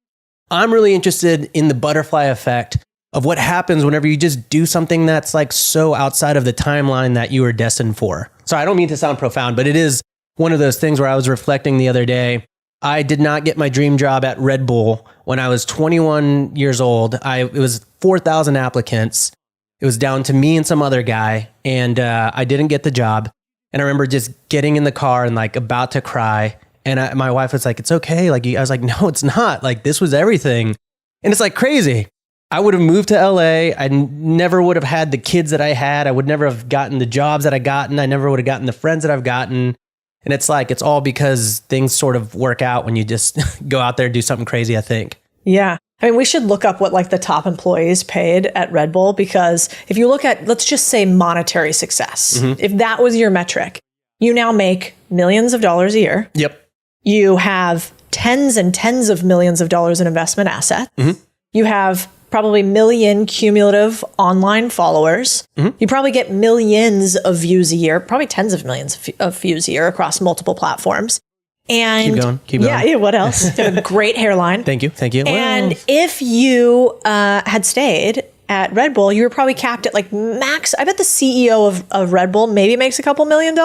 I'm really interested in the butterfly effect of what happens whenever you just do something that's like so outside of the timeline that you were destined for. So I don't mean to sound profound, but it is one of those things where I was reflecting the other day. I did not get my dream job at Red Bull when I was 21 years old. It was 4,000 applicants. It was down to me and some other guy, and I didn't get the job. And I remember just getting in the car and like about to cry. And my wife was like, "It's okay." Like I was like, "No, it's not. Like this was everything." And it's like crazy. I would have moved to LA. I never would have had the kids that I had. I would never have gotten the jobs that I gotten. I never would have gotten the friends that I've gotten. And it's like, it's all because things sort of work out when you just go out there and do something crazy, I think. Yeah. I mean, we should look up what like the top employees paid at Red Bull, because if you look at, let's just say monetary success, if that was your metric, you now make millions of dollars a year. Yep. You have tens and tens of millions of dollars in investment assets. You have probably million cumulative online followers. You probably get millions of views a year, probably tens of millions of views a year across multiple platforms. And keep going. Yeah, what else? You have a great hairline. Thank you. And if you had stayed at Red Bull, you were probably capped at like max. I bet the CEO of Red Bull maybe makes a couple $1 million,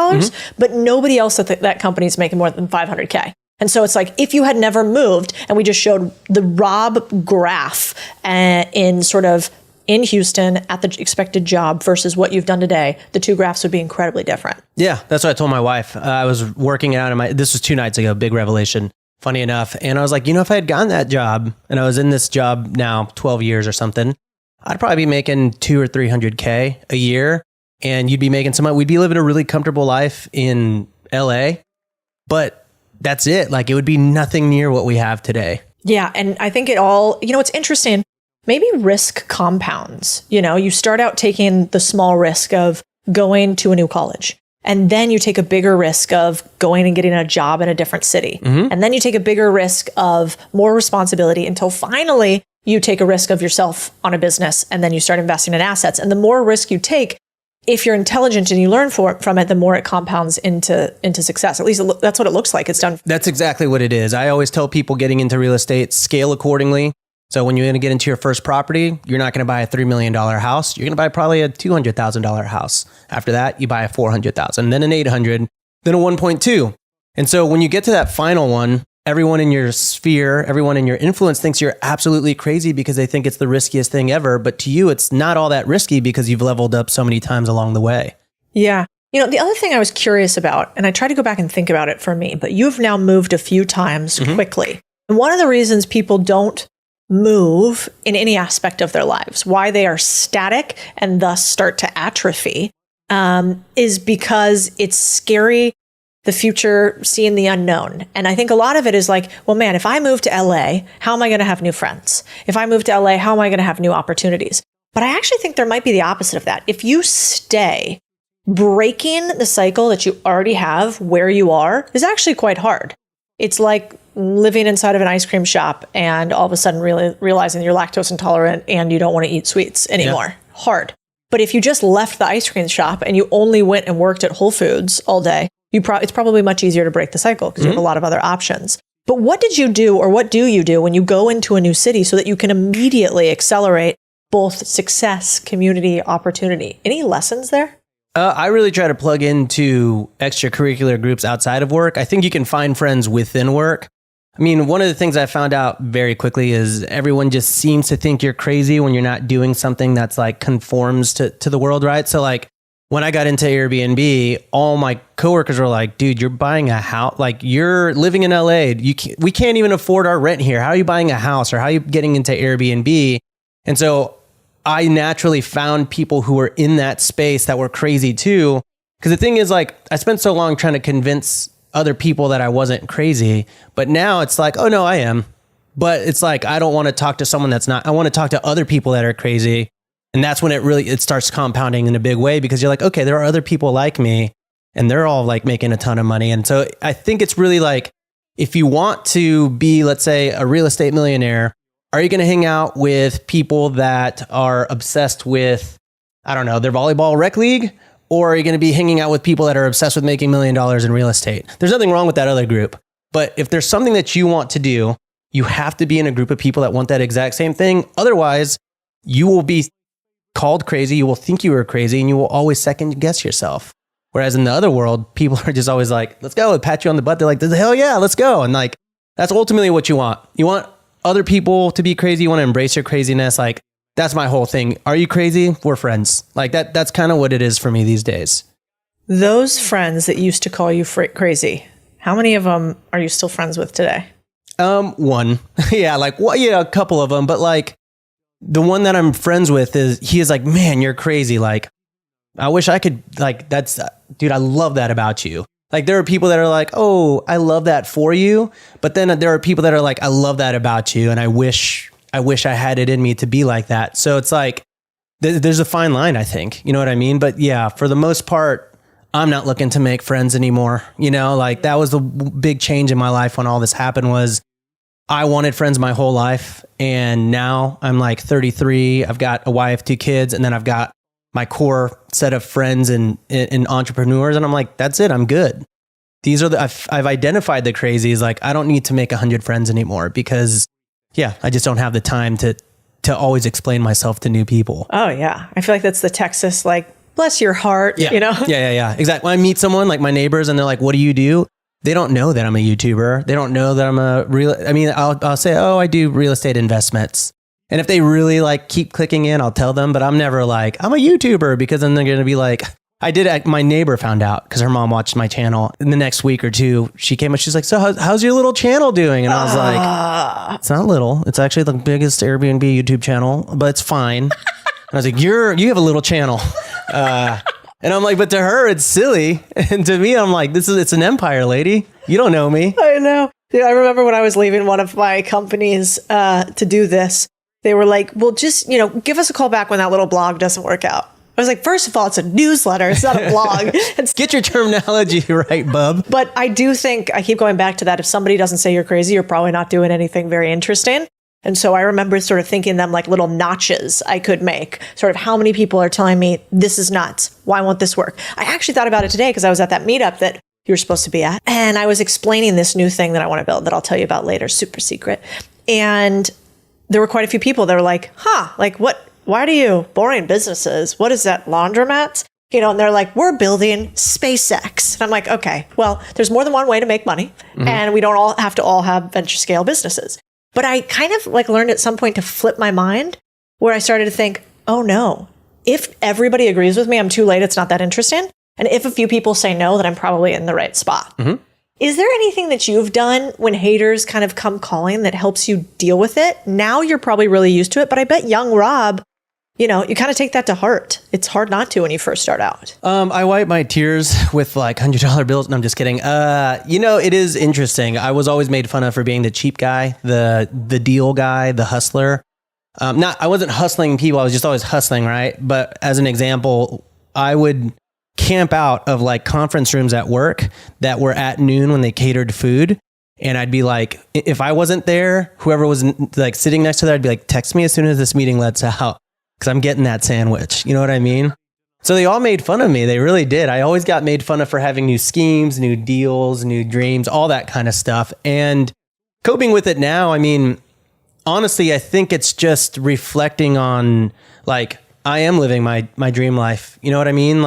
but nobody else at that company is making more than 500K. And so it's like, if you had never moved, and we just showed the Rob graph in Houston at the expected job versus what you've done today, the two graphs would be incredibly different. Yeah, that's what I told my wife. I was working out this was 2 nights ago, big revelation, funny enough. And I was like, if I had gotten that job and I was in this job now 12 years or something, I'd probably be making 200 or 300K a year. And you'd be making we'd be living a really comfortable life in LA. But that's it. Like it would be nothing near what we have today. Yeah. And I think it all, it's interesting. maybe risk compounds. You know, you start out taking the small risk of going to a new college. And then you take a bigger risk of going and getting a job in a different city. And then you take a bigger risk of more responsibility until finally you take a risk of yourself on a business, and then you start investing in assets. And the more risk you take, if you're intelligent and you learn from it, the more it compounds into success. At least that's what it looks like. It's done. That's exactly what it is. I always tell people getting into real estate, scale accordingly. So when you're going to get into your first property, you're not going to buy a $3 million house. You're going to buy probably a $200,000 house. After that, you buy a $400,000, then an 800, then a 1.2. And so when you get to that final one, everyone in your sphere, everyone in your influence thinks you're absolutely crazy because they think it's the riskiest thing ever. But to you, it's not all that risky because you've leveled up so many times along the way. Yeah. You know, the other thing I was curious about, and I try to go back and think about it for me, but you've now moved a few times quickly. And one of the reasons people don't move in any aspect of their lives, why they are static and thus start to atrophy, is because it's scary, the future, seeing the unknown. And I think a lot of it is like, well, man, if I move to LA, how am I going to have new friends? If I move to LA, how am I going to have new opportunities? But I actually think there might be the opposite of that. If you stay, breaking the cycle that you already have where you are is actually quite hard. It's like living inside of an ice cream shop and all of a sudden really realizing you're lactose intolerant and you don't want to eat sweets anymore. Yeah. Hard. But if you just left the ice cream shop and you only went and worked at Whole Foods all day, it's probably much easier to break the cycle because you have a lot of other options. But what did you do, or what do you do when you go into a new city so that you can immediately accelerate both success, community, opportunity? Any lessons there? I really try to plug into extracurricular groups outside of work. I think you can find friends within work. I mean, one of the things I found out very quickly is everyone just seems to think you're crazy when you're not doing something that's like conforms to the world, right? So like when I got into Airbnb, all my coworkers were like, dude, you're buying a house. Like you're living in LA. We can't even afford our rent here. How are you buying a house, or how are you getting into Airbnb? And so I naturally found people who were in that space that were crazy too. Because the thing is, like, I spent so long trying to convince other people that I wasn't crazy, but now it's like, oh no, I am. But it's like, I don't want to talk to someone that's not. I want to talk to other people that are crazy. And that's when it starts compounding in a big way, because you're like, okay, there are other people like me and they're all like making a ton of money. And so I think it's really like, if you want to be, let's say, a real estate millionaire, are you going to hang out with people that are obsessed with, I don't know, their volleyball rec league? Or are you going to be hanging out with people that are obsessed with making $1 million in real estate? There's nothing wrong with that other group. But if there's something that you want to do, you have to be in a group of people that want that exact same thing. Otherwise, you will be called crazy. You will think you are crazy, and you will always second guess yourself. Whereas in the other world, people are just always like, let's go, and pat you on the butt. They're like, hell yeah, let's go. And like, that's ultimately what you want. You want other people to be crazy. You want to embrace your craziness. Like, that's my whole thing. Are you crazy? We're friends. Like that's kind of what it is for me these days. Those friends that used to call you crazy, how many of them are you still friends with today? One. Yeah, like, well, yeah, a couple of them. But like, the one that I'm friends with he is like, man, you're crazy. Like, I wish I could, like, dude, I love that about you. Like, there are people that are like, oh, I love that for you. But then there are people that are like, I love that about you. And I wish I had it in me to be like that. So it's like, there's a fine line, I think. You know what I mean? But yeah, for the most part, I'm not looking to make friends anymore. You know, like that was the big change in my life when all this happened. Was I wanted friends my whole life. And now I'm like 33. I've got a wife, 2 kids, and then I've got my core set of friends and entrepreneurs. And I'm like, that's it. I'm good. These are I've identified the crazies. Like, I don't need to make 100 friends anymore because, yeah, I just don't have the time to always explain myself to new people. Oh yeah. I feel like that's the Texas, like, bless your heart, yeah. You know? Yeah. Exactly. When I meet someone like my neighbors and they're like, what do you do? They don't know that I'm a YouTuber. They don't know that I'm I'll say, oh, I do real estate investments. And if they really like keep clicking in, I'll tell them, but I'm never like, I'm a YouTuber, because then they're going to be like, my neighbor found out because her mom watched my channel. In the next week or two, she came and she's like, so how's your little channel doing? And I was like, it's not little. It's actually the biggest Airbnb YouTube channel, but it's fine. And I was like, you have a little channel. And I'm like, but to her, it's silly. And to me, I'm like, it's an empire, lady. You don't know me. I know. Dude, I remember when I was leaving one of my companies to do this, They were like, well, just, give us a call back when that little blog doesn't work out. I was like, first of all, it's a newsletter. It's not a blog. Get your terminology right, bub. But I do think, I keep going back to that. If somebody doesn't say you're crazy, you're probably not doing anything very interesting. And so I remember sort of thinking them like little notches I could make. Sort of how many people are telling me this is nuts. Why won't this work? I actually thought about it today because I was at that meetup that you were supposed to be at. And I was explaining this new thing that I want to build that I'll tell you about later, super secret. And there were quite a few people that were like, what? Why do you boring businesses? What is that, laundromats? And they're like, we're building SpaceX. And I'm like, okay, well, there's more than one way to make money. And we don't all have venture scale businesses. But I kind of learned at some point to flip my mind where I started to think, oh no, if everybody agrees with me, I'm too late. It's not that interesting. And if a few people say no, then I'm probably in the right spot. Is there anything that you've done when haters kind of come calling that helps you deal with it? Now you're probably really used to it, but I bet young Rob, you kind of take that to heart. It's hard not to when you first start out. I wipe my tears with $100 bills. No, I'm just kidding. It is interesting. I was always made fun of for being the cheap guy, the deal guy, the hustler. I wasn't hustling people. I was just always hustling, right? But as an example, I would camp out of conference rooms at work that were at noon when they catered food. And I'd be like, if I wasn't there, whoever was sitting next to that, I'd be like, text me as soon as this meeting lets out. Because I'm getting that sandwich. You know what I mean? So they all made fun of me. They really did. I always got made fun of for having new schemes, new deals, new dreams, all that kind of stuff. And coping with it now, I mean, honestly, I think it's just reflecting on I am living my dream life. You know what I mean?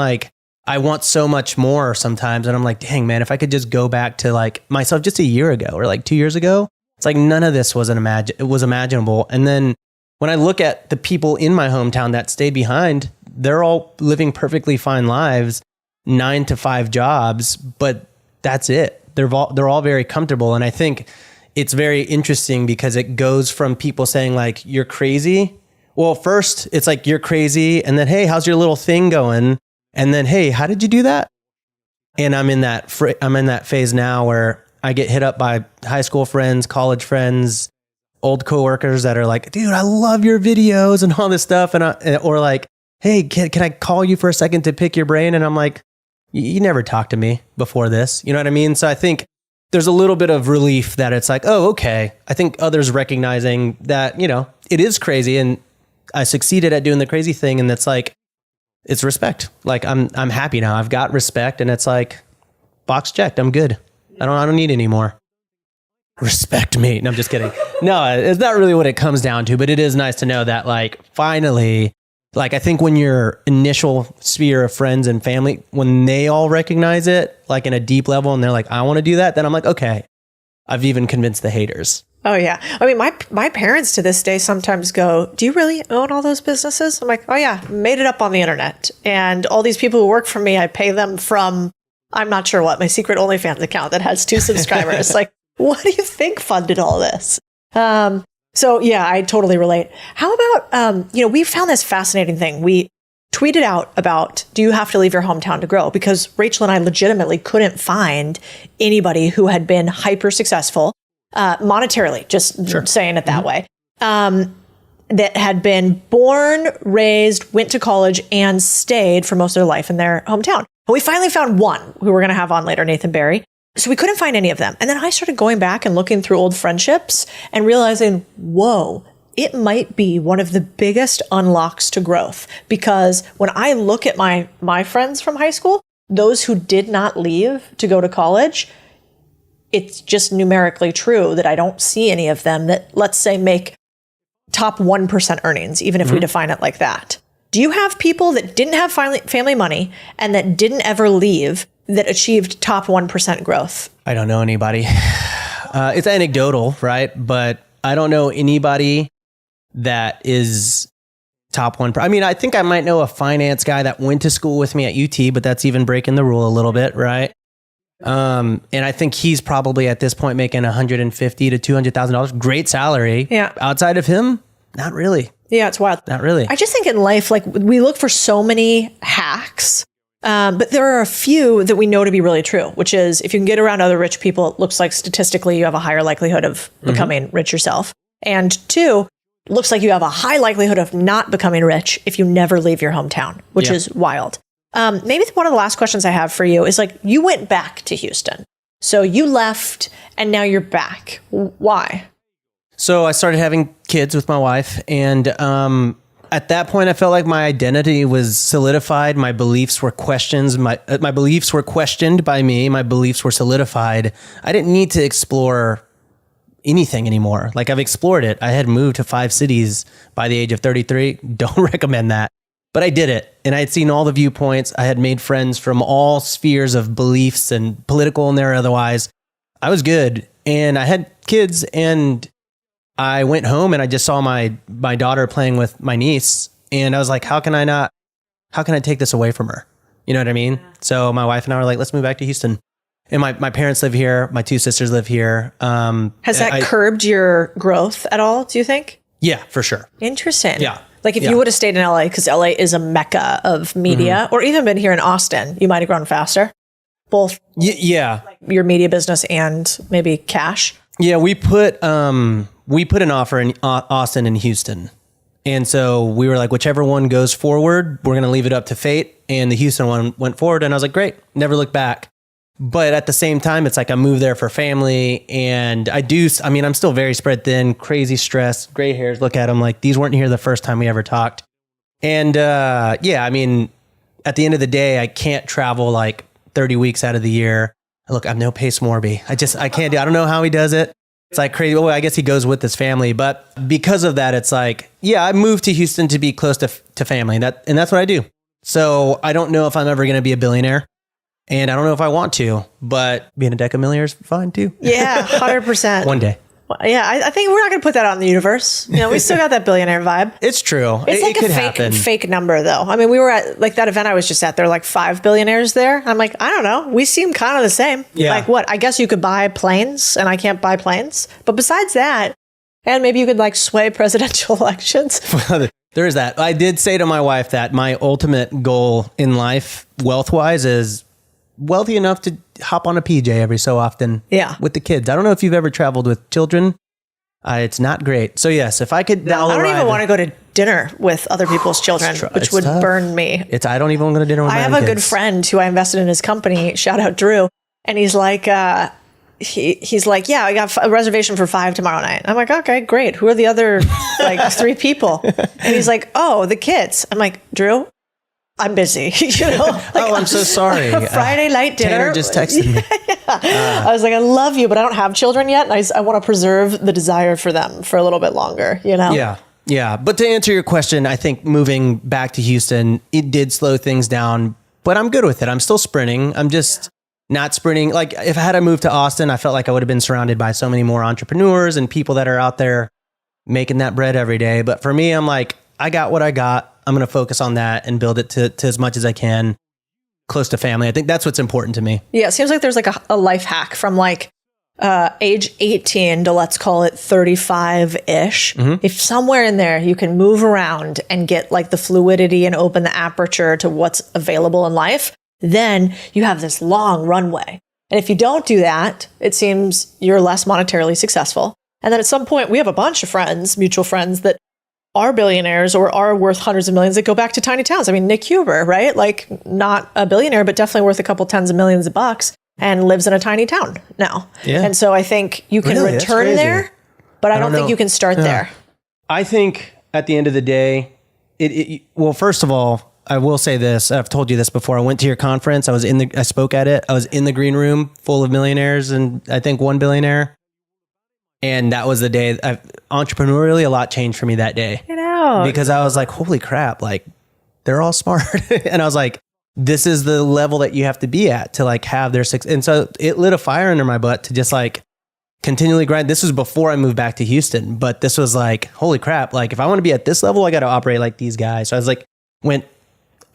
I want so much more sometimes. And I'm like, dang, man, if I could just go back to myself just a year ago or 2 years ago, it's none of this was imaginable. And then when I look at the people in my hometown that stayed behind, they're all living perfectly fine lives, 9 to 5 jobs, but that's it. They're all very comfortable. And I think it's very interesting because it goes from people saying you're crazy. Well, first it's you're crazy. And then, hey, how's your little thing going? And then, hey, how did you do that? And I'm in that phase now where I get hit up by high school friends, college friends, old coworkers that are like, dude, I love your videos and all this stuff. Or hey, can I call you for a second to pick your brain? And I'm like, you never talked to me before this. You know what I mean? So I think there's a little bit of relief that it's oh, okay. I think others recognizing that, it is crazy and I succeeded at doing the crazy thing. And that's it's respect. I'm happy now. I've got respect and it's box checked. I'm good. I don't need any more. Respect me. No, I'm just kidding. No, it's not really what it comes down to, but it is nice to know that finally, I think when your initial sphere of friends and family, when they all recognize it, in a deep level and they're like, I want to do that, then I'm like, okay, I've even convinced the haters. Oh yeah. I mean, my parents to this day sometimes go, do you really own all those businesses? I'm like, oh yeah, made it up on the internet. And all these people who work for me, I pay them from, I'm not sure what, my secret OnlyFans account that has 2 subscribers. What do you think funded all this? So yeah, I totally relate. How about, we found this fascinating thing. We tweeted out about, do you have to leave your hometown to grow? Because Rachel and I legitimately couldn't find anybody who had been hyper successful, monetarily, just saying it that way, that had been born, raised, went to college, and stayed for most of their life in their hometown. And we finally found one who we're going to have on later, Nathan Barry. So we couldn't find any of them. And then I started going back and looking through old friendships and realizing, whoa, it might be one of the biggest unlocks to growth. Because when I look at my friends from high school, those who did not leave to go to college, it's just numerically true that I don't see any of them that, let's say, make top 1% earnings, even if we define it like that. Do you have people that didn't have family money and that didn't ever leave that achieved top 1% growth? I don't know anybody. It's anecdotal, right? But I don't know anybody that is top 1%. I mean, I think I might know a finance guy that went to school with me at UT, but that's even breaking the rule a little bit, right? And I think he's probably at this point making $150,000 to $200,000. Great salary. Yeah. Outside of him, not really. Yeah, it's wild. Not really. I just think in life, we look for so many hacks. But there are a few that we know to be really true, which is if you can get around other rich people, it looks like statistically you have a higher likelihood of becoming rich yourself. And 2, looks like you have a high likelihood of not becoming rich if you never leave your hometown, which is wild. Maybe one of the last questions I have for you is like, you went back to Houston. So you left and now you're back. Why? So I started having kids with my wife, and at that point I felt like my identity was solidified. My beliefs were questioned. My beliefs were questioned by me. My beliefs were solidified. I didn't need to explore anything anymore. Like, I've explored it. I had moved to 5 cities by the age of 33. Don't recommend that. But I did it, and I had seen all the viewpoints. I had made friends from all spheres of beliefs, and political and there otherwise. I was good, and I had kids, and I went home and I just saw my daughter playing with my niece, and I was like, how can I take this away from her? You know what I mean? Yeah. So my wife and I were like, let's move back to Houston. And my parents live here. My 2 sisters live here. Has that curbed your growth at all, do you think? Yeah, for sure. Interesting. Yeah. Like if you would have stayed in LA, because LA is a mecca of media, or even been here in Austin, you might have grown faster. Both like your media business and maybe cash. Yeah, we put an offer in Austin and Houston. And so we were like, whichever one goes forward, we're going to leave it up to fate. And the Houston one went forward, and I was like, great, never look back. But at the same time, it's like I moved there for family, and I'm still very spread thin, crazy stress, gray hairs, look at them like these weren't here the first time we ever talked. And at the end of the day, I can't travel like 30 weeks out of the year. Look, I'm no Pace Morby. I can't do, I don't know how he does it. It's like crazy. Well, I guess he goes with his family, but because of that, it's like, I moved to Houston to be close to family, and that's what I do. So I don't know if I'm ever going to be a billionaire. And I don't know if I want to, but being a deck of millionaires is fine too. Yeah, 100%. One day. Well, yeah, I think we're not going to put that out in the universe. You know, we still got that billionaire vibe. It's true. It's like a fake number, though. I mean, we were at like that event I was just at. There were like 5 billionaires there. I'm like, I don't know. We seem kind of the same. Yeah. Like what? I guess you could buy planes, and I can't buy planes. But besides that, and maybe you could like sway presidential elections. There is that. I did say to my wife that my ultimate goal in life, wealth-wise, is wealthy enough to hop on a PJ every so often with the kids. I don't know if you've ever traveled with children. It's not great. So yes, if I could... I don't even want to go to dinner with other people's children, which would burn me. I don't even want to go to dinner with my I have a good friend who I invested in his company. Shout out Drew. And he's like... He's like, I got a reservation for 5 tomorrow night. I'm like, okay, great. Who are the other 3 people? And he's like, oh, the kids. I'm like, Drew, I'm busy. I'm so sorry. Friday night dinner. Tanner just texted me. I was like, I love you, but I don't have children yet. And I want to preserve the desire for them for a little bit longer, Yeah. But to answer your question, I think moving back to Houston, it did slow things down, but I'm good with it. I'm still sprinting. I'm just not sprinting. Like if I had moved to Austin, I felt like I would have been surrounded by so many more entrepreneurs and people that are out there making that bread every day. But for me, I'm like, I got what I got. I'm going to focus on that and build it to as much as I can close to family. I think that's what's important to me. Yeah. It seems like there's like a life hack from like age 18 to let's call it 35-ish. Mm-hmm. If somewhere in there you can move around and get like the fluidity and open the aperture to what's available in life, then you have this long runway. And if you don't do that, it seems you're less monetarily successful. And then at some point we have a bunch of friends, mutual friends that are billionaires or are worth hundreds of millions that go back to tiny towns. I mean, Nick Huber, right? Like not a billionaire, but definitely worth a couple tens of millions of bucks and lives in a tiny town now. Yeah. And so I think you can return there, but I don't think you can start there. I think at the end of the day, well, first of all, I will say this. I've told you this before. I went to your conference. I spoke at it. I was in the green room full of millionaires and I think 1 billionaire. And that was the day, entrepreneurially, a lot changed for me that day. Because I was like, holy crap, like they're all smart. And I was like, this is the level that you have to be at to like have their success. And so it lit a fire under my butt to just like continually grind. This was before I moved back to Houston, but this was like, holy crap. Like if I want to be at this level, I got to operate like these guys. So I was like, went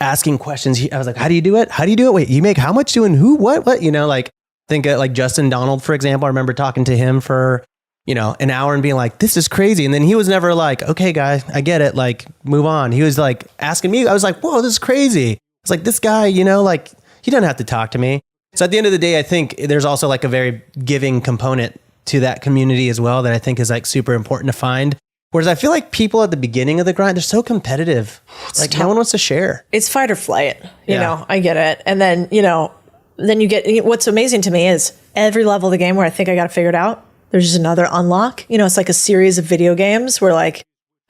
asking questions. I was like, how do you do it? How do you do it? Wait, you make how much doing who, what, like think like Justin Donald, for example. I remember talking to him for an hour and being like, this is crazy. And then he was never like, okay, guys, I get it. Like, move on. He was like asking me. I was like, whoa, this is crazy. It's like this guy, like he doesn't have to talk to me. So at the end of the day, I think there's also like a very giving component to that community as well that I think is like super important to find. Whereas I feel like people at the beginning of the grind, they're so competitive. Like no one wants to share. It's fight or flight. You know, I get it. And then, then you get, what's amazing to me is every level of the game where I think I got it figured out, there's just another unlock. It's like a series of video games where like,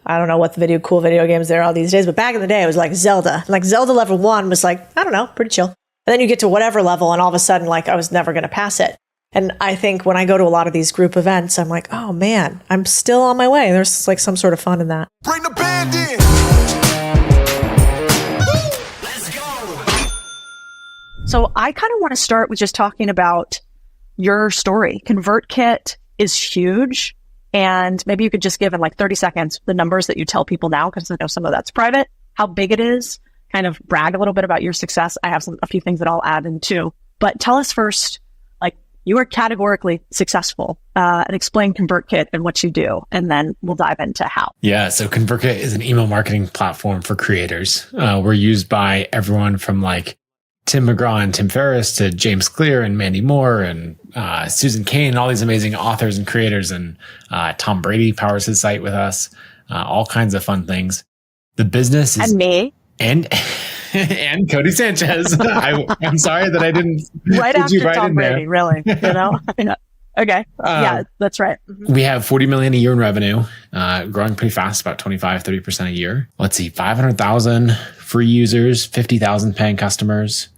I don't know what the cool video games there are these days, but back in the day, it was like Zelda. Like Zelda level 1 was like, I don't know, pretty chill. And then you get to whatever level and all of a sudden, like I was never going to pass it. And I think when I go to a lot of these group events, I'm like, oh man, I'm still on my way. There's like some sort of fun in that. Bring the band in. Let's go. So I kind of want to start with just talking about your story. ConvertKit is huge. And maybe you could just give in like 30 seconds the numbers that you tell people now, because I know some of that's private, how big it is, kind of brag a little bit about your success. I have a few things that I'll add in too. But tell us first, you are categorically successful, and explain ConvertKit and what you do, and then we'll dive into how. Yeah, so ConvertKit is an email marketing platform for creators. We're used by everyone from like Tim McGraw and Tim Ferriss to James Clear and Mandy Moore and Susan Cain, all these amazing authors and creators. And Tom Brady powers his site with us, all kinds of fun things. The business is... And me. And Codie Sanchez. I'm sorry that I didn't right put after you right Tom in Brady, there. Really, Okay. Yeah, that's right. Mm-hmm. We have 40 million a year in revenue, growing pretty fast, about 25-30% a year. Let's see, 500,000 free users, 50,000 paying customers.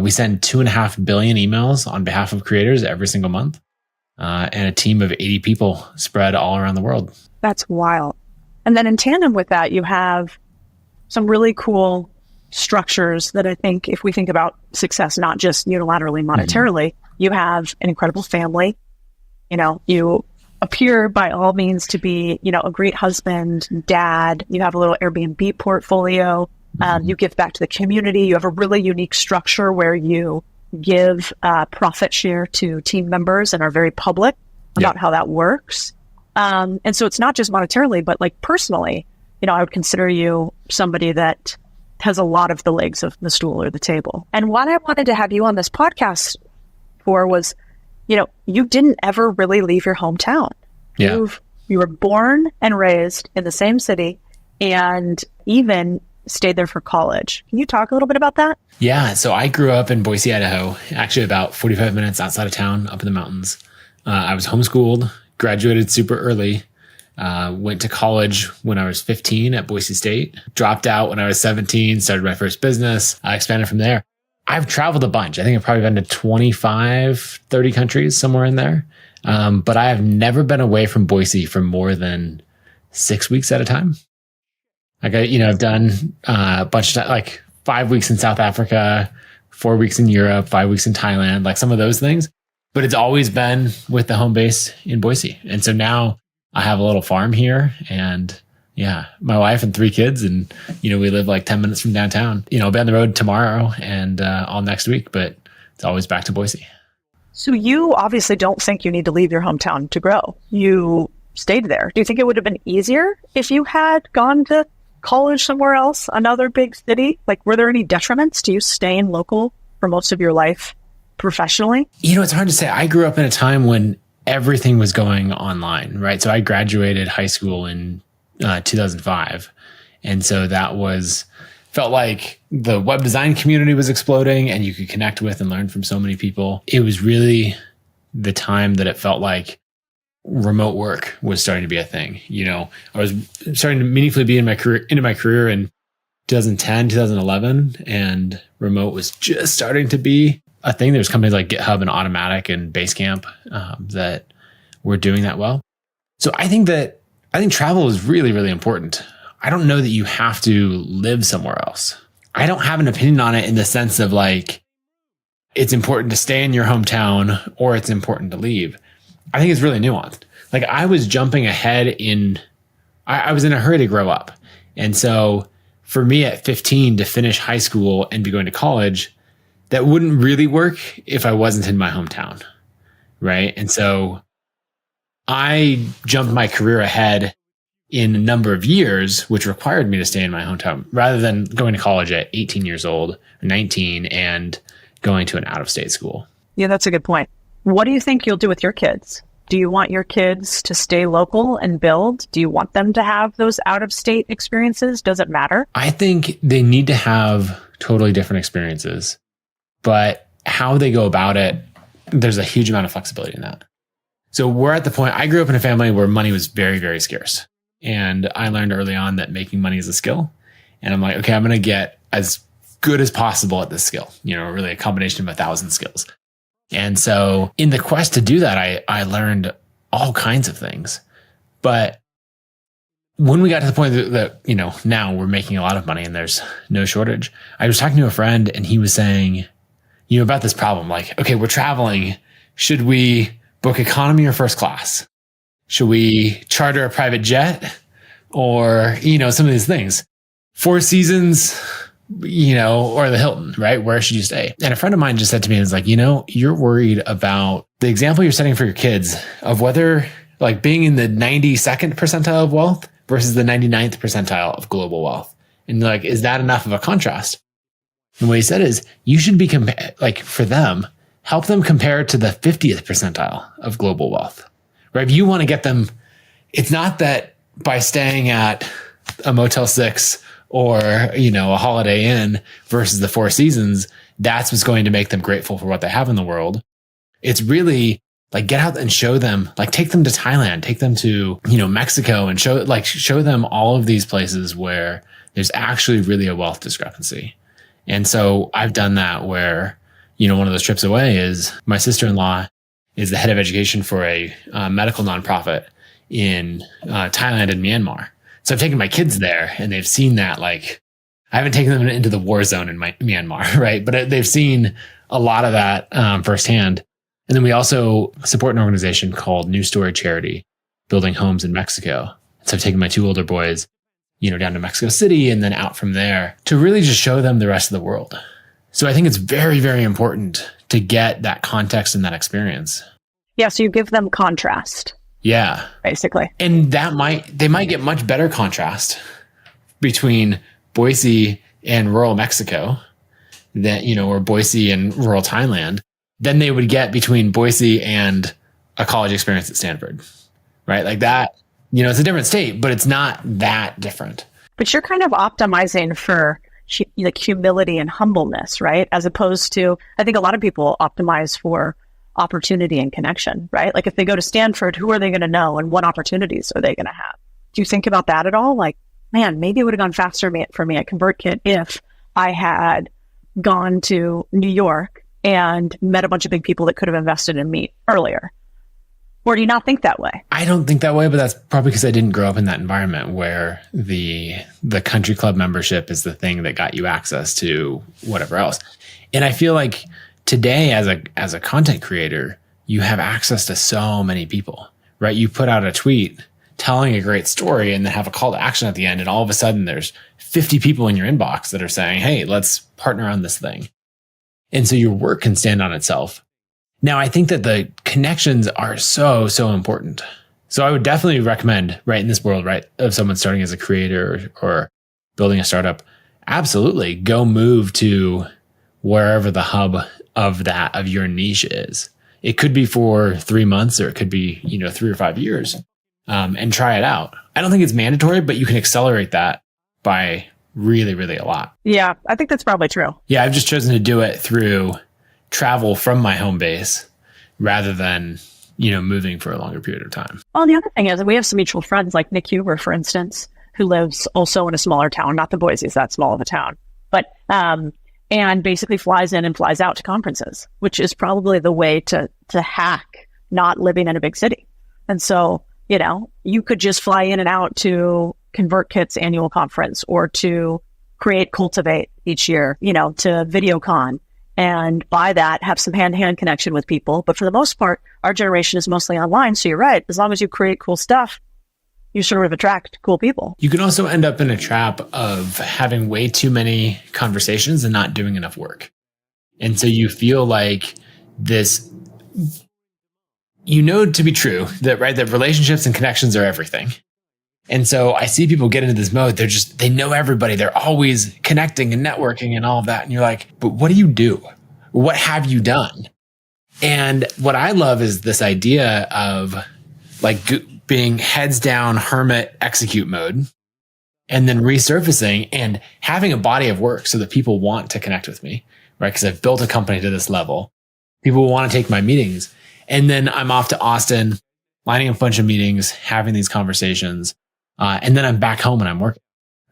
We send 2.5 billion emails on behalf of creators every single month, and a team of 80 people spread all around the world. That's wild. And then in tandem with that, you have some really cool structures that I think if we think about success, not just unilaterally, monetarily, you have an incredible family. You appear by all means to be, a great husband, dad. You have a little Airbnb portfolio. You give back to the community. You have a really unique structure where you give profit share to team members and are very public about how that works. And so it's not just monetarily, but like personally, I would consider you somebody that has a lot of the legs of the stool or the table. And what I wanted to have you on this podcast for was, you didn't ever really leave your hometown. Yeah. You were born and raised in the same city and even stayed there for college. Can you talk a little bit about that? Yeah. So I grew up in Boise, Idaho, actually about 45 minutes outside of town, up in the mountains. I was homeschooled, graduated super early. Went to college when I was 15 at Boise State, dropped out when I was 17, started my first business. I expanded from there. I've traveled a bunch. I think I've probably been to 25, 30 countries, somewhere in there. But I have never been away from Boise for more than 6 weeks at a time. Like I've done a bunch of like 5 weeks in South Africa, 4 weeks in Europe, 5 weeks in Thailand, like some of those things. But it's always been with the home base in Boise. And so now I have a little farm here and my wife and 3 kids. And, we live like 10 minutes from downtown. I'll be on the road tomorrow and all next week, but it's always back to Boise. So you obviously don't think you need to leave your hometown to grow. You stayed there. Do you think it would have been easier if you had gone to college somewhere else, another big city? Like, were there any detriments to you staying local for most of your life professionally? It's hard to say. I grew up in a time when everything was going online, right? So I graduated high school in 2005. And so that felt like the web design community was exploding and you could connect with and learn from so many people. It was really the time that it felt like remote work was starting to be a thing. I was starting to meaningfully be into my career in 2010, 2011, and remote was just starting to be a thing. There's companies like GitHub and Automatic and Basecamp that were doing that well. So I think travel is really, really important. I don't know that you have to live somewhere else. I don't have an opinion on it in the sense of like, it's important to stay in your hometown or it's important to leave. I think it's really nuanced. Like I was jumping ahead I was in a hurry to grow up. And so for me at 15 to finish high school and be going to college, that wouldn't really work if I wasn't in my hometown. Right. And so I jumped my career ahead in a number of years, which required me to stay in my hometown rather than going to college at 18 years old, 19 and going to an out of state school. Yeah, that's a good point. What do you think you'll do with your kids? Do you want your kids to stay local and build? Do you want them to have those out-of-state experiences? Does it matter? I think they need to have totally different experiences, but how they go about it, there's a huge amount of flexibility in that. So we're at the point, I grew up in a family where money was very, very scarce. And I learned early on that making money is a skill. And I'm like, okay, I'm going to get as good as possible at this skill, really a combination of 1,000 skills. And so in the quest to do that, I learned all kinds of things. But when we got to the point that, now we're making a lot of money and there's no shortage, I was talking to a friend and he was saying, about this problem, like, okay, we're traveling. Should we book economy or first class? Should we charter a private jet or, some of these things? Four Seasons, or the Hilton, right? Where should you stay? And a friend of mine just said to me, it's like, you're worried about the example you're setting for your kids of whether like being in the 92nd percentile of wealth versus the 99th percentile of global wealth. And like, is that enough of a contrast? And what he said is you should be for them, help them compare to the 50th percentile of global wealth, right? If you want to get them, it's not that by staying at a Motel 6 or, a Holiday Inn versus the Four Seasons, that's what's going to make them grateful for what they have in the world. It's really like get out and show them, like take them to Thailand, take them to, Mexico and show them all of these places where there's actually really a wealth discrepancy. And so I've done that where, one of those trips away is my sister-in-law is the head of education for a medical nonprofit in Thailand and Myanmar. So I've taken my kids there and they've seen that, like, I haven't taken them into the war zone in Myanmar, right? But they've seen a lot of that firsthand. And then we also support an organization called New Story Charity, building homes in Mexico. So I've taken my two older boys, down to Mexico City and then out from there to really just show them the rest of the world. So I think it's very, very important to get that context and that experience. Yeah. So you give them contrast. Yeah. Basically. And they might get much better contrast between Boise and rural Mexico than, or Boise and rural Thailand than they would get between Boise and a college experience at Stanford, right? Like that, it's a different state, but it's not that different. But you're kind of optimizing for like humility and humbleness, right? As opposed to, I think a lot of people optimize for opportunity and connection, right? Like if they go to Stanford, who are they going to know and what opportunities are they going to have? Do you think about that at all? Like, man, maybe it would have gone faster for me at ConvertKit if I had gone to New York and met a bunch of big people that could have invested in me earlier. Or do you not think that way? I don't think that way, but that's probably because I didn't grow up in that environment where the country club membership is the thing that got you access to whatever else. And I feel like today as a content creator, you have access to so many people, right? You put out a tweet telling a great story and then have a call to action at the end. And all of a sudden there's 50 people in your inbox that are saying, hey, let's partner on this thing. And so your work can stand on itself. Now, I think that the connections are so, so important. So I would definitely recommend, right, in this world, right, of someone starting as a creator or building a startup, absolutely go move to wherever the hub of your niche is. It could be for 3 months or it could be, 3 or 5 years, and try it out. I don't think it's mandatory, but you can accelerate that by really, really a lot. Yeah, I think that's probably true. Yeah, I've just chosen to do it through travel from my home base rather than, moving for a longer period of time. Well, the other thing is that we have some mutual friends like Nick Huber, for instance, who lives also in a smaller town, not the Boise is that small of a town, but, and basically flies in and flies out to conferences, which is probably the way to hack not living in a big city. And so, you could just fly in and out to ConvertKit's annual conference or to Cultivate each year, to VideoCon. And by that, have some hand-to-hand connection with people. But for the most part, our generation is mostly online. So you're right. As long as you create cool stuff, you sort of attract cool people. You can also end up in a trap of having way too many conversations and not doing enough work. And so you feel like this, to be true that relationships and connections are everything. And so I see people get into this mode. They know everybody. They're always connecting and networking and all of that. And you're like, but what do you do? What have you done? And what I love is this idea of like being heads down, hermit, execute mode, and then resurfacing and having a body of work so that people want to connect with me, right? Because I've built a company to this level. People want to take my meetings. And then I'm off to Austin, lining up a bunch of meetings, having these conversations. And then I'm back home and I'm working,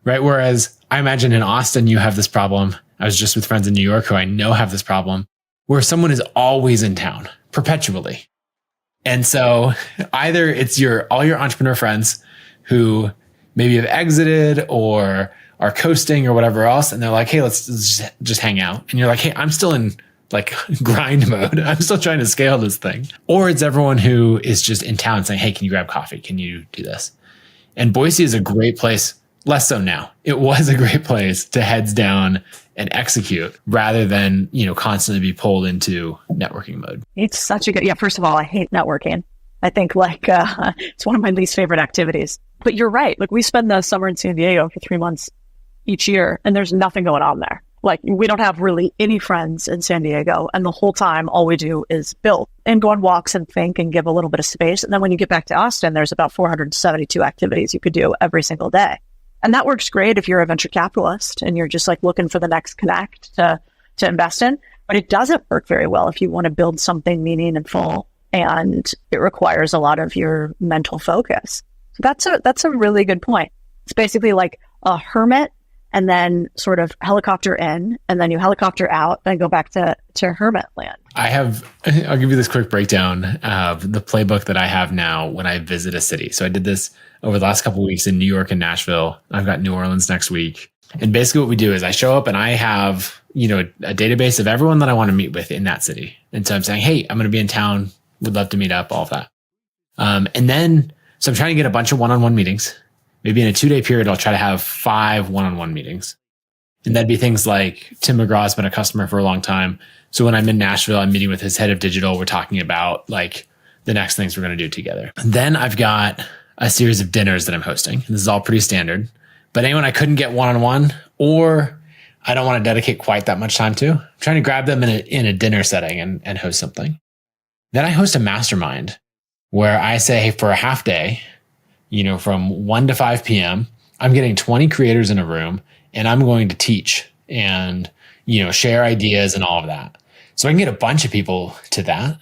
right? Whereas I imagine in Austin, you have this problem. I was just with friends in New York who I know have this problem where someone is always in town perpetually. And so either it's all your entrepreneur friends who maybe have exited or are coasting or whatever else. And they're like, hey, let's just hang out. And you're like, hey, I'm still in like grind mode. I'm still trying to scale this thing. Or it's everyone who is just in town saying, hey, can you grab coffee? Can you do this? And Boise is a great place. Less so now. It was a great place to heads down and execute rather than, constantly be pulled into networking mode. It's such a good, first of all, I hate networking. I think it's one of my least favorite activities, but you're right. Like we spend the summer in San Diego for 3 months each year and there's nothing going on there. Like we don't have really any friends in San Diego. And the whole time, all we do is build and go on walks and think and give a little bit of space. And then when you get back to Austin, there's about 472 activities you could do every single day. And that works great if you're a venture capitalist and you're just like looking for the next connect to invest in. But it doesn't work very well if you want to build something meaningful and it requires a lot of your mental focus. So that's a really good point. It's basically like a hermit and then sort of helicopter in and then you helicopter out and go back to hermit land. I'll give you this quick breakdown of the playbook that I have now when I visit a city. So I did this over the last couple of weeks in New York and Nashville. I've got New Orleans next week. And basically what we do is I show up and I have, a database of everyone that I want to meet with in that city. And so I'm saying, hey, I'm going to be in town. Would love to meet up, all of that. And then, so I'm trying to get a bunch of one-on-one meetings. Maybe in a 2-day period, I'll try to have 5 one-on-one meetings. And that'd be things like Tim McGraw's been a customer for a long time. So when I'm in Nashville, I'm meeting with his head of digital. We're talking about like the next things we're going to do together. And then I've got a series of dinners that I'm hosting. This is all pretty standard, but anyone I couldn't get one-on-one or I don't want to dedicate quite that much time to, I'm trying to grab them in a dinner setting and host something. Then I host a mastermind where I say, hey, for a half day, from 1 to 5 p.m., I'm getting 20 creators in a room and I'm going to teach and, share ideas and all of that. So I can get a bunch of people to that.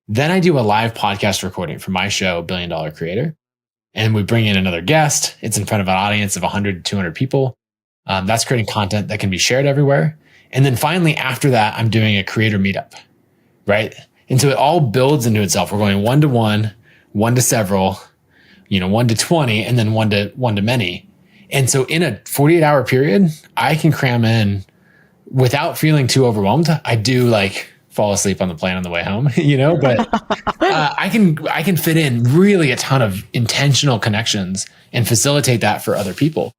Then I do a live podcast recording for my show, $1 Billion Creator. And we bring in another guest. It's in front of an audience of 100 to 200 people. That's creating content that can be shared everywhere. And then finally, after that, I'm doing a creator meetup, right? And so it all builds into itself. We're going 1-to-1, 1 to several, 1 to 20, and then 1 to many. And so in a 48-hour period, I can cram in without feeling too overwhelmed. I do like fall asleep on the plane on the way home, but I can fit in really a ton of intentional connections and facilitate that for other people.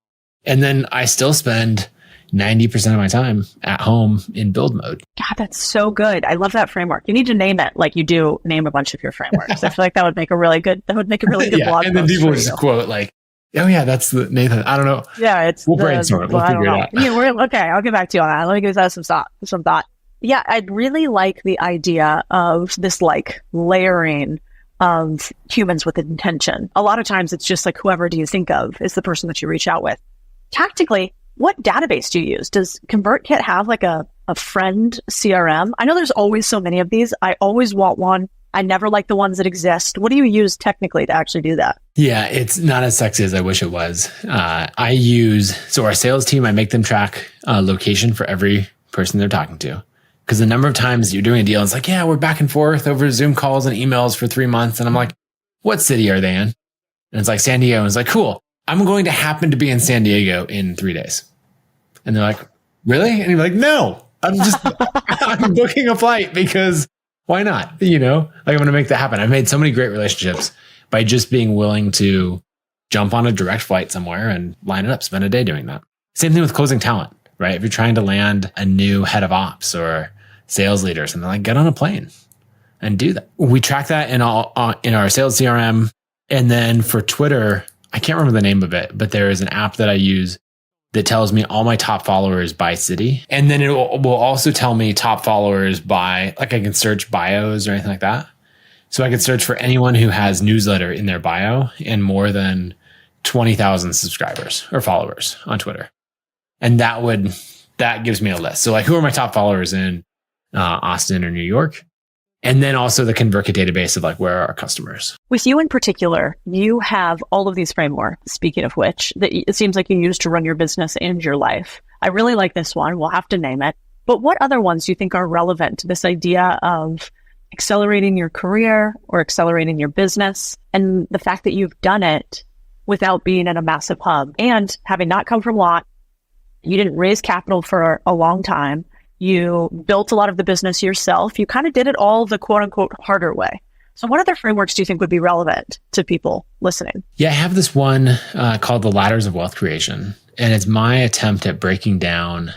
And then I still spend 90% of my time at home in build mode. God, that's so good. I love that framework. You need to name it like you do name a bunch of your frameworks. I feel like that would make a really good blog post. And then people would just quote like, oh yeah, that's the Nathan. I don't know. Yeah, we'll brainstorm it. We'll figure it out. Yeah, okay. I'll get back to you on that. Let me give that some thought. Yeah, I'd really like the idea of this like layering of humans with intention. A lot of times it's just like whoever do you think of is the person that you reach out with. Tactically, what database do you use? Does ConvertKit have like a friend CRM? I know there's always so many of these. I always want one. I never like the ones that exist. What do you use technically to actually do that? Yeah, it's not as sexy as I wish it was. So our sales team, I make them track location for every person they're talking to. Because the number of times you're doing a deal, it's like, yeah, we're back and forth over Zoom calls and emails for 3 months. And I'm like, what city are they in? And it's like San Diego. And it's like, cool. I'm going to happen to be in San Diego in 3 days. And they're like, really? And you're like, no, I'm booking a flight because why not? Like I'm going to make that happen. I've made so many great relationships by just being willing to jump on a direct flight somewhere and line it up, spend a day doing that. Same thing with closing talent, right? If you're trying to land a new head of ops or sales leader or something, like get on a plane and do that. We track that in our sales CRM. And then for Twitter, I can't remember the name of it, but there is an app that I use that tells me all my top followers by city. And then it will also tell me top followers by, like I can search bios or anything like that. So I could search for anyone who has newsletter in their bio and more than 20,000 subscribers or followers on Twitter. And that gives me a list. So like, who are my top followers in Austin or New York? And then also the ConvertKit database of like, where are our customers? With you in particular, you have all of these frameworks, speaking of which, that it seems like you use to run your business and your life. I really like this one. We'll have to name it. But what other ones do you think are relevant to this idea of accelerating your career or accelerating your business, and the fact that you've done it without being in a massive hub and having not come from lot? You didn't raise capital for a long time. You built a lot of the business yourself. You kind of did it all the quote unquote harder way. So what other frameworks do you think would be relevant to people listening? Yeah, I have this one called the Ladders of Wealth Creation. And it's my attempt at breaking down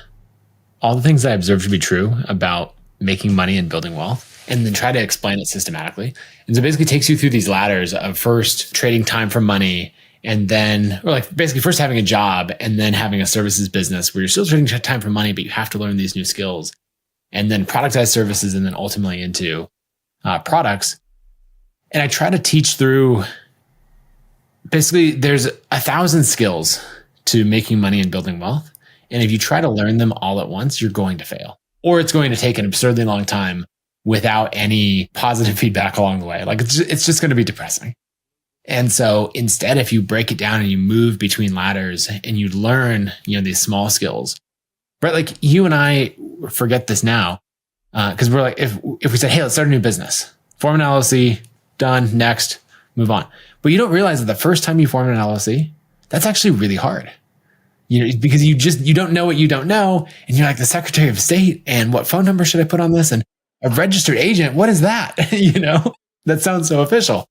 all the things that I observe to be true about making money and building wealth, and then try to explain it systematically. And so it basically takes you through these ladders of first trading time for money, and then, or like basically first having a job and then having a services business where you're still trading time for money, but you have to learn these new skills, and then productized services, and then ultimately into products. And I try to teach through, basically there's 1,000 skills to making money and building wealth. And if you try to learn them all at once, you're going to fail, or it's going to take an absurdly long time without any positive feedback along the way. Like it's just going to be depressing. And so instead, if you break it down and you move between ladders and you learn, these small skills, right? Like you and I forget this now, because we're like, if we said, hey, let's start a new business, form an LLC, done, next, move on. But you don't realize that the first time you form an LLC, that's actually really hard. Because you don't know what you don't know. And you're like, the Secretary of State, and what phone number should I put on this? And a registered agent, what is that? That sounds so official.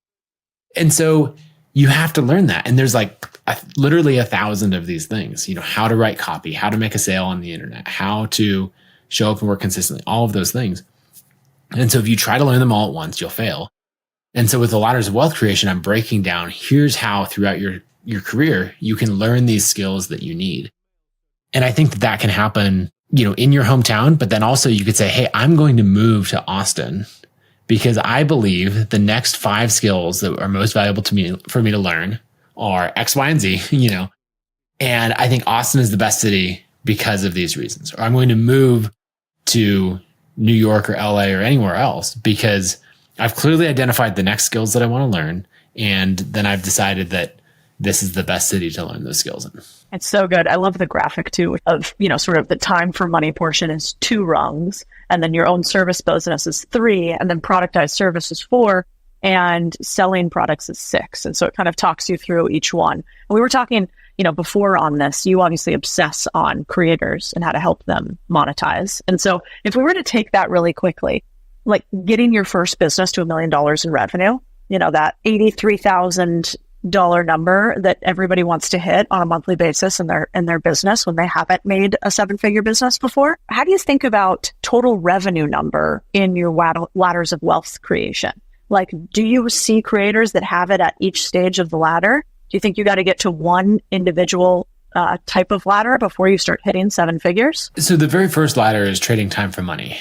And so you have to learn that. And there's like literally 1,000 of these things, how to write copy, how to make a sale on the internet, how to show up and work consistently, all of those things. And so if you try to learn them all at once, you'll fail. And so with the Ladders of Wealth Creation, I'm breaking down, here's how throughout your career, you can learn these skills that you need. And I think that can happen, in your hometown, but then also you could say, hey, I'm going to move to Austin because I believe the next 5 skills that are most valuable to me for me to learn are X, Y, and Z, and I think Austin is the best city because of these reasons. Or I'm going to move to New York or LA or anywhere else because I've clearly identified the next skills that I want to learn. And then I've decided that this is the best city to learn those skills in. It's so good. I love the graphic too of, sort of the time for money portion is 2 rungs, and then your own service business is 3, and then productized service is 4, and selling products is 6. And so it kind of talks you through each one. And we were talking, before on this, you obviously obsess on creators and how to help them monetize. And so if we were to take that really quickly, like getting your first business to $1 million in revenue, that $83,000 number that everybody wants to hit on a monthly basis in their business when they haven't made a 7-figure business before. How do you think about total revenue number in your ladders of wealth creation? Like, do you see creators that have it at each stage of the ladder? Do you think you got to get to one individual type of ladder before you start hitting 7 figures? So the very first ladder is trading time for money,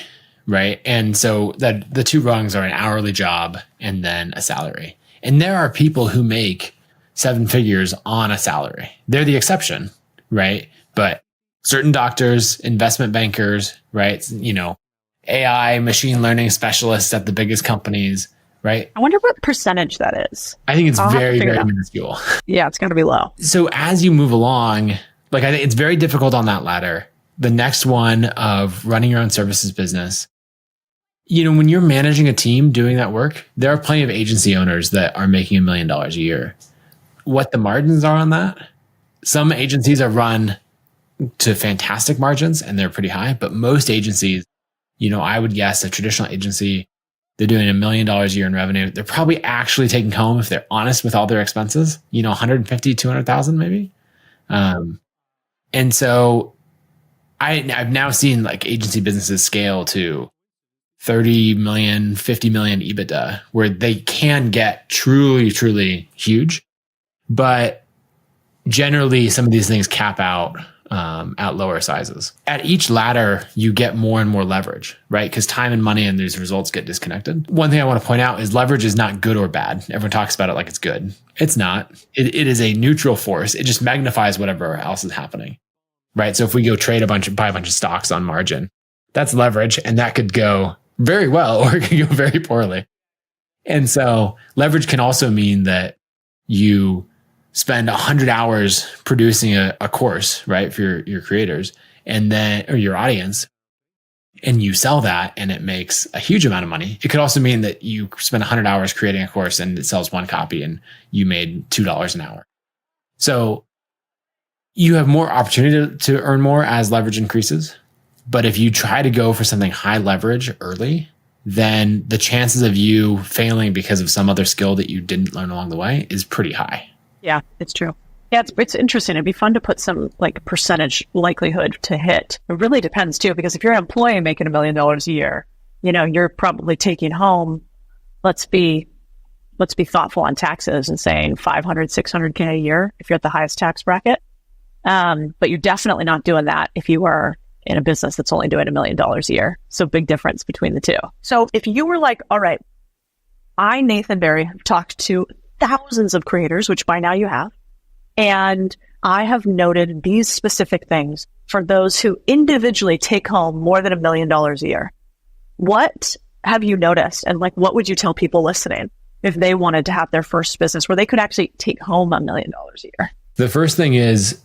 right? And so that the 2 rungs are an hourly job and then a salary. And there are people who make 7 figures on a salary. They're the exception, right? But certain doctors, investment bankers, right? AI, machine learning specialists at the biggest companies, right? I wonder what percentage that is. I think it's very, very minuscule. Yeah, it's got to be low. So as you move along, like I think it's very difficult on that ladder. The next one of running your own services business, when you're managing a team doing that work, there are plenty of agency owners that are making $1 million a year. What the margins are on that? Some agencies are run to fantastic margins and they're pretty high, but most agencies, I would guess a traditional agency, they're doing $1 million a year in revenue. They're probably actually taking home, if they're honest with all their expenses, 150, 200,000 maybe. And so I've now seen like agency businesses scale to 30 million, 50 million EBITDA, where they can get truly, truly huge. But generally, some of these things cap out at lower sizes. At each ladder, you get more and more leverage, right? Because time and money and these results get disconnected. One thing I want to point out is leverage is not good or bad. Everyone talks about it like it's good. It's not. It is a neutral force. It just magnifies whatever else is happening, right? So if we go buy a bunch of stocks on margin, that's leverage, and that could go very well or it could go very poorly. And so leverage can also mean that you spend 100 hours producing a course, right, for your creators and then, or your audience, and you sell that and it makes a huge amount of money. It could also mean that you spend 100 hours creating a course and it sells one copy and you made $2 an hour. So you have more opportunity to earn more as leverage increases. But if you try to go for something high leverage early, then the chances of you failing because of some other skill that you didn't learn along the way is pretty high. Yeah, it's true. Yeah, it's interesting. It'd be fun to put some like percentage likelihood to hit. It really depends too, because if you're an employee making $1 million a year, you're probably taking home, let's be thoughtful on taxes and saying 500, 600K a year if you're at the highest tax bracket. But you're definitely not doing that if you are in a business that's only doing $1 million a year. So big difference between the two. So if you were like, all right, I, Nathan Barry, have talked to thousands of creators, which by now you have, and I have noted these specific things for those who individually take home more than $1 million a year. What have you noticed? And like, what would you tell people listening if they wanted to have their first business where they could actually take home $1 million a year? The first thing is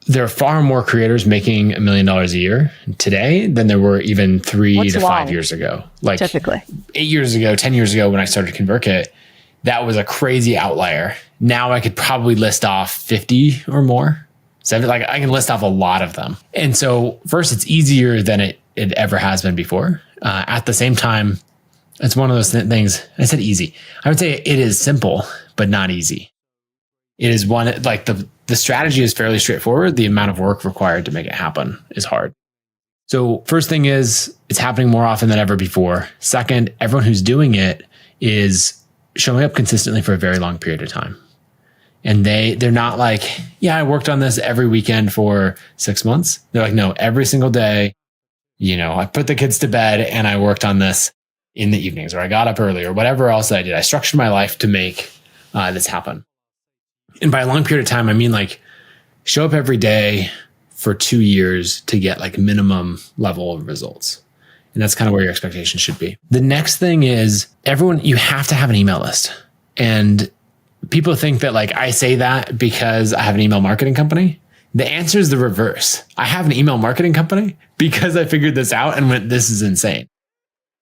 there are far more creators making $1 million a year today than there were even 3 to 5 years ago. Like typically 8 years ago, 10 years ago when I started ConvertKit, that was a crazy outlier. Now I could probably list off 50 or more. So like I can list off a lot of them. And so first, it's easier than it ever has been before. At the same time, it's one of those things. I said easy. I would say it is simple, but not easy. It is one, like the strategy is fairly straightforward. The amount of work required to make it happen is hard. So first thing is it's happening more often than ever before. Second, everyone who's doing it is showing up consistently for a very long period of time. And they're not like, yeah, I worked on this every weekend for 6 months. They're like, no, every single day, I put the kids to bed and I worked on this in the evenings, or I got up early, or whatever else I did. I structured my life to make this happen. And by a long period of time, I mean like show up every day for 2 years to get like minimum level of results. And that's kind of where your expectations should be. The next thing is you have to have an email list. And people think that like I say that because I have an email marketing company. The answer is the reverse. I have an email marketing company because I figured this out and went, this is insane.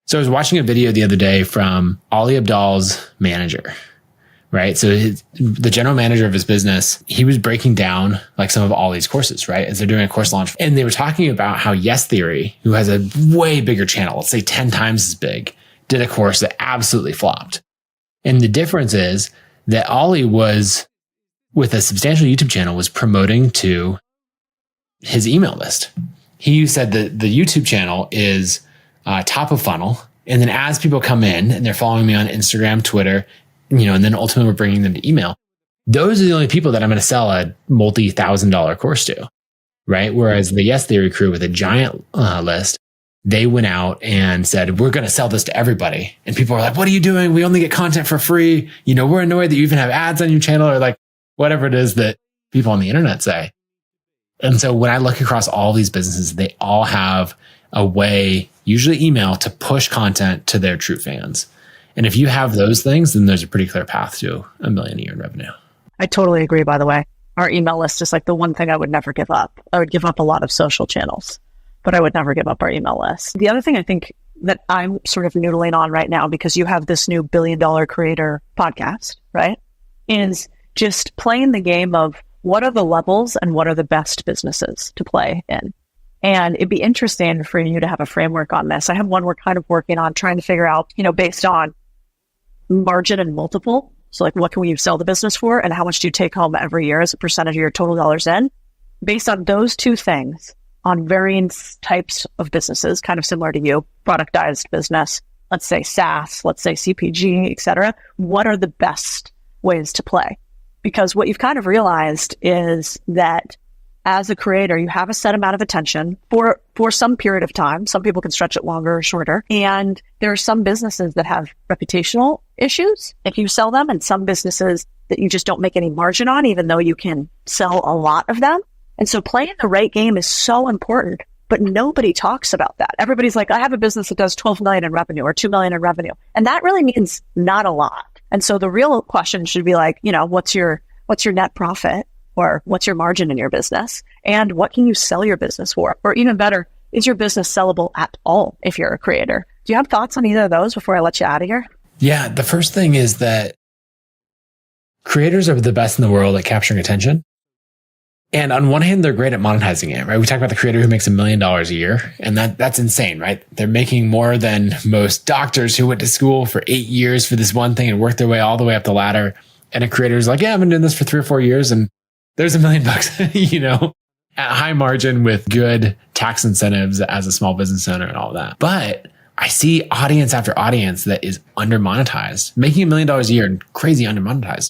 So I was watching a video the other day from Ali Abdaal's manager, right? So the general manager of his business, he was breaking down like some of Ali's courses, right? As they're doing a course launch. And they were talking about how Yes Theory, who has a way bigger channel, let's say 10 times as big, did a course that absolutely flopped. And the difference is that Ali was, with a substantial YouTube channel, was promoting to his email list. He said that the YouTube channel is top of funnel. And then as people come in and they're following me on Instagram, Twitter, and then ultimately we're bringing them to email, those are the only people that I'm going to sell a multi-$1,000 course to, right? Whereas the Yes Theory crew with a giant list, they went out and said, we're going to sell this to everybody. And people are like, what are you doing? We only get content for free. We're annoyed that you even have ads on your channel, or like whatever it is that people on the internet say. And so when I look across all these businesses, they all have a way, usually email, to push content to their true fans. And if you have those things, then there's a pretty clear path to $1 million a year in revenue. I totally agree, by the way. Our email list is like the one thing I would never give up. I would give up a lot of social channels, but I would never give up our email list. The other thing I think that I'm sort of noodling on right now, because you have this new $1 billion creator podcast, right, is just playing the game of what are the levels and what are the best businesses to play in. And it'd be interesting for you to have a framework on this. I have one we're kind of working on, trying to figure out, based on margin and multiple. So like, what can you sell the business for? And how much do you take home every year as a percentage of your total dollars in? Based on those two things, on varying types of businesses, kind of similar to you, productized business, let's say SaaS, let's say CPG, et cetera. What are the best ways to play? Because what you've kind of realized is that as a creator, you have a set amount of attention for some period of time. Some people can stretch it longer or shorter. And there are some businesses that have reputational issues if you sell them, and some businesses that you just don't make any margin on, even though you can sell a lot of them. And so playing the right game is so important, but nobody talks about that. Everybody's like, I have a business that does 12 million in revenue or 2 million in revenue. And that really means not a lot. And so the real question should be like, what's your net profit? Or what's your margin in your business? And what can you sell your business for? Or even better, is your business sellable at all if you're a creator? Do you have thoughts on either of those before I let you out of here? Yeah, the first thing is that creators are the best in the world at capturing attention. And on one hand, they're great at monetizing it, right? We talk about the creator who makes $1 million a year, and that's insane, right? They're making more than most doctors who went to school for 8 years for this one thing and worked their way all the way up the ladder. And a creator's like, yeah, I've been doing this for 3 or 4 years, and there's $1 million, at high margin with good tax incentives as a small business owner and all that. But I see audience after audience that is under monetized, making $1 million a year and crazy under monetized.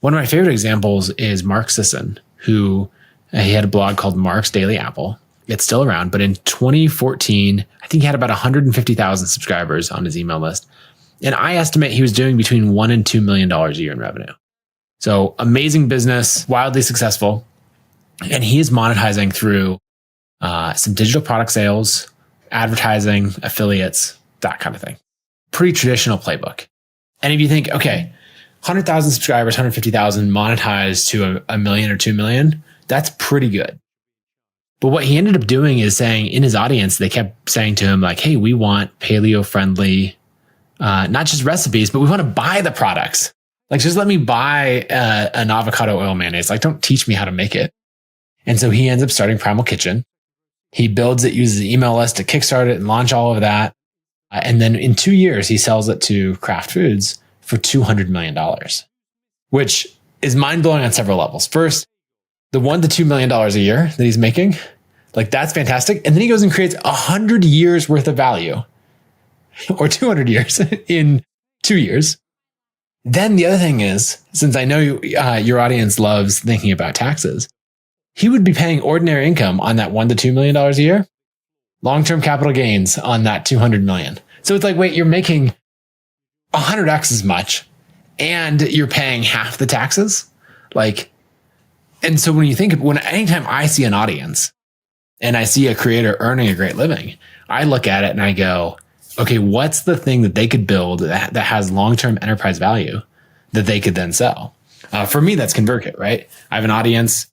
One of my favorite examples is Mark Sisson, who he had a blog called Mark's Daily Apple. It's still around, but in 2014, I think he had about 150,000 subscribers on his email list. And I estimate he was doing between $1 and $2 million a year in revenue. So amazing business, wildly successful. And he is monetizing through some digital product sales, advertising, affiliates, that kind of thing. Pretty traditional playbook. And if you think, okay, 100,000 subscribers, 150,000 monetized to a million or 2 million, that's pretty good. But what he ended up doing is saying in his audience, they kept saying to him like, hey, we want paleo friendly, not just recipes, but we want to buy the products. Like, just let me buy an avocado oil mayonnaise. Like, don't teach me how to make it. And so he ends up starting Primal Kitchen. He builds it, uses the email list to kickstart it and launch all of that. And then in 2 years, he sells it to Kraft Foods for $200 million, which is mind blowing on several levels. First, the $1 to $2 million a year that he's making, like, that's fantastic. And then he goes and creates 100 years worth of value, or 200 years in 2 years. Then the other thing is, since I know your audience loves thinking about taxes, he would be paying ordinary income on that $1 to $2 million a year, long-term capital gains on that 200 million. So it's like, wait, you're making 100x as much and you're paying half the taxes? Like, and so when you think of, anytime I see an audience and I see a creator earning a great living, I look at it and I go, okay, what's the thing that they could build that has long-term enterprise value that they could then sell? For me, that's ConvertKit, right? I have an audience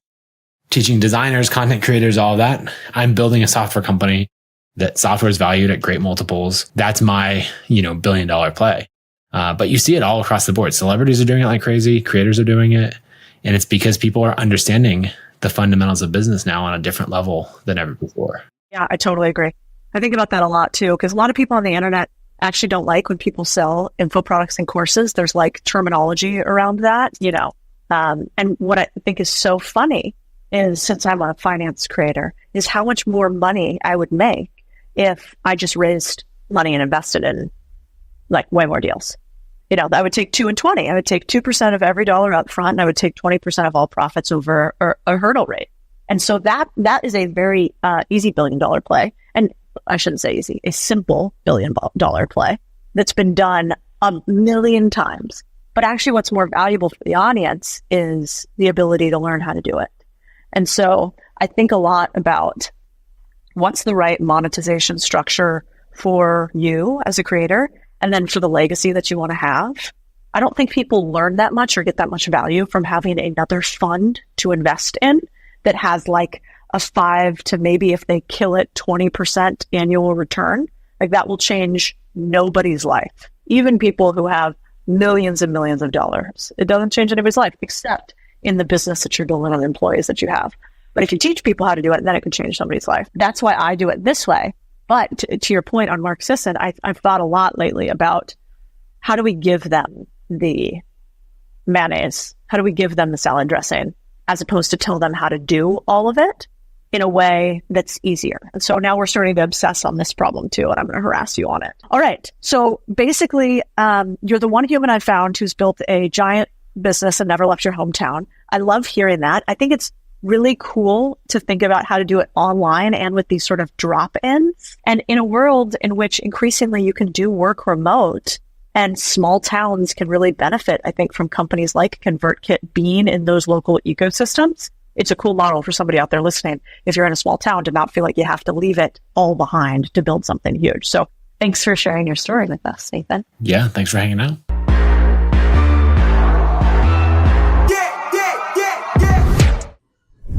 teaching designers, content creators, all of that. I'm building a software company that software is valued at great multiples. That's my, $1 billion play. But you see it all across the board. Celebrities are doing it like crazy. Creators are doing it. And it's because people are understanding the fundamentals of business now on a different level than ever before. Yeah, I totally agree. I think about that a lot too, because a lot of people on the internet actually don't like when people sell info products and courses. There's like terminology around that, and what I think is so funny is, since I'm a finance creator, is how much more money I would make if I just raised money and invested in like way more deals. I would take 2 and 20. I would take 2% of every dollar up front, and I would take 20% of all profits over a hurdle rate. And so that is a very easy $1 billion play. And I shouldn't say easy, a simple $1 billion play that's been done a million times. But actually what's more valuable for the audience is the ability to learn how to do it. And so I think a lot about what's the right monetization structure for you as a creator, and then for the legacy that you want to have. I don't think people learn that much or get that much value from having another fund to invest in that has like a 5 to maybe, if they kill it, 20% annual return. Like, that will change nobody's life. Even people who have millions and millions of dollars. It doesn't change anybody's life except in the business that you're doing on the employees that you have. But if you teach people how to do it, then it can change somebody's life. That's why I do it this way. But to your point on Mark Sisson, I've thought a lot lately about how do we give them the mayonnaise? How do we give them the salad dressing, as opposed to tell them how to do all of it in a way that's easier? And so now we're starting to obsess on this problem too, and I'm going to harass you on it. All right. So basically, you're the one human I've found who's built a giant business and never left your hometown. I love hearing that. I think it's really cool to think about how to do it online and with these sort of drop-ins. And in a world in which increasingly you can do work remote and small towns can really benefit, I think, from companies like ConvertKit being in those local ecosystems. It's a cool model for somebody out there listening, if you're in a small town, to not feel like you have to leave it all behind to build something huge. So thanks for sharing your story with us, Nathan. Yeah, thanks for hanging out.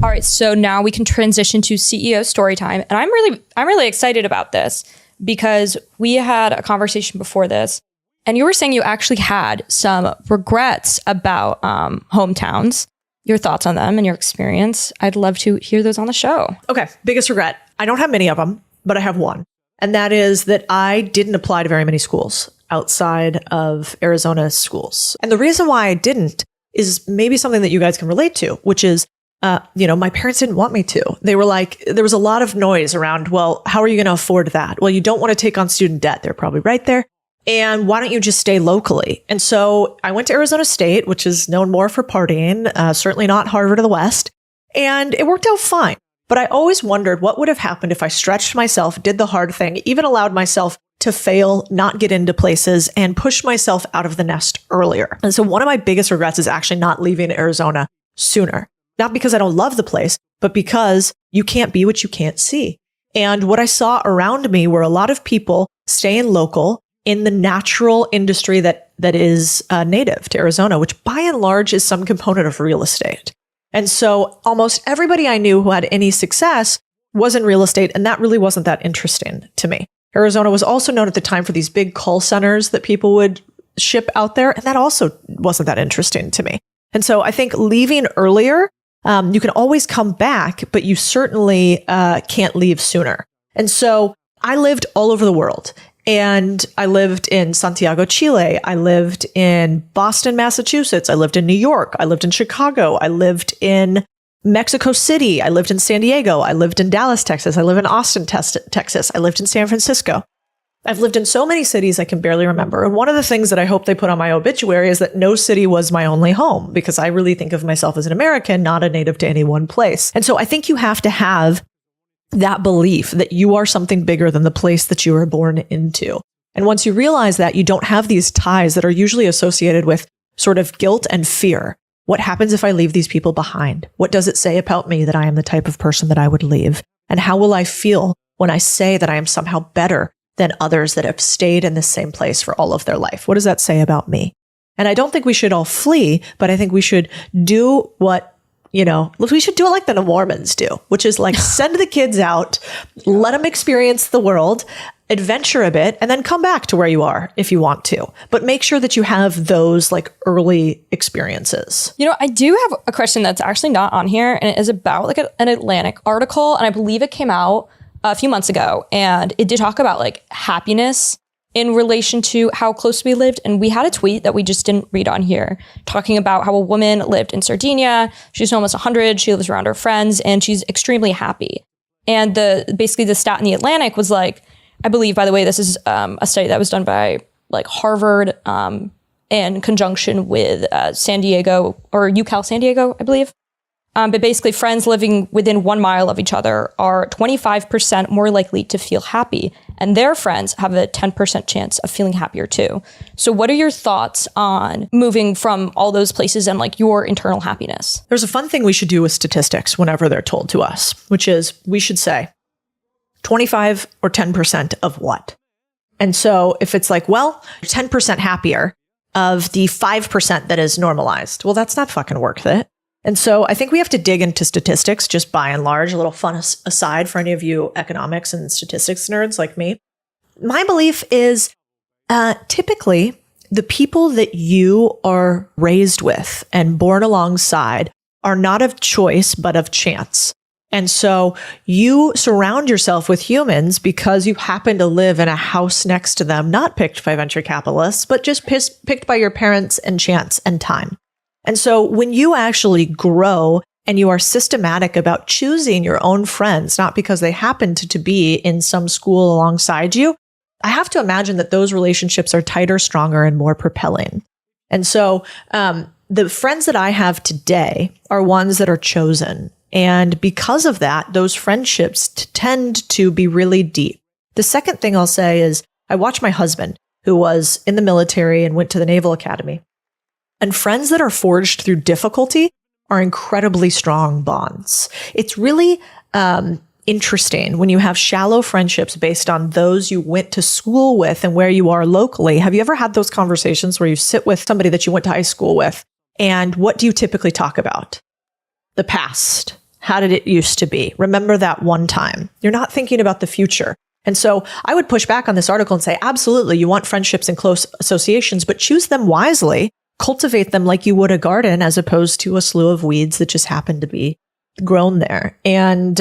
All right, so now we can transition to CEO story time, and I'm really excited about this because we had a conversation before this, and you were saying you actually had some regrets about hometowns. Your thoughts on them and your experience? I'd love to hear those on the show. Okay, biggest regret. I don't have many of them, but I have one, and that is that I didn't apply to very many schools outside of Arizona schools, and the reason why I didn't is maybe something that you guys can relate to, which is my parents didn't want me to. They were like, there was a lot of noise around, well, how are you going to afford that? Well, you don't want to take on student debt. They're probably right there. And why don't you just stay locally? And so I went to Arizona State, which is known more for partying, certainly not Harvard of the West. And it worked out fine. But I always wondered what would have happened if I stretched myself, did the hard thing, even allowed myself to fail, not get into places, and push myself out of the nest earlier. And so one of my biggest regrets is actually not leaving Arizona sooner. Not because I don't love the place, but because you can't be what you can't see. And what I saw around me were a lot of people staying local in the natural industry that is native to Arizona, which by and large is some component of real estate. And so almost everybody I knew who had any success was in real estate, and that really wasn't that interesting to me. Arizona was also known at the time for these big call centers that people would ship out there, and that also wasn't that interesting to me. And so I think leaving earlier, you can always come back, but you certainly can't leave sooner. And so I lived all over the world. And I lived in Santiago, Chile. I lived in Boston, Massachusetts. I lived in New York. I lived in Chicago. I lived in Mexico City. I lived in San Diego. I lived in Dallas, Texas. I live in Austin, Texas. I lived in San Francisco. I've lived in so many cities I can barely remember. And one of the things that I hope they put on my obituary is that no city was my only home, because I really think of myself as an American, not a native to any one place. And so I think you have to have that belief that you are something bigger than the place that you were born into. And once you realize that, you don't have these ties that are usually associated with sort of guilt and fear. What happens if I leave these people behind? What does it say about me that I am the type of person that I would leave? And how will I feel when I say that I am somehow better than others that have stayed in the same place for all of their life? What does that say about me? And I don't think we should all flee, but I think we should do what, we should do it like the Mormons do, which is like send the kids out, let them experience the world, adventure a bit, and then come back to where you are if you want to. But make sure that you have those like early experiences. I do have a question that's actually not on here, and it is about like an Atlantic article, and I believe it came out a few months ago, and it did talk about like happiness in relation to how close we lived. And we had a tweet that we just didn't read on here talking about how a woman lived in Sardinia. She's almost 100. She lives around her friends and she's extremely happy. And basically the stat in the Atlantic was like, I believe, by the way, this is a study that was done by like Harvard in conjunction with San Diego or UCal San Diego, I believe. But basically, friends living within 1 mile of each other are 25% more likely to feel happy, and their friends have a 10% chance of feeling happier too. So what are your thoughts on moving from all those places and like your internal happiness? There's a fun thing we should do with statistics whenever they're told to us, which is we should say 25 or 10% of what? And so if it's like, well, 10% happier of the 5% that is normalized, well, that's not fucking worth it. And so I think we have to dig into statistics just by and large, a little fun aside for any of you economics and statistics nerds like me. My belief is typically the people that you are raised with and born alongside are not of choice, but of chance. And so you surround yourself with humans because you happen to live in a house next to them, not picked by venture capitalists, but just picked by your parents and chance and time. And so when you actually grow and you are systematic about choosing your own friends, not because they happened to be in some school alongside you, I have to imagine that those relationships are tighter, stronger, and more propelling. And so the friends that I have today are ones that are chosen. And because of that, those friendships tend to be really deep. The second thing I'll say is I watch my husband, who was in the military and went to the Naval Academy. And friends that are forged through difficulty are incredibly strong bonds. It's really interesting when you have shallow friendships based on those you went to school with and where you are locally. Have you ever had those conversations where you sit with somebody that you went to high school with? And what do you typically talk about? The past. How did it used to be? Remember that one time. You're not thinking about the future. And so I would push back on this article and say, absolutely, you want friendships and close associations, but choose them wisely. Cultivate them like you would a garden as opposed to a slew of weeds that just happen to be grown there. And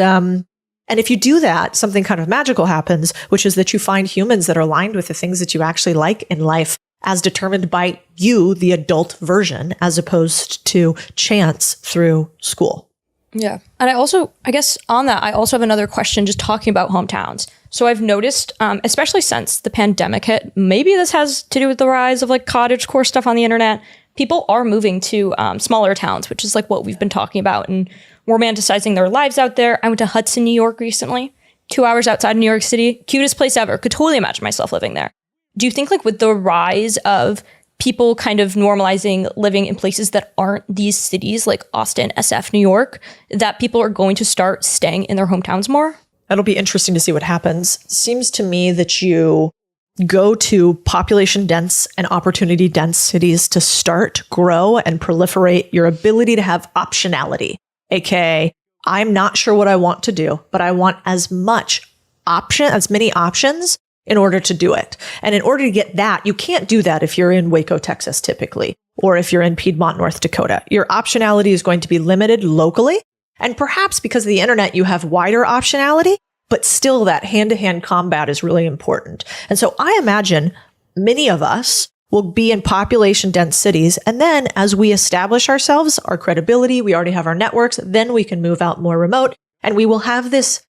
if you do that, something kind of magical happens, which is that you find humans that are aligned with the things that you actually like in life as determined by you, the adult version, as opposed to chance through school. Yeah. And I guess on that, I also have another question just talking about hometowns. So I've noticed, especially since the pandemic hit, maybe this has to do with the rise of like cottagecore stuff on the internet. People are moving to smaller towns, which is like what we've been talking about, and romanticizing their lives out there. I went to Hudson, New York recently, 2 hours outside of New York City. Cutest place ever. Could totally imagine myself living there. Do you think like with the rise of people kind of normalizing living in places that aren't these cities like Austin, SF, New York, that people are going to start staying in their hometowns more? That'll be interesting to see what happens. Seems to me that you go to population dense and opportunity dense cities to start, grow, and proliferate your ability to have optionality. AKA, I'm not sure what I want to do, but I want as many options in order to do it. And in order to get that, you can't do that if you're in Waco, Texas, typically, or if you're in Piedmont, North Dakota. Your optionality is going to be limited locally. And perhaps because of the internet, you have wider optionality, but still that hand-to-hand combat is really important. And so I imagine many of us will be in population dense cities. And then as we establish ourselves, our credibility, we already have our networks, then we can move out more remote. And we will have this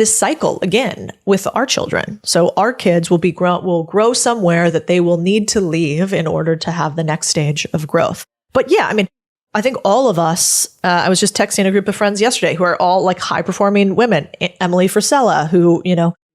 cycle again with our children. So our kids will grow somewhere that they will need to leave in order to have the next stage of growth. But yeah, I mean, I think all of us, I was just texting a group of friends yesterday who are all like high performing women. Emily Frisella, who,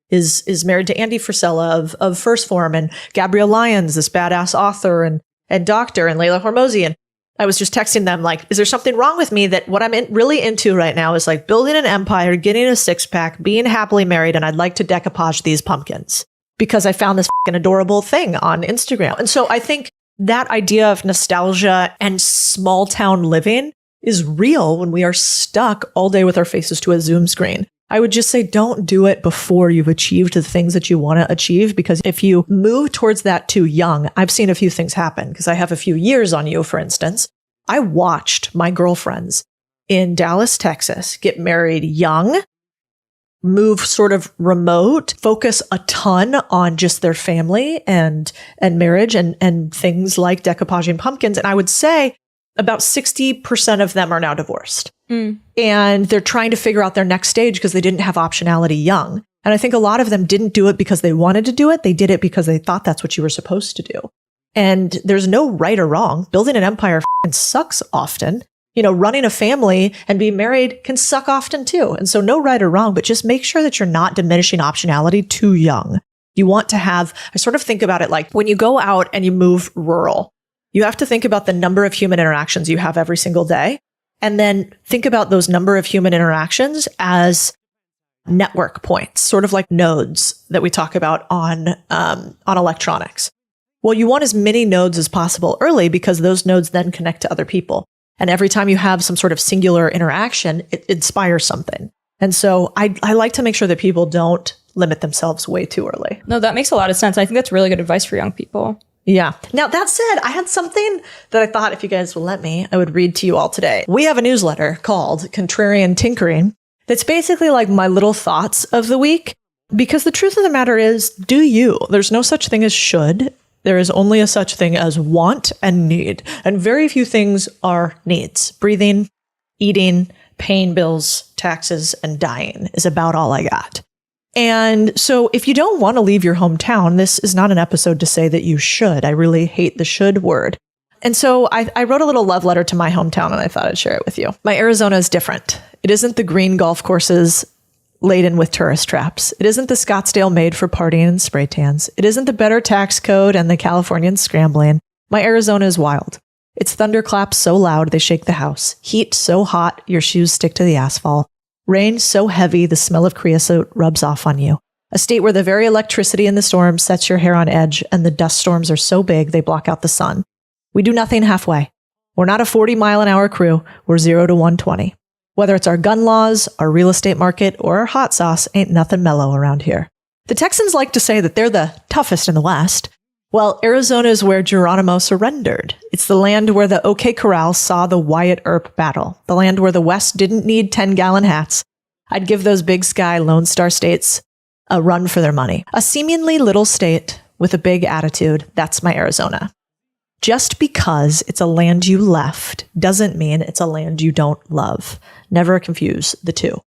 is married to Andy Frisella of First Form, and Gabrielle Lyons, this badass author and doctor, and Layla Hormozi. And I was just texting them like, is there something wrong with me that what I'm really into right now is like building an empire, getting a six pack, being happily married, and I'd like to decoupage these pumpkins because I found this fucking adorable thing on Instagram. And so I think that idea of nostalgia and small town living is real when we are stuck all day with our faces to a Zoom screen. I would just say don't do it before you've achieved the things that you want to achieve, because if you move towards that too young, I've seen a few things happen because I have a few years on you, for instance. I watched my girlfriends in Dallas, Texas, get married young, move sort of remote, focus a ton on just their family and marriage and things like decoupaging pumpkins. And I would say about 60% of them are now divorced. And they're trying to figure out their next stage because they didn't have optionality young. And I think a lot of them didn't do it because they wanted to do it. They did it because they thought that's what you were supposed to do. And there's no right or wrong. Building an empire sucks often. Running a family and being married can suck often too. And so no right or wrong, but just make sure that you're not diminishing optionality too young. You want to have, I sort of think about it like when you go out and you move rural, you have to think about the number of human interactions you have every single day. And then think about those number of human interactions as network points, sort of like nodes that we talk about on electronics. Well, you want as many nodes as possible early because those nodes then connect to other people. And every time you have some sort of singular interaction, it inspires something. And so I like to make sure that people don't limit themselves way too early. No, that makes a lot of sense. I think that's really good advice for young people. Yeah. Now, that said, I had something that I thought if you guys will let me, I would read to you all today. We have a newsletter called Contrarian Tinkering that's basically like my little thoughts of the week, because the truth of the matter is, do you? There's no such thing as should. There is only a such thing as want and need. And very few things are needs. Breathing, eating, paying bills, taxes, and dying is about all I got. And so if you don't want to leave your hometown, this is not an episode to say that you should. I really hate the should word. And so I wrote a little love letter to my hometown and I thought I'd share it with you. My Arizona is different. It isn't the green golf courses laden with tourist traps. It isn't the Scottsdale made for partying and spray tans. It isn't the better tax code and the Californians scrambling. My Arizona is wild. It's thunderclaps so loud they shake the house. Heat so hot your shoes stick to the asphalt. Rain so heavy the smell of creosote rubs off on you. A state where the very electricity in the storm sets your hair on edge and the dust storms are so big they block out the sun. We do nothing halfway. We're not a 40-mile-an-hour crew. We're 0 to 120. Whether it's our gun laws, our real estate market, or our hot sauce, ain't nothing mellow around here. The Texans like to say that they're the toughest in the West. Well, Arizona is where Geronimo surrendered. It's the land where the OK Corral saw the Wyatt Earp battle. The land where the West didn't need 10-gallon hats. I'd give those big sky Lone Star states a run for their money. A seemingly little state with a big attitude. That's my Arizona. Just because it's a land you left doesn't mean it's a land you don't love. Never confuse the two.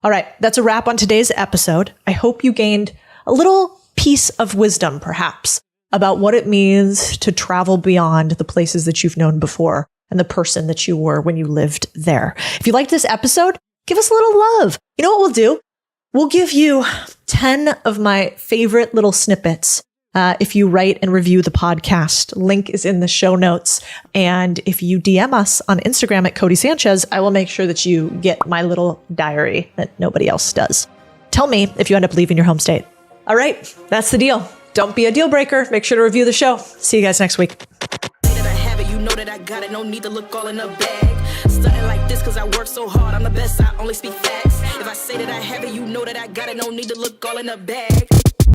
All right, that's a wrap on today's episode. I hope you gained a little piece of wisdom, perhaps, about what it means to travel beyond the places that you've known before and the person that you were when you lived there. If you liked this episode, give us a little love. You know what we'll do? We'll give you 10 of my favorite little snippets if you write and review the podcast. Link is in the show notes. And if you DM us on Instagram at Codie Sanchez, I will make sure that you get my little diary that nobody else does. Tell me if you end up leaving your home state. All right, that's the deal. Don't be a deal breaker. Make sure to review the show. See you guys next week. You know that I got it, no need to look all in a bag. Stunting like this cause I work so hard, I'm the best, I only speak facts. If I say that I have it, you know that I got it, no need to look all in a bag.